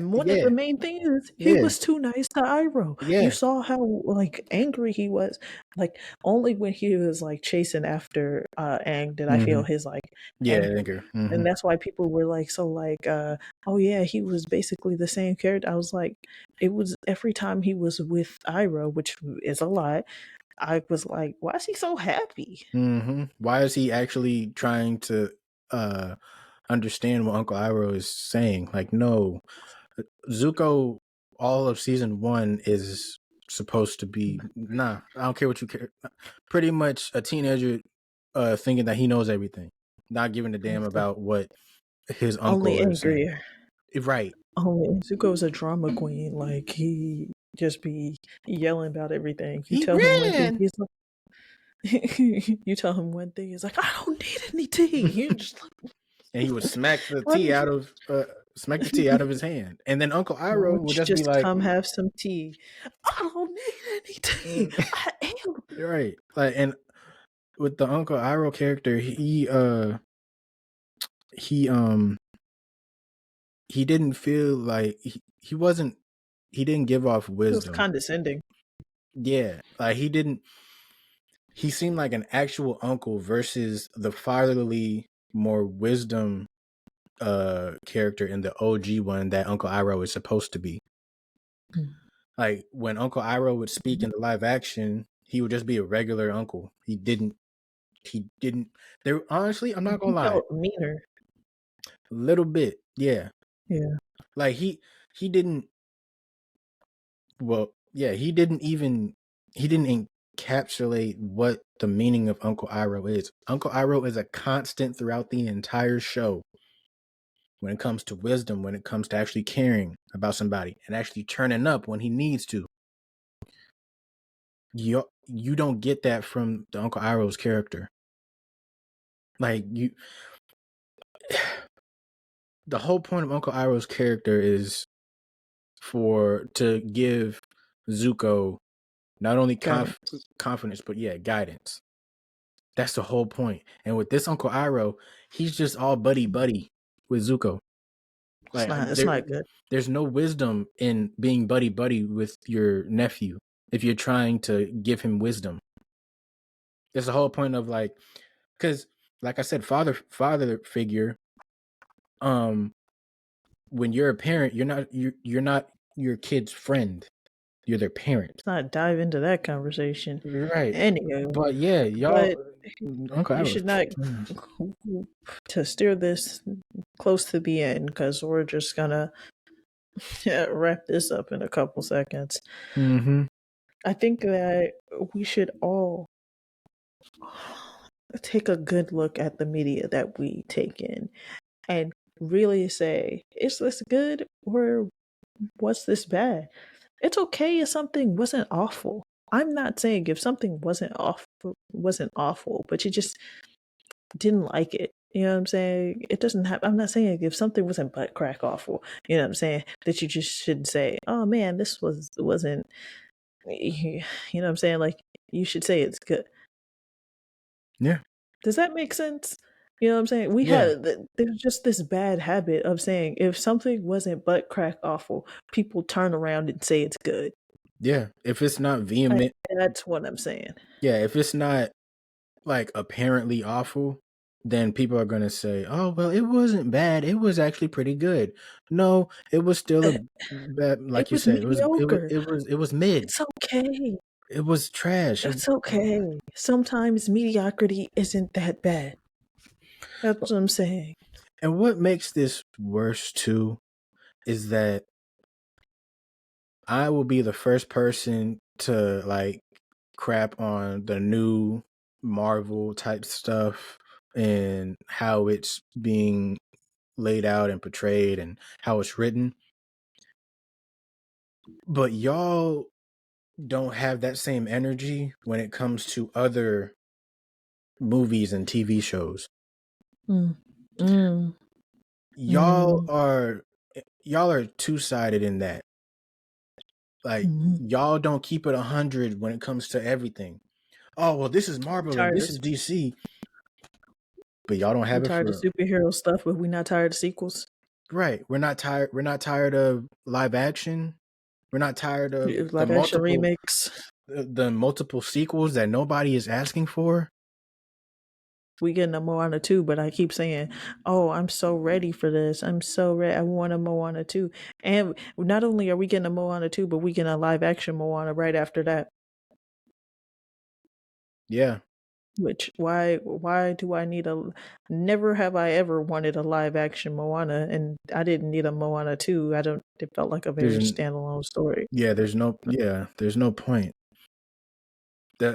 One of Yeah. the main things is he Yeah. was too nice to Iroh. You Yeah. saw how like angry he was. Like only when he was like chasing after Aang did I feel his like Yeah, anger. Edgar. And that's why people were like so like oh yeah, he was basically the same character. I was like, it was every time he was with Iroh, which is a lot, I was like, why is he so happy? Why is he actually trying to understand what Uncle Iroh is saying? Like, no, Zuko, all of season 1 is supposed to be, nah, I don't care what you care. Pretty much a teenager thinking that he knows everything, not giving a damn about what his Only uncle is saying. angrier. Right. Zuko's a drama queen. Like he just be yelling about everything. You He tell him one thing, ran. he's like, you tell him one thing, he's like, I don't need any tea. You're just like, And he would smack the why tea don't out you, of his hand, and then Uncle why Iroh don't would you just be just like, come have some tea? I don't need any tea. I am. right, like, and with the Uncle Iroh character, he he didn't feel like he wasn't he didn't give off It was wisdom. condescending. Yeah, like he seemed like an actual uncle versus the fatherly, more wisdom character in the OG one that Uncle Iroh is supposed to be. Like when Uncle Iroh would speak in the live action, he would just be a regular uncle. He didn't there, honestly, I'm not He gonna lie. felt meaner. A little bit, yeah. Yeah. Like he didn't, well, yeah, he didn't encapsulate what the meaning of Uncle Iroh is. Uncle Iroh is a constant throughout the entire show when it comes to wisdom, when it comes to actually caring about somebody and actually turning up when he needs to. You don't get that from the Uncle Iroh's character. Like the whole point of Uncle Iroh's character is to give Zuko not only confidence, but yeah, guidance. That's the whole point. And with this Uncle Iroh, he's just all buddy with Zuko. Like It's not good. there's no wisdom in being buddy with your nephew if you're trying to give him wisdom. That's the whole point of like, because like I said, father figure. When you're a parent, you're not your kid's friend. You're their parent. Let's not dive into that conversation. Right. Anyway, But yeah, y'all. but Okay, you should not to steer this close to the end because we're just gonna wrap this up in a couple seconds. I think that we should all take a good look at the media that we take in and really say, is this good or was this bad? It's okay if something wasn't awful. I'm not saying if something wasn't awful, but you just didn't like it. You know what I'm saying? It doesn't have. I'm not saying if something wasn't butt crack awful. You know what I'm saying? That you just shouldn't say, "Oh man, this wasn't." You know what I'm saying? Like you should say it's good. Yeah. Does that make sense? You know what I'm saying? There's just this bad habit of saying if something wasn't butt crack awful, people turn around and say it's good. Yeah. If it's not vehement, That's what I'm saying. yeah, if it's not like apparently awful, then people are gonna say, "Oh, well, it wasn't bad. It was actually pretty good." No, it was still a bad, It like you was said, mediocre. it was mid. It's okay. It was trash. It's okay. Sometimes mediocrity isn't that bad. That's what I'm saying. And what makes this worse too is that I will be the first person to like crap on the new Marvel type stuff and how it's being laid out and portrayed and how it's written. But y'all don't have that same energy when it comes to other movies and TV shows. Mm. Mm. Y'all are two-sided in that. Like y'all don't keep it 100 when it comes to everything. Oh, well, this is Marvel and this is DC. But y'all don't have We it tired of for, superhero stuff, but we not tired of sequels. Right. We're not tired of live action. We're not tired of Live action remakes. the multiple sequels that nobody is asking for. We getting a Moana 2, but I keep saying, oh, I'm so ready for this. I'm so ready. I want a Moana 2. And not only are we getting a Moana 2, but we getting a live action Moana right after that. Yeah. Which why do I need a never have I ever wanted a live action Moana, and I didn't need a Moana 2. It felt like a very standalone story. There's no point.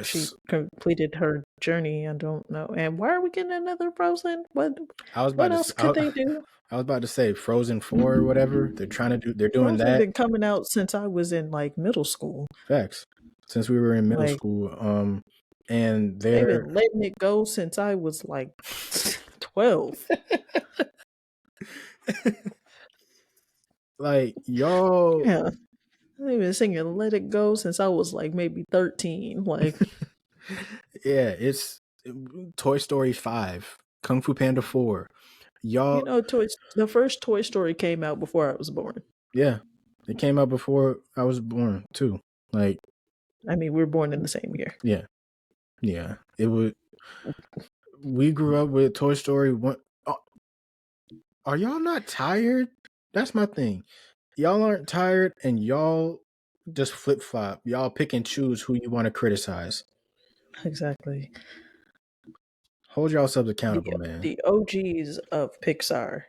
She completed her journey. I don't know. And why are we getting another Frozen? What else could they do? I was about to say Frozen 4 or whatever. They're doing Frozen that. been coming out since I was in like middle school. Facts. Since we were in middle school. And they've been letting it go since I was like 12. Like, y'all. Yeah. They've been singing Let It Go since I was like maybe 13. Like, yeah, it's Toy Story 5, Kung Fu Panda 4. Y'all, you know, the first Toy Story came out before I was born. Yeah, it came out before I was born too. Like, I mean, we were born in the same year. Yeah. It would. We grew up with Toy Story 1. Are y'all not tired? That's my thing. Y'all aren't tired, and y'all just flip flop. Y'all pick and choose who you want to criticize. Exactly. Hold yourselves accountable, man. The OGs of Pixar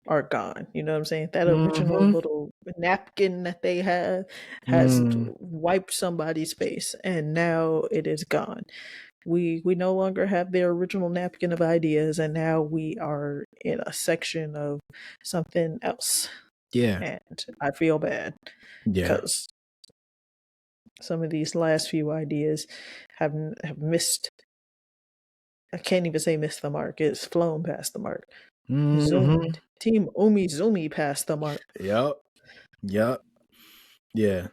are gone. You know what I'm saying? That original little napkin that they had has wiped somebody's face, and now it is gone. We no longer have their original napkin of ideas, and now we are in a section of something else. Yeah. And I feel bad. Yeah. Because some of these last few ideas have missed. I can't even say missed the mark. It's flown past the mark. Zoomed. Team Zoomy past the mark. Yep. Yeah.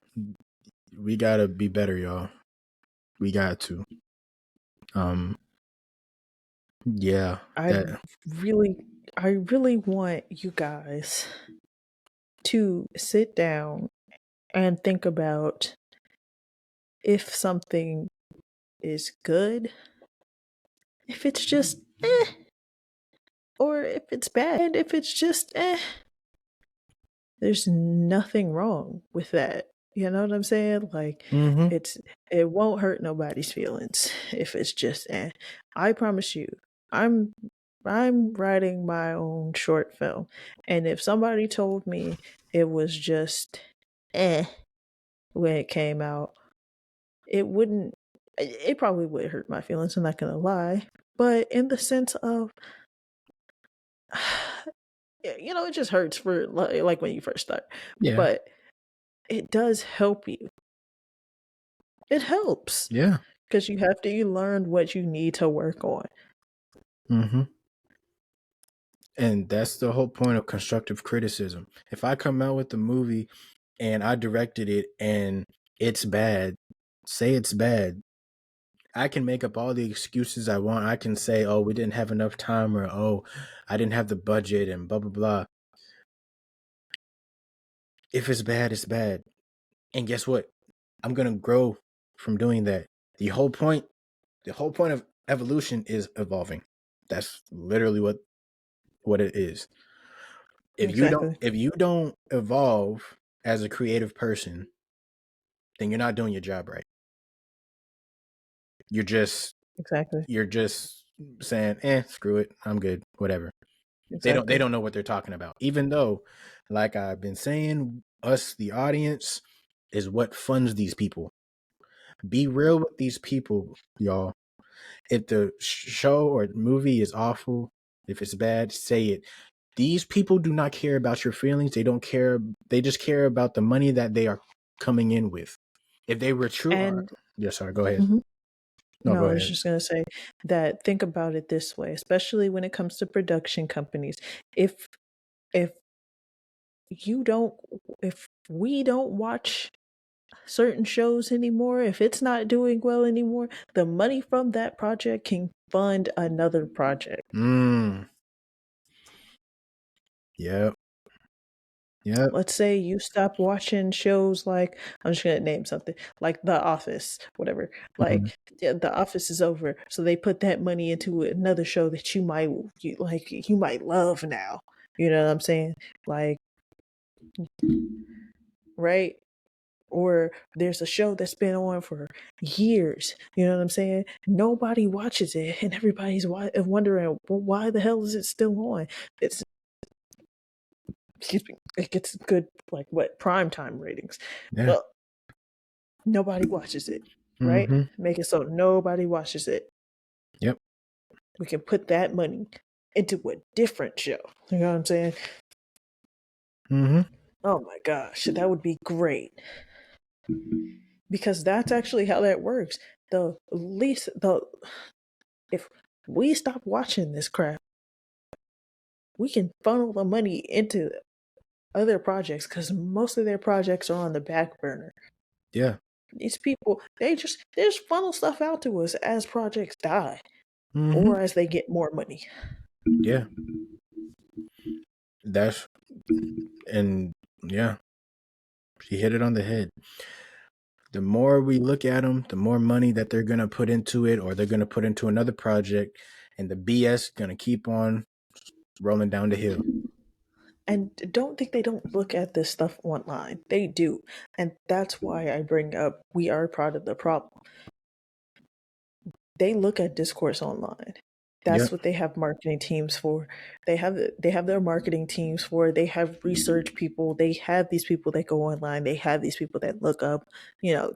We gotta be better, y'all. We got to. Yeah. I really want you guys to sit down and think about if something is good, if it's just or if it's bad, and if it's just there's nothing wrong with that. You know what I'm saying? Like, it won't hurt nobody's feelings if it's just I promise you, I'm writing my own short film, and if somebody told me it was just when it came out, it probably would hurt my feelings, I'm not gonna lie. But in the sense of you know, it just hurts for like when you first start. Yeah. But it does help you. It helps. Yeah. Because you learn what you need to work on. And that's the whole point of constructive criticism. If I come out with the movie and I directed it and it's bad, say it's bad. I can make up all the excuses I want. I can say, oh, we didn't have enough time, or oh, I didn't have the budget, and blah, blah, blah. If it's bad, it's bad. And guess what? I'm going to grow from doing that. The whole point of evolution is evolving. That's literally what it is. If you don't evolve as a creative person, then you're not doing your job right. You're just saying, screw it, I'm good, whatever. Exactly. They don't know what they're talking about. Even though, like I've been saying, us, the audience, is what funds these people. Be real with these people, y'all. If the show or movie is awful, if it's bad, say it. These people do not care about your feelings. They don't care. They just care about the money that they are coming in with. If they were true, sorry, go ahead. No, I was just going to say that think about it this way, especially when it comes to production companies. If we don't watch certain shows anymore, if it's not doing well anymore, the money from that project can fund another project. Yep. Yep. Let's say you stop watching shows like, I'm just gonna name something like The Office, whatever. Mhm. Like, yeah, The Office is over, so they put that money into another show that you might love now. You know what I'm saying? Like, right? Or there's a show that's been on for years. You know what I'm saying? Nobody watches it, and everybody's wondering, well, why the hell is it still on? It's Excuse me, it gets good, like, what, prime time ratings. Yeah. Well, nobody watches it, right? Mhm. Make it so nobody watches it. Yep. We can put that money into a different show. You know what I'm saying? Mhm. Oh my gosh, that would be great. Because that's actually how that works. The least the If we stop watching this crap, we can funnel the money into other projects because most of their projects are on the back burner. Yeah. These people, they just funnel stuff out to us as projects die Mhm. or as they get more money. Yeah. That's and yeah, she hit it on the head. The more we look at them, the more money that they're gonna put into it, or they're gonna put into another project, and the BS gonna keep on rolling down the hill. And don't think they don't look at this stuff online. They do. And that's why I bring up we are part of the problem. They look at discourse online. That's Yep. what they have marketing teams for. They have their marketing teams for. They have research people. They have these people that go online. They have these people that look up,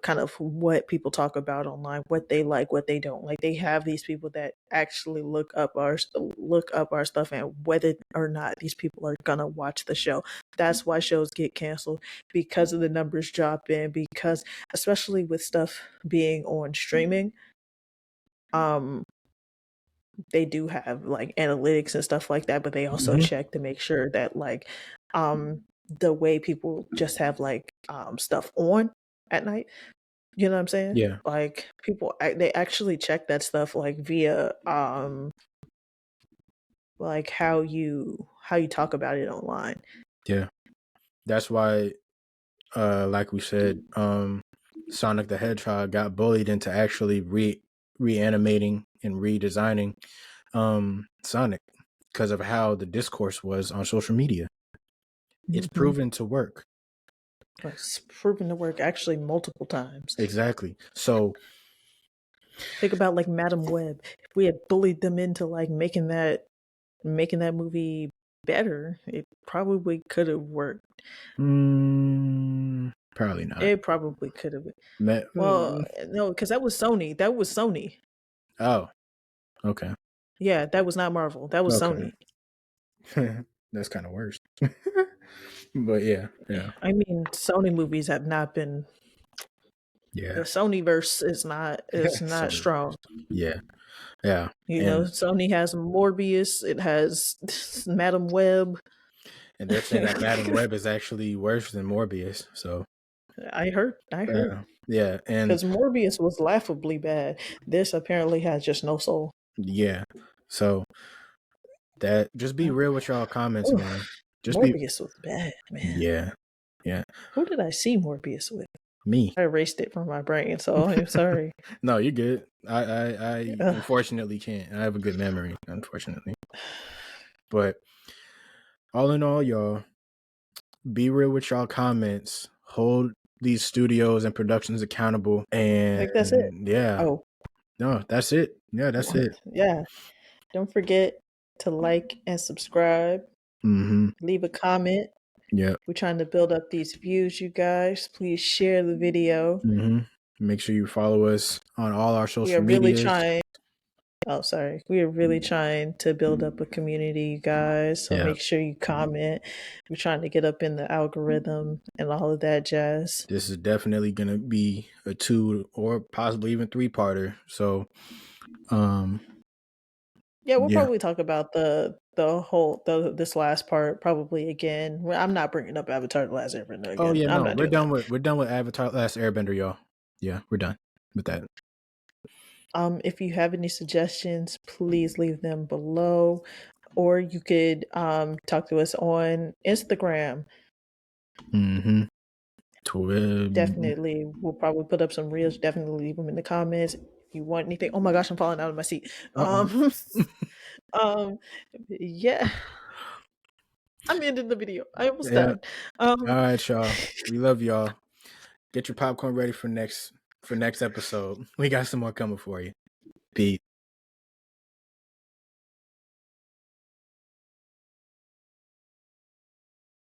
kind of what people talk about online, what they like, what they don't like. They have these people that actually look up our stuff and whether or not these people are gonna watch the show. That's why shows get canceled because of the numbers dropping. Because especially with stuff being on streaming, um they do have like analytics and stuff like that, but they also Mhm. check to make sure that like the way people just have like stuff on at night, you know what I'm saying? Yeah. Like they actually check that stuff like via like how you talk about it online. Yeah. That's why, like we said, Sonic the Hedgehog got bullied into actually reanimating and redesigning Sonic because of how the discourse was on social media. It's Mm-hmm. proven to work. It's proven to work actually multiple times. Exactly. So, Think about like Madam Web. If we had bullied them into like making that movie better, it probably could have worked. probably not. It probably could have. Well, Mm. no, because that was Sony. That was Sony. Oh, okay. Yeah, that was not Marvel. That was Okay. Sony. That's kind of worse. But yeah, yeah, I mean, Sony movies have not been. The yeah. Sony verse is not So, strong. yeah, yeah. You know, And Sony has Morbius. It has Madam Web. they're saying that Madam Web is actually worse than Morbius. So, I heard, yeah, and because Morbius was laughably bad. This apparently has just no soul. yeah. So that just be real with y'all comments, Ooh, man. Just be Morbius was bad, man. yeah, yeah. Who did I see Morbius with? Me. I erased it from my brain, so I'm sorry. No, you're good. I Ugh. unfortunately can't. I have a good memory, unfortunately. But all in all, y'all, be real with y'all comments. Hold these studios and productions accountable. I think that's it. And yeah, Oh, no, that's it. Yeah, that's it. yeah. Don't forget to like and subscribe. Mm-hmm. Leave a comment. Yep. We're trying to build up these views, you guys. Please share the video. Mm-hmm. Make sure you follow us on all our We are social really medias. trying. Oh, sorry. We are really trying to build up a community, you guys. So Yeah. make sure you comment. We're trying to get up in the algorithm and all of that jazz. This is definitely gonna be a 2 or possibly even 3-parter. So Yeah, we'll yeah. probably talk about this last part probably again. Well, I'm not bringing up Avatar: The Last Airbender Oh again. yeah, I'm no, not doing that. we're done with Avatar Last Airbender, y'all. Yeah, we're done with that. If you have any suggestions, please leave them below, or you could talk to us on Instagram. Mm-hmm. Definitely, we'll probably put up some reels. Definitely leave them in the comments if you want anything. Oh my gosh, I'm falling out of my seat. Um, yeah, I'm ending the video. I almost Yeah. died. All right, y'all. We love y'all. Get your popcorn ready for next episode. We got some more coming for you. Peace.